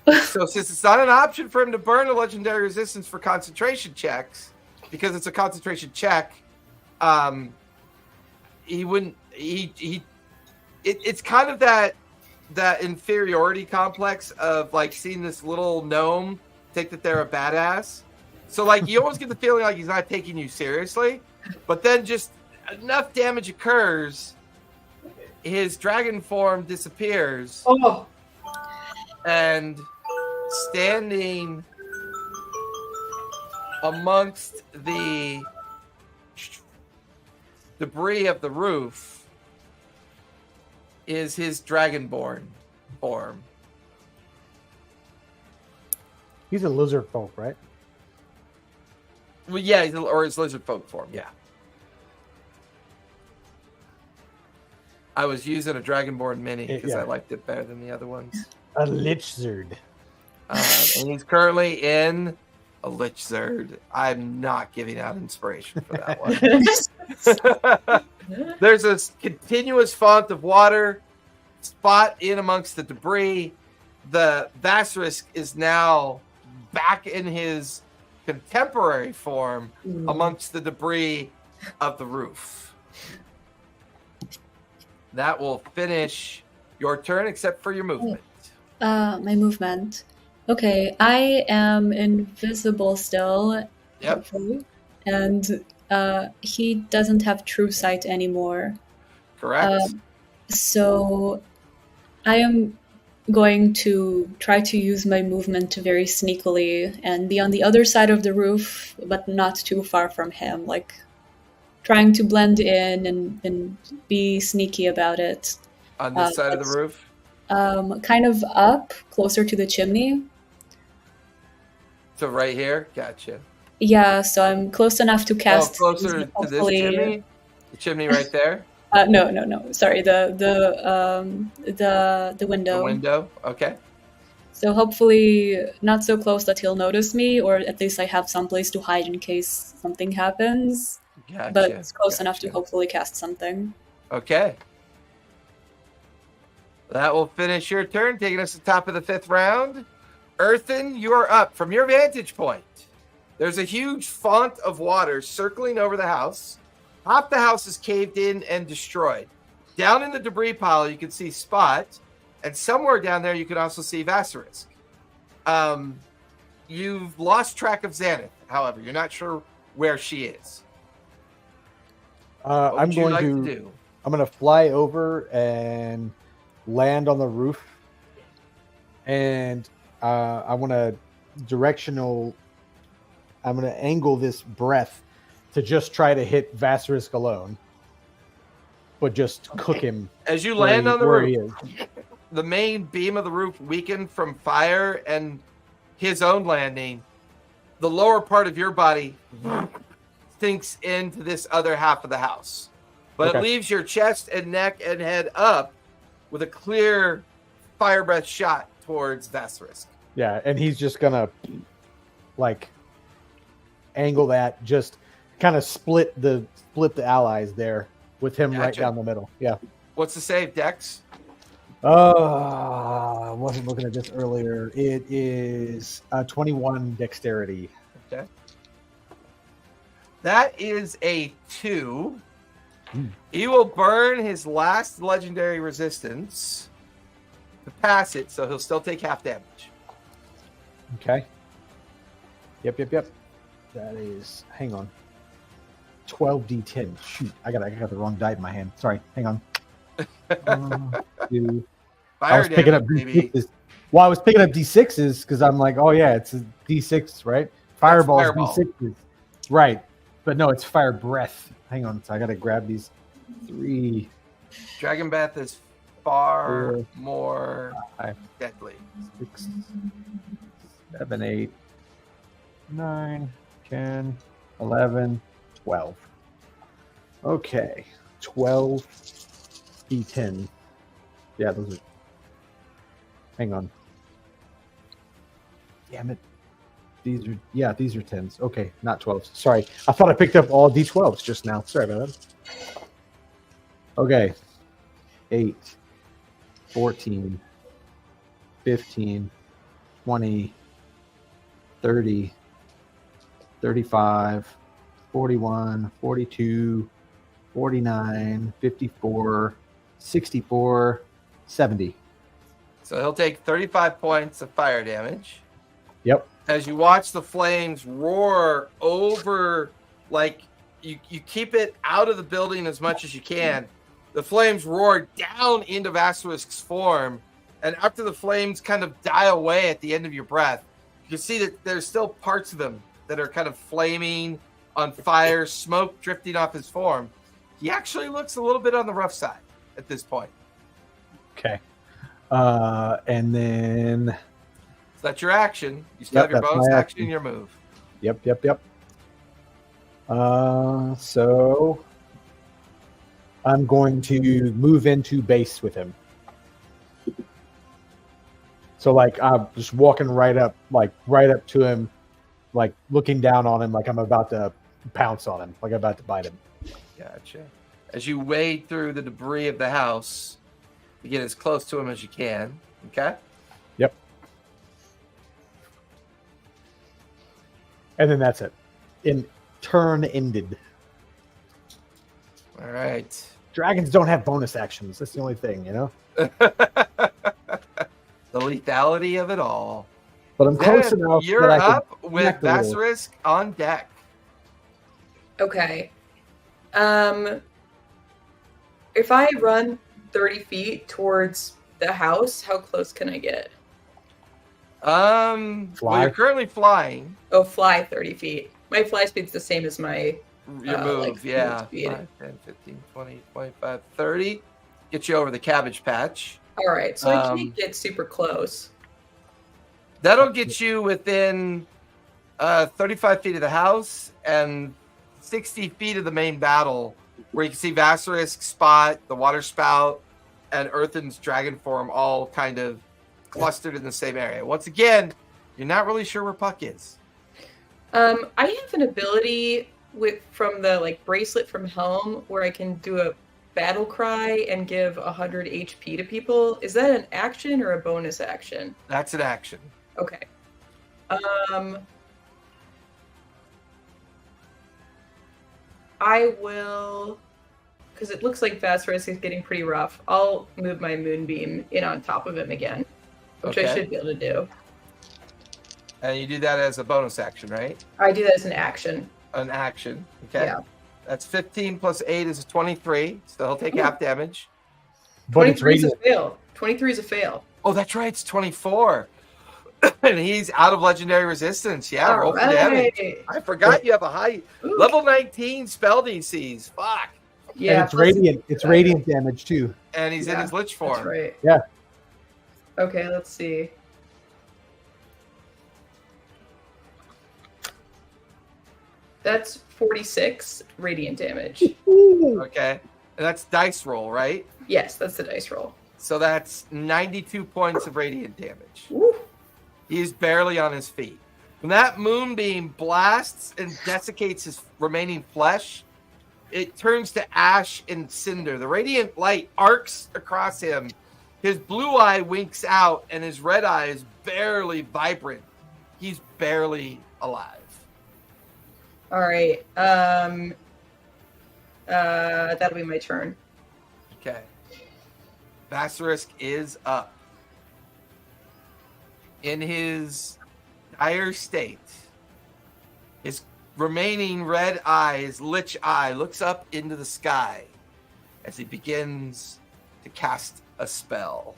So since it's not an option for him to burn a legendary resistance for concentration checks, because it's a concentration check, he wouldn't. It's kind of that inferiority complex of like seeing this little gnome think that they're a badass. So like you always get the feeling like he's not taking you seriously, but then just enough damage occurs, his dragon form disappears. Oh. And standing amongst the debris of the roof is his dragonborn form. He's a lizard folk, right? Well, yeah, or his lizard folk form, yeah. I was using a dragonborn mini because I liked it better than the other ones. A lichzard. And he's currently in a lichzard. I'm not giving out inspiration for that one. There's a continuous font of water spot in amongst the debris. The Vasarisk is now back in his contemporary form amongst the debris of the roof. That will finish your turn, except for your movement. My movement. Okay, I am invisible still. Yep. Hopefully. And he doesn't have true sight anymore. Correct. So I am going to try to use my movement very sneakily and be on the other side of the roof, but not too far from him, like trying to blend in and be sneaky about it. On this side of the roof? Kind of up, closer to the chimney. So right here? Gotcha. Yeah, so I'm close enough to cast... closer to this chimney? The chimney right there? No. Sorry, the window. The window? Okay. So hopefully not so close that he'll notice me, or at least I have someplace to hide in case something happens. Gotcha. But it's close enough to hopefully cast something. Okay. That will finish your turn, taking us to the top of the 5th round. Earthen, you are up. From your vantage point, there's a huge font of water circling over the house. Half the house is caved in and destroyed. Down in the debris pile, you can see Spot, and somewhere down there, you can also see Vasarisk. You've lost track of Xanath, however. You're not sure where she is. I'm going to fly over and land on the roof, and I want to angle this breath to just try to hit Vasarisk alone. but just cook him As you where land he- on the where roof, he is. the main beam of the roof weakened from fire and his own landing. The lower part of your body sinks into this other half of the house, but Okay. it leaves your chest and neck and head up with a clear fire breath shot towards Vasterisk. Yeah, and he's just gonna like angle that, just kind of split the allies there with him right Gotcha. down the middle. Yeah. What's the save, Dex? I wasn't looking at this earlier. It is 21 dexterity. Okay. That is a 2. He will burn his last legendary resistance to pass it, so he'll still take half damage. Okay. Yep. That is. Hang on. 12d10. Shoot, I got the wrong die in my hand. Sorry. Hang on. Two. I Fire was picking up damage, baby. d6s. Well, I was picking up d6s because I'm like, oh yeah, it's a d6, right? Fireball's fireball. d6s, right? But no, it's fire breath. Hang on, so I gotta grab these 3, Dragon Breath is far 4, more 5, deadly. 6, 7, 8, 9, 10, 11, 12. Okay, 12 d10. Yeah, those are. Hang on. Damn it. These are 10s. Okay, not 12s. Sorry. I thought I picked up all d12s just now. Sorry about that. Okay. 8, 14, 15, 20, 30, 35, 41, 42, 49, 54, 64, 70. So he'll take 35 points of fire damage. Yep. As you watch the flames roar over, like you keep it out of the building as much as you can. The flames roar down into Vasterisk's form, and after the flames kind of die away at the end of your breath, you can see that there's still parts of him that are kind of flaming on fire, smoke drifting off his form. He actually looks a little bit on the rough side at this point. Okay. And then. So that's your action. You still have your that's bonus my action action. and your move. Yep. So I'm going to move into base with him. So like I'm just walking right up to him, like looking down on him, like I'm about to pounce on him, like I'm about to bite him. Gotcha. As you wade through the debris of the house, you get as close to him as you can. Okay. Yep. And then that's it. Turn ended. All right. Dragons don't have bonus actions. That's the only thing, you know. The lethality of it all. But I'm close Zed, enough you're that I can up with connect a little. Vasterisk on deck. Okay. If I run 30 feet towards the house, how close can I get? Well, Fly. you're currently flying. Oh, fly 30 feet. My fly speed's the same as my... Your move, like, yeah. move speed. 5, 10, 15, 20, 25, 30. Get you over the cabbage patch. All right, so I can't get super close. That'll get you within 35 feet of the house and 60 feet of the main battle, where you can see Vasterisk, Spot, the water spout, and Earthen's dragon form all kind of clustered in the same area. Once again, you're not really sure where Puck is. I have an ability from the bracelet from Helm where I can do a battle cry and give 100 HP to people. Is that an action or a bonus action? That's an action. Okay. I will, because it looks like Vasterisk is getting pretty rough. I'll move my moonbeam in on top of him again, which I Okay. should be able to do. And you do that as a bonus action, right? I do that as an action. An action. Okay. Yeah. That's 15 plus 8 is a 23. So he'll take half damage. But it's 23 is a radiant. fail. 23 is a fail. Oh, that's right. It's 24. And he's out of legendary resistance. Yeah, All roll for damage. right. I forgot you have a high Ooh. level 19 spell DCs. Fuck. Yeah, and it's plus- radiant. It's radiant damage too. And he's in Yeah, his lich form. That's right. Yeah. Okay, let's see. That's 46 radiant damage. Okay. And that's dice roll, right? Yes, that's the dice roll. So that's 92 points of radiant damage. Woo. He's barely on his feet. When that moonbeam blasts and desiccates his remaining flesh, it turns to ash and cinder. The radiant light arcs across him. His blue eye winks out, and his red eye is barely vibrant. He's barely alive. All right. That'll be my turn. Okay. Basilisk is up. In his dire state, his remaining red eye, his lich eye, looks up into the sky as he begins to cast a spell.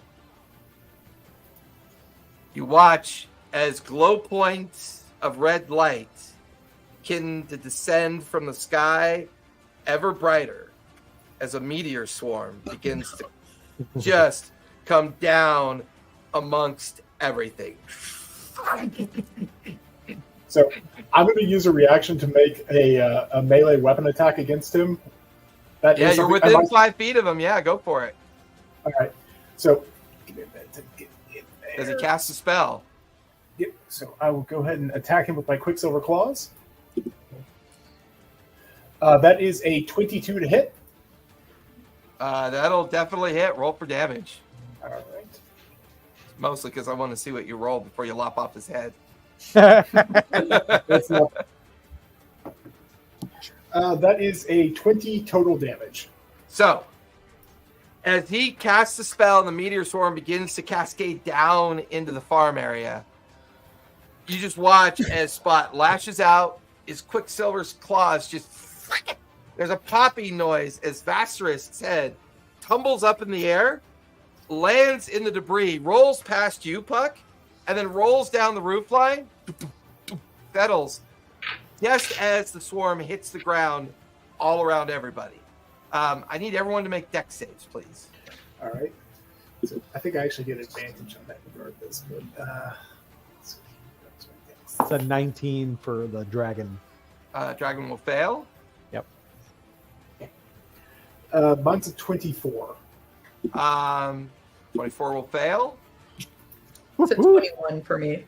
You watch as glow points of red light begin to descend from the sky ever brighter as a meteor swarm begins to just come down amongst everything. So I'm going to use a reaction to make a melee weapon attack against him. That Yeah, is you're something I within like- 5 feet of him. Yeah, go for it. All right. So give me a minute to get in there. Does he cast a spell? Yep. So I will go ahead and attack him with my Quicksilver Claws. That is a 22 to hit. That'll definitely hit. Roll for damage. All right. Mostly because I want to see what you roll before you lop off his head. That's not... that is a 20 total damage. So, as he casts the spell and the meteor swarm begins to cascade down into the farm area, you just watch as Spot lashes out, his Quicksilver's claws just... There's a popping noise as Vasserist's head tumbles up in the air, lands in the debris, rolls past you, Puck, and then rolls down the roof line, settles, just as the swarm hits the ground all around everybody. I need everyone to make dex saves, please. All right. So I think I actually get advantage on that regardless. But It's a 19 for the dragon. Dragon will fail. mine's a 24. 24 will fail. It's a 21 for me.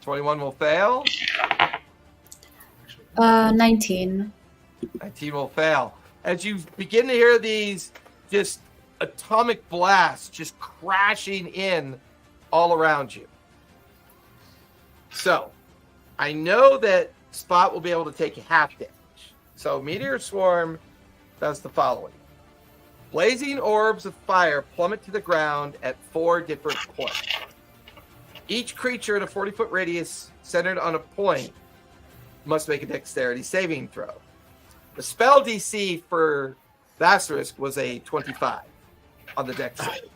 21 will fail. 19. 19 will fail. As you begin to hear these just atomic blasts just crashing in all around you. So, I know that Spot will be able to take half damage. So, Meteor Swarm does the following. Blazing orbs of fire plummet to the ground at 4 different points. Each creature in a 40-foot radius centered on a point must make a dexterity saving throw. The spell DC for Basilisk was a 25 on the dex save.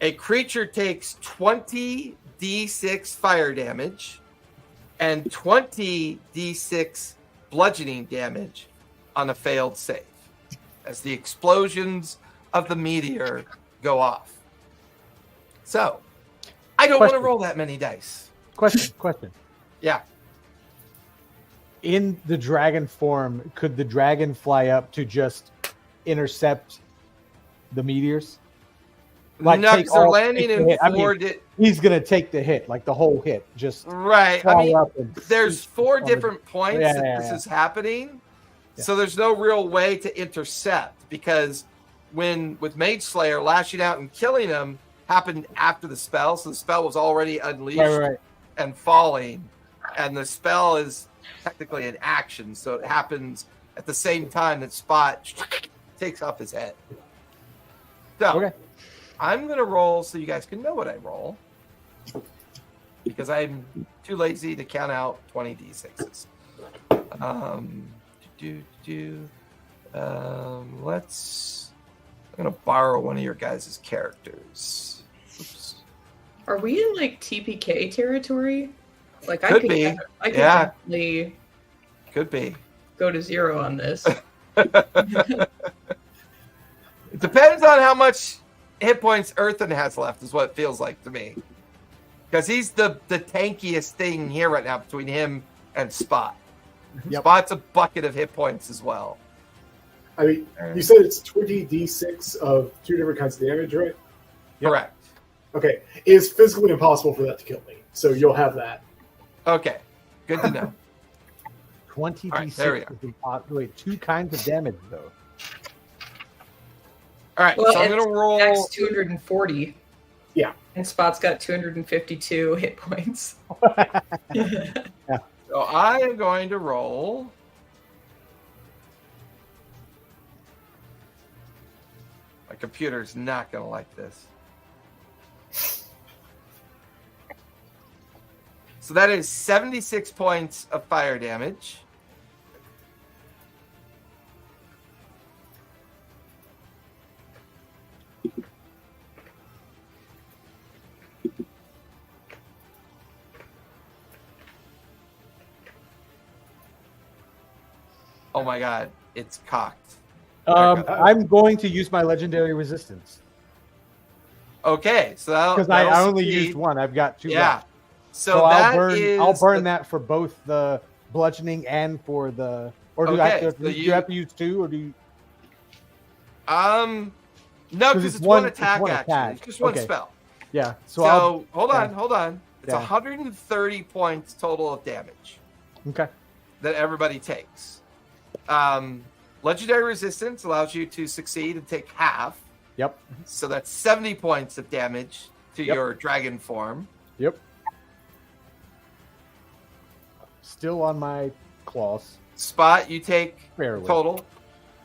A creature takes 20 d6 fire damage and 20 d6 bludgeoning damage on a failed save as the explosions of the meteor go off. So, I don't want to Question. roll that many dice. Question. Yeah. In the dragon form, could the dragon fly up to just intercept the meteors? No, take 'cause they're all- landing take the in hit. I mean, 4 he's gonna take the hit, like the whole hit. Just Right. I fly mean, up and there's 4 on the- different points Yeah, that yeah, this yeah. is happening. Yeah. So there's no real way to intercept because with Mage Slayer lashing out and killing him happened after the spell. So the spell was already unleashed right. and falling. And the spell is technically an action. So it happens at the same time that Spot takes off his head. So Okay. I'm going to roll so you guys can know what I roll. Because I'm too lazy to count out 20 d6s. I'm going to borrow one of your guys' characters. Oops. Are we in like TPK territory? Like Could be. I could Yeah. definitely Could be. go to 0 on this. It depends on how much hit points Earthen has left, is what it feels like to me. Because he's the tankiest thing here right now between him and Spot. Yep. Spot's a bucket of hit points as well. I mean, you said it's 20d6 of 2 different kinds of damage, right? Correct. Okay. It's physically impossible for that to kill me, so you'll have that. Okay. Good to know. 20 All right, there we d6. Wait, 2 kinds of damage, though. All right, Well, so I'm going to roll. Max 240. Yeah. And Spot's got 252 hit points. So I am going to roll. My computer's not going to like this. So that is 76 points of fire damage. Oh my god, it's cocked. I'm going to use my legendary resistance Okay, so because I only used one. I've got 2 Yeah. left. So I'll burn that for both the bludgeoning and for the. Or do I have Okay, to? so Do you have to use 2, or do you? No, 'Cause because it's it's one one- it's attack one actually. attack. It's just one Okay. spell. Yeah. So, So, hold on. It's Yeah. 130 points total of damage okay. that everybody takes. Legendary resistance allows you to succeed and take half. Yep. So that's 70 points of damage to Yep. your dragon form. Yep. Still on my claws. Spot, you take Barely. total,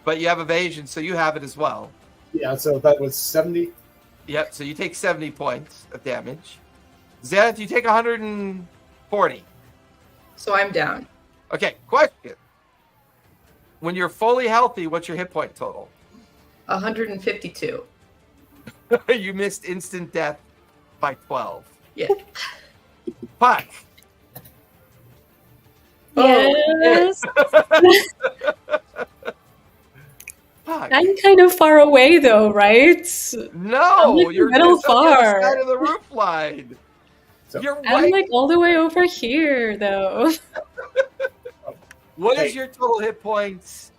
but you have evasion, so you have it as well. Yeah, so that was 70. Yep, so you take 70 points of damage. Zenith, you take 140. So I'm down. Okay, question. When you're fully healthy, what's your hit point total? 152. You missed instant death by 12. Yeah. Fuck. Yes. Fuck. I'm kind of far away though, right? No, I'm like you're middle just on the other far. side of the roof line. So- You're I'm right. like all the way over here though. What is Hey. your total hit points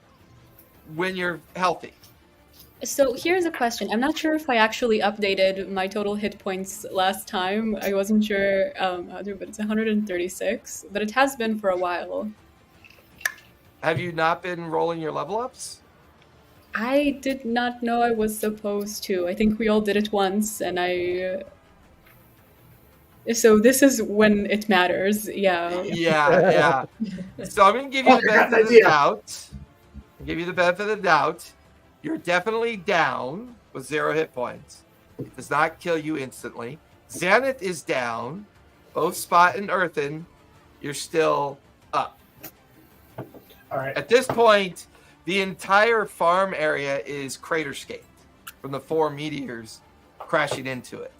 when you're healthy? So here's a question. I'm not sure if I actually updated my total hit points last time. I wasn't sure how to, but it's 136. But it has been for a while. Have you not been rolling your level ups? I did not know I was supposed to. I think we all did it once, and so this is when it matters. Yeah. Yeah. So I'm going to give you the benefit of the doubt. I'll give you the benefit of the doubt. You're definitely down with 0 hit points. Does not kill you instantly. Zenith is down. Both Spot and Earthen, you're still up. All right. At this point, the entire farm area is craterscaped from the 4 meteors crashing into it.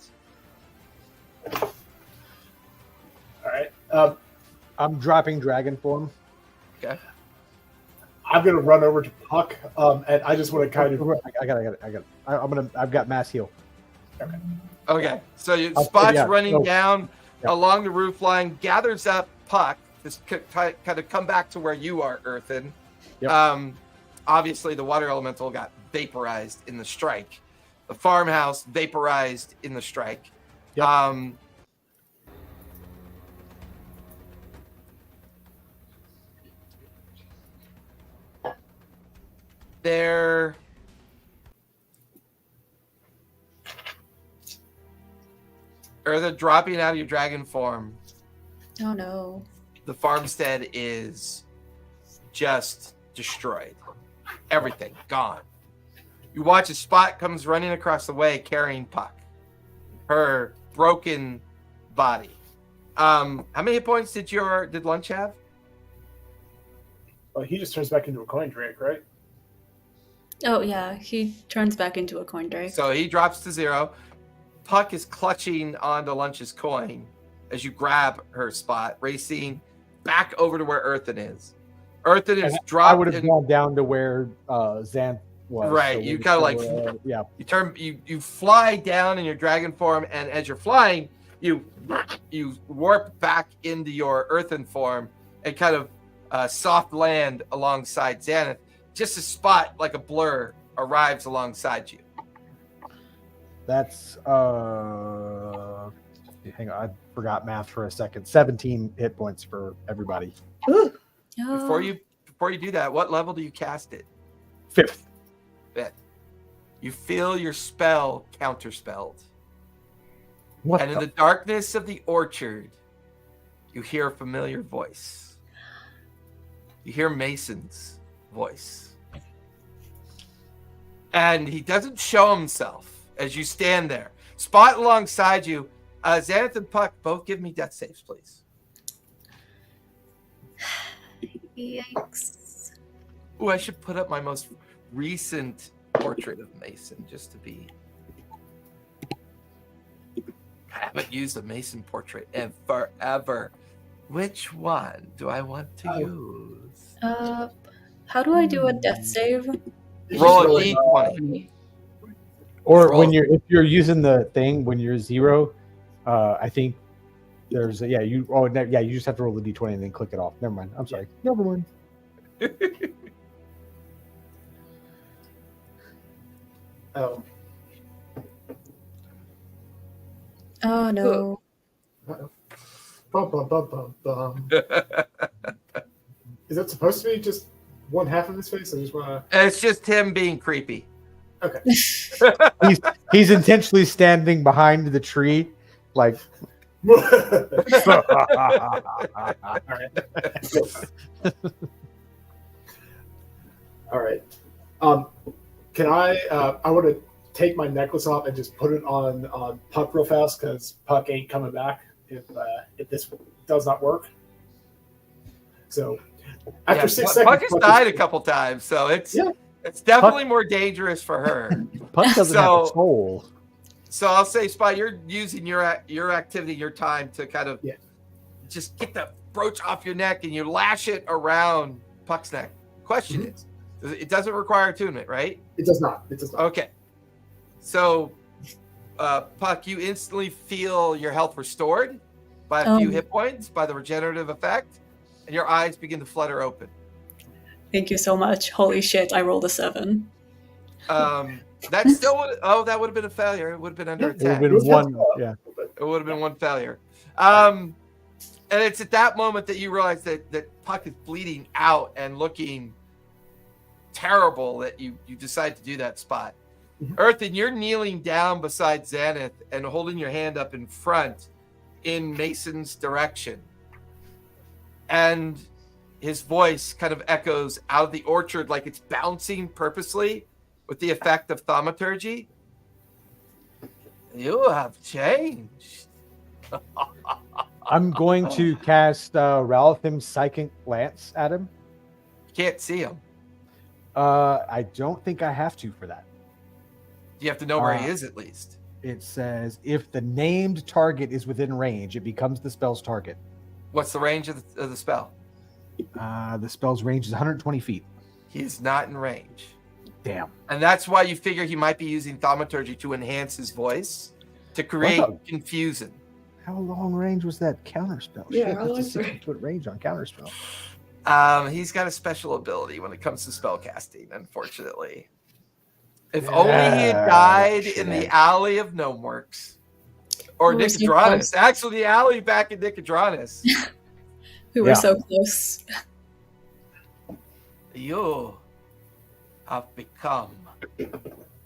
All right. I'm dropping dragon form. Okay. I'm going to run over to Puck, and I just want to kind of. I got it. I've got mass heal. Okay. So I'll- Spot's yeah, running so- down yeah. along the roof line, gathers up Puck, just kind of come back to where you are, Earthen. Yep. Obviously, the water elemental got vaporized in the strike. The farmhouse vaporized in the strike. Yep. They're dropping out of your dragon form. Oh no. The farmstead is just destroyed. Everything gone. You watch a Spot comes running across the way carrying Puck. Her broken body. How many hit points did Lunch have? Well, he just turns back into a coin drake, right? Oh yeah, he turns back into a coin drake. So he drops to 0. Puck is clutching onto Lunch's coin as you grab her Spot, racing back over to where Earthen is. Earthen is And dropped. I would have gone down to where Xanth was. Right, so you we're kind of still, like yeah. you fly down in your dragon form, and as you're flying, you warp back into your earthen form and kind of soft land alongside Xanth. Just a spot like a blur arrives alongside you. That's hang on, I forgot math for a second. 17 hit points for everybody. Before you do that, what level do you cast it? 5th. You feel your spell counterspelled. What? And in the darkness of the orchard, you hear a familiar voice. You hear Mason's voice. And he doesn't show himself as you stand there. Spot alongside you. Xanth and Puck, both give me death saves, please. Yikes. Ooh, I should put up my most recent portrait of Mason just to be... I haven't used a Mason portrait in forever. Which one do I want to use? How do I do a death save? Roll a d20. Or Roll. when if you're using the thing when you're 0, I think there's you just have to roll the d20 and then click it off. Never mind. I'm sorry. Never mind. Oh, Oh no. bum, bum, bum, bum, bum. Is that supposed to be just one half of his face? I just want It's just him being creepy. to. Okay. He's intentionally standing behind the tree, like. All right. Can I? I want to take my necklace off and just put it on Puck real fast because Puck ain't coming back if this does not work. So after 6 seconds, Puck has died a couple times, so it's definitely more dangerous for her. Puck doesn't have a soul. So I'll say, Spy, you're using your activity, your time to kind of just get the brooch off your neck and you lash it around Puck's neck. Question is, it doesn't require attunement, right? It does not. It does not. Okay. So, Puck, you instantly feel your health restored by a few hit points by the regenerative effect, and your eyes begin to flutter open. Thank you so much. Holy shit, I rolled a 7. That still would. Oh, that would have been a failure. It would have been under attack. It would have been one. Yeah. It would have been one failure. And it's at that moment that you realize that Puck is bleeding out and looking terrible that you decide to do that spot. Earthen, you're kneeling down beside Xanth and holding your hand up in front in Mason's direction. And his voice kind of echoes out of the orchard like it's bouncing purposely with the effect of thaumaturgy. You have changed. I'm going to cast Ralphim's Psychic Lance at him. Can't see him. I don't think I have to for that. You have to know where he is at least. It says if the named target is within range, it becomes the spell's target. What's the range of the spell? The spell's range is 120 feet. He's not in range. Damn. And that's why you figure he might be using thaumaturgy to enhance his voice, to create confusion. How long range was that counterspell? Yeah, Shit, how long that's a is it? 60-foot range on counterspell. He's got a special ability when it comes to spellcasting, unfortunately. If only he had died in the Alley of Gnomeworks. Or We were so Nicodranus. close. Actually, the alley back in Nicodranus. We were so close. You have become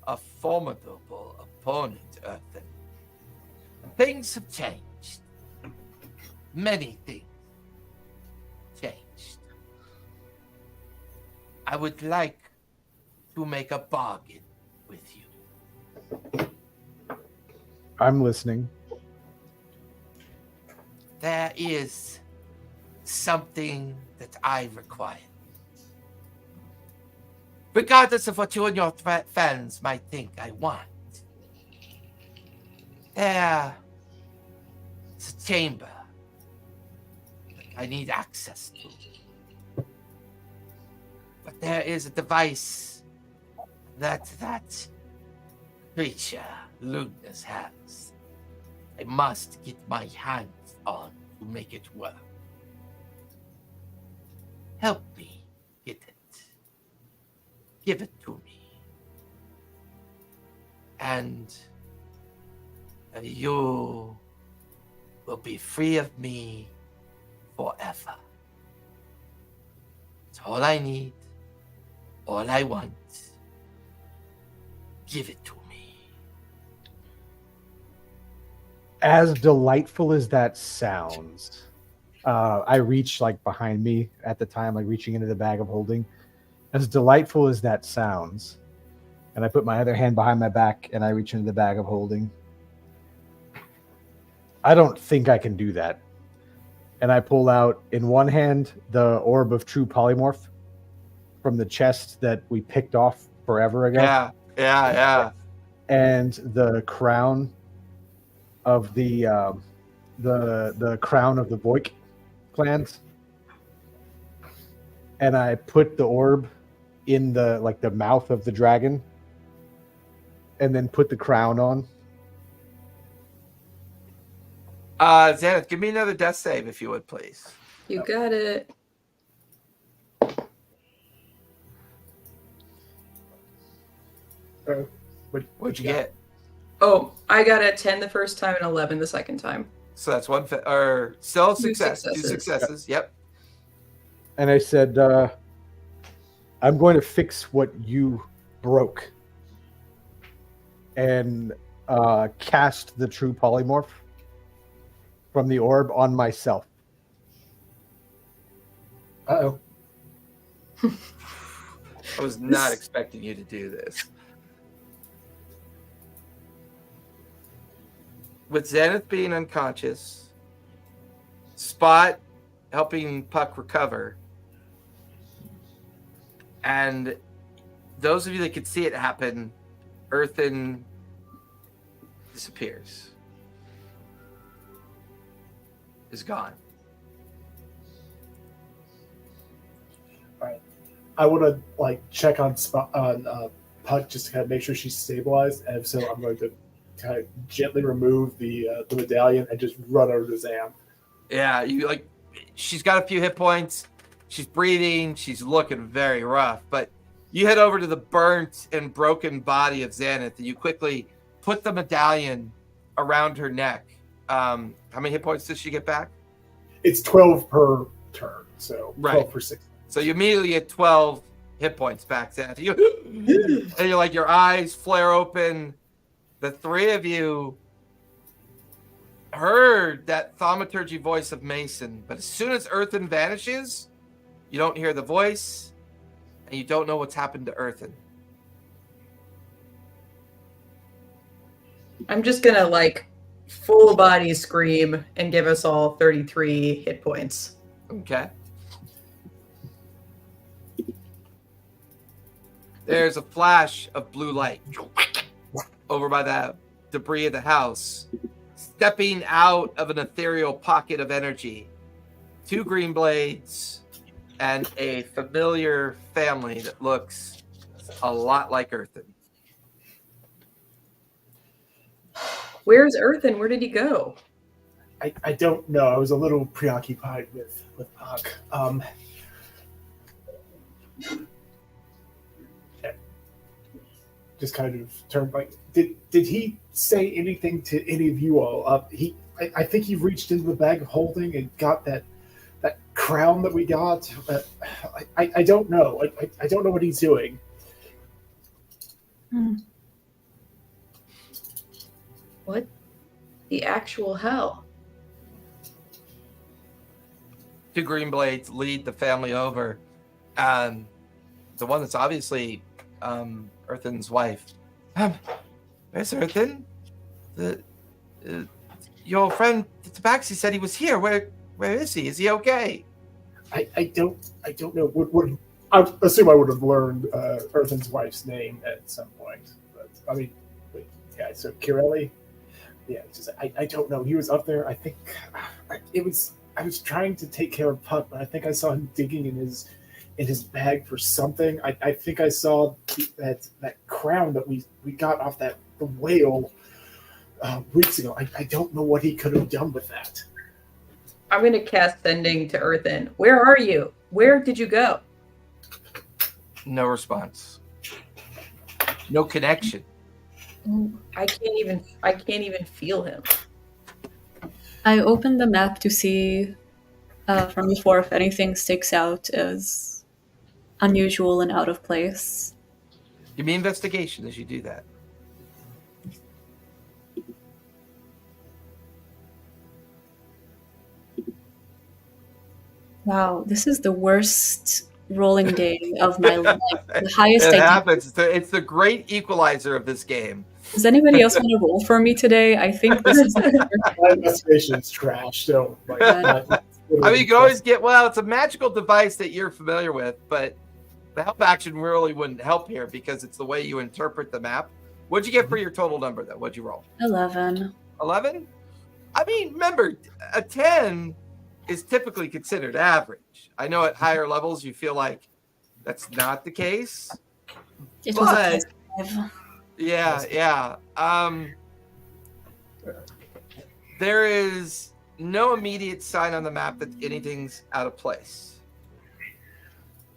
a formidable opponent, Earthen. Things have changed. Many things changed. I would like to make a bargain with you. I'm listening. There is something that I require. Regardless of what you and your fans might think I want. There's a chamber that I need access to. there is a device that creature, Lunas, has. I must get my hands on to make it work. Help me get it. Give it to me. And you will be free of me forever. It's all I need, all I want. Give it to me. As delightful as that sounds, I reach like behind me at the time, like reaching into the bag of holding. As delightful as that sounds, and I put my other hand behind my back and I reach into the bag of holding. I don't think I can do that. And I pull out in one hand the orb of true polymorph from the chest that we picked off forever ago. Yeah. And the crown of the crown of the Voik clans. And I put the orb in the mouth of the dragon, and then put the crown on. Xanath, give me another death save if you would, please. You got it. What'd you get? Oh, I got a 10 the first time and 11 the second time. So that's one, or still Two success. Two successes. successes. Yep. And I said, I'm going to fix what you broke. And cast the true polymorph from the orb on myself. Uh-oh. I was not expecting you to do this. With Xanath being unconscious, Spot helping Puck recover, and those of you that could see it happen, Earthen disappears. Is gone. Alright. I want to check on Puck just to kind of make sure she's stabilized, and so I'm going to kind of gently remove the medallion and just run over to Zam. Yeah, she's got a few hit points. She's breathing. She's looking very rough. But you head over to the burnt and broken body of Xanath, and you quickly put the medallion around her neck. How many hit points does she get back? It's 12 per turn, so 12 per 6. So you immediately get 12 hit points back, Xanath. And you're your eyes flare open. The three of you heard that thaumaturgy voice of Mason, but as soon as Earthen vanishes, you don't hear the voice, and you don't know what's happened to Earthen. I'm just gonna full body scream and give us all 33 hit points. Okay. There's a flash of blue light over by the debris of the house. Stepping out of an ethereal pocket of energy, 2 green blades and a familiar family that looks a lot like Earthen. Where's Earthen? Where did he go? I don't know. I was a little preoccupied with Puck. Just kind of turned did he say anything to any of you all? I think he reached into the bag of holding and got that crown that we got. I don't know. I don't know what he's doing. What the actual hell? 2 green blades lead the family over. The one that's obviously Earthen's wife. Where's Earthen? Your friend Tabaxi said he was here. Where is he? Is he okay? I don't know. I assume I would have learned Earthen's wife's name at some point. But yeah. So Kirelli. Yeah, it's just I don't know. He was up there. I think I was trying to take care of Puck, but I think I saw him digging in in his bag for something. I think I saw that crown that we got off the whale weeks ago. I don't know what he could have done with that. I'm going to cast Sending to Earthen. Where are you? Where did you go? No response. No connection. I can't even feel him. I opened the map to see from before if anything sticks out as unusual and out of place. Give me investigation as you do that. Wow, this is the worst rolling day of my life. The highest It I can. happens. It's the great equalizer of this game. Does anybody else want to roll for me today? I think this is. My investigation is trash. So, like, I mean, you can always get, well, it's a magical device that you're familiar with, but the help action really wouldn't help here because it's the way you interpret the map. What'd you get for your total number, though? What'd you roll? 11. 11? I mean, remember, a 10 is typically considered average. I know at higher levels you feel like that's not the case. It was a But- 5. Yeah. There is no immediate sign on the map that anything's out of place.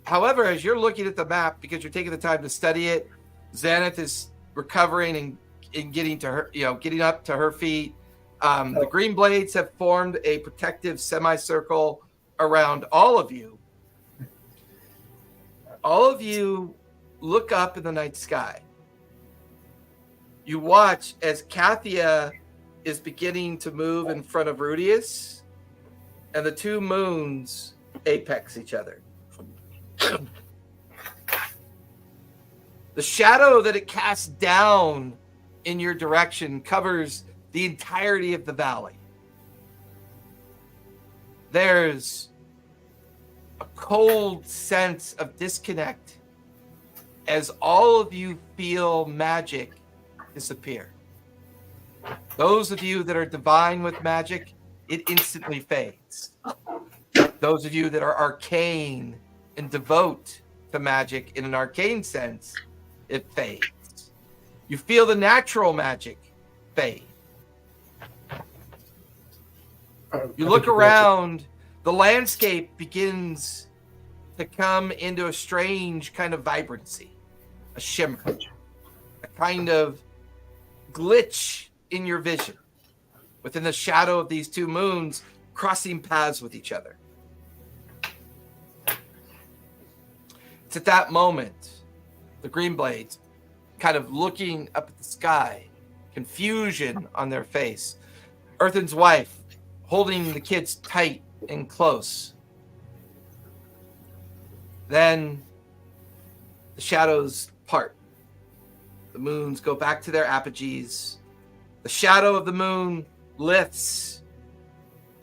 However, as you're looking at the map, because you're taking the time to study it, Xanath is recovering and getting to her, getting up to her feet. The Green Blades have formed a protective semicircle around all of you. All of you look up in the night sky. You watch as Kathia is beginning to move in front of Rudius, and the two moons apex each other. The shadow that it casts down in your direction covers the entirety of the valley. There's a cold sense of disconnect as all of you feel magic disappear. Those of you that are divine with magic, it instantly fades. Those of you that are arcane and devote to magic in an arcane sense, it fades. You feel the natural magic fade. You look around, the landscape begins to come into a strange kind of vibrancy, a shimmer, a kind of glitch in your vision within the shadow of these two moons crossing paths with each other. It's at that moment, the Green Blades kind of looking up at the sky, confusion on their face. Earthen's wife holding the kids tight and close. Then the shadows part. The moons go back to their apogees. The shadow of the moon lifts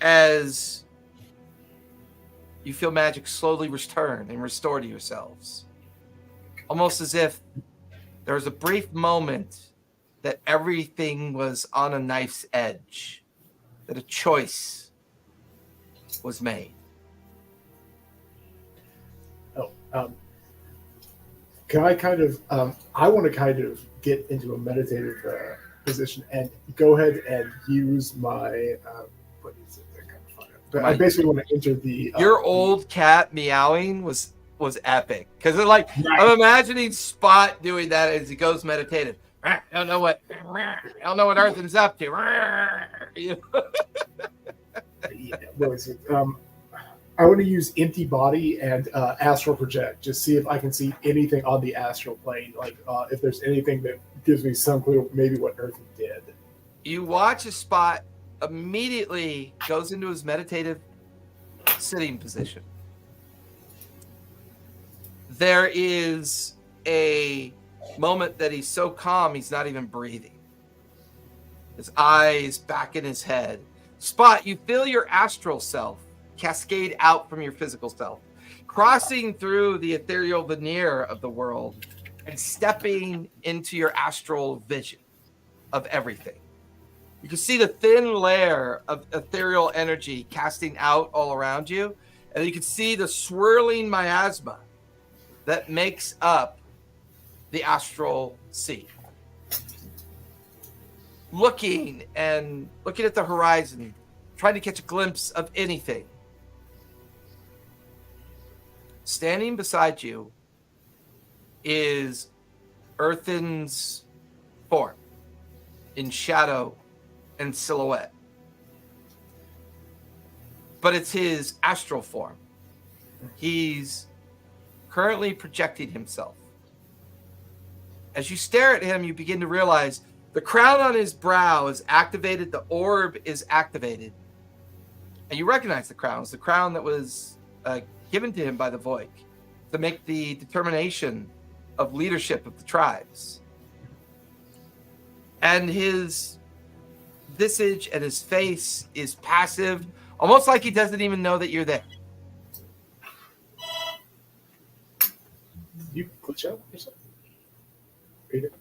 as you feel magic slowly return and restore to yourselves. Almost as if there was a brief moment that everything was on a knife's edge, that a choice was made. Can I kind of, I want to kind of get into a meditative position and go ahead and use my, what is it? I can't find it. But I basically want to enter the... Your old cat meowing was epic. Because I'm imagining Spot doing that as he goes meditative. I don't know what Earthen's up to. What is it? I want to use empty body and astral project. Just see if I can see anything on the astral plane. Like if there's anything that gives me some clue, maybe what Earthen did. You watch a Spot immediately goes into his meditative sitting position. There is a moment that he's so calm he's not even breathing. His eyes back in his head. Spot, you feel your astral self cascade out from your physical self, crossing through the ethereal veneer of the world and stepping into your astral vision of everything. You can see the thin layer of ethereal energy casting out all around you, and you can see the swirling miasma that makes up the astral sea. Looking at the horizon, trying to catch a glimpse of anything. Standing beside you is Earthen's form in shadow and silhouette. But it's his astral form. He's currently projecting himself. As you stare at him, you begin to realize the crown on his brow is activated, the orb is activated. And you recognize the crown. It's the crown that was given to him by the Voik to make the determination of leadership of the tribes. And his visage and his face is passive, almost like he doesn't even know that you're there. You glitch out yourself? Read it.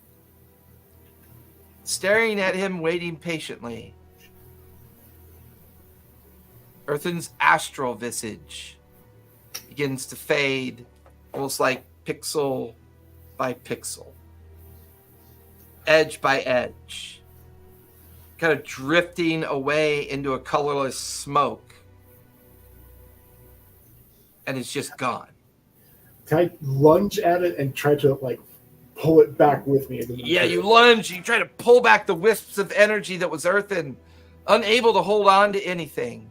Staring at him, waiting patiently. Earthen's astral visage begins to fade, almost like pixel by pixel, edge by edge, kind of drifting away into a colorless smoke, and it's just gone. Can I lunge at it and try to like pull it back with me? Yeah, you lunge, you try to pull back the wisps of energy that was Earthen, unable to hold on to anything.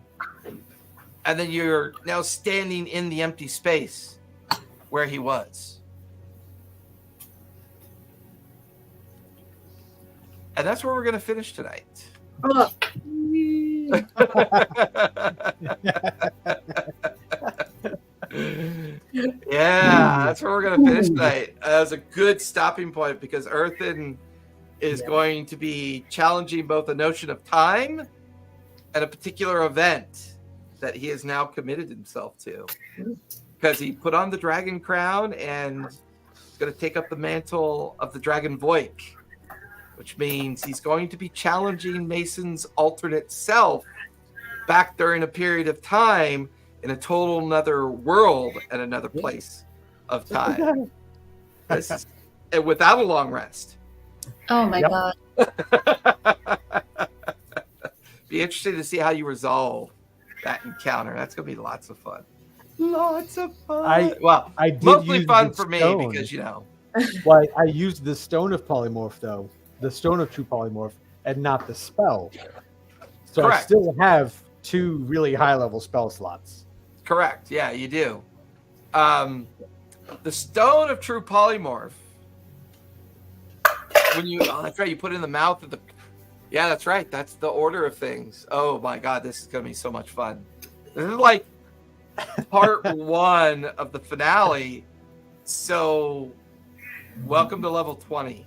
And then you're now standing in the empty space where he was. And that's where we're going to finish tonight. Yeah, that's where we're going to finish tonight. As a good stopping point, because Earthen is going to be challenging both the notion of time and a particular event that he has now committed himself to. Because he put on the dragon crown and is going to take up the mantle of the dragon Voik, which means he's going to be challenging Mason's alternate self back during a period of time in a total another world and another place of time. This is, and without a long rest. Oh my god. Be interested to see how you resolve that encounter. That's going to be lots of fun. Lots of fun. I did mostly use fun the for me stone. because, you know. Well, I used the stone of polymorph, though. The stone of true polymorph, and not the spell. So Correct. I still have 2 really high-level spell slots. Correct. Yeah, you do. The stone of true polymorph. That's right. You put it in the mouth of the. Yeah, that's right. That's the order of things. Oh my God, this is gonna be so much fun. This is like part 1 of the finale. So, welcome to level 20.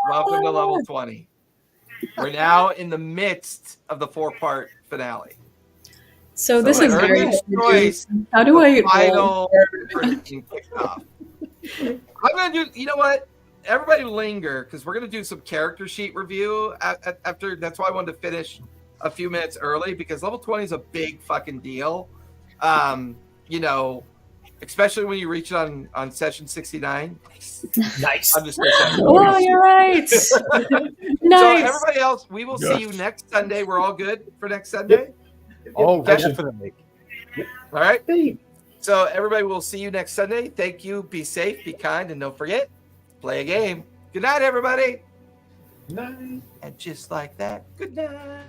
Welcome to level 20. We're now in the midst of the 4-part finale. So this is very Earthen's choice. How do I Final prediction kicked off. I'm gonna do. You know what? Everybody linger because we're gonna do some character sheet review after. That's why I wanted to finish a few minutes early because level 20 is a big fucking deal. You know, especially when you reach it on session 69. Nice. I'm just gonna say. Oh, you're right. So Nice. everybody else, we will see you next Sunday. We're all good for next Sunday. Oh, Okay. definitely. All right. Hey. So everybody, will see you next Sunday. Thank you. Be safe, be kind, and don't forget, play a game. Good night, everybody. Night. And just like that, good night.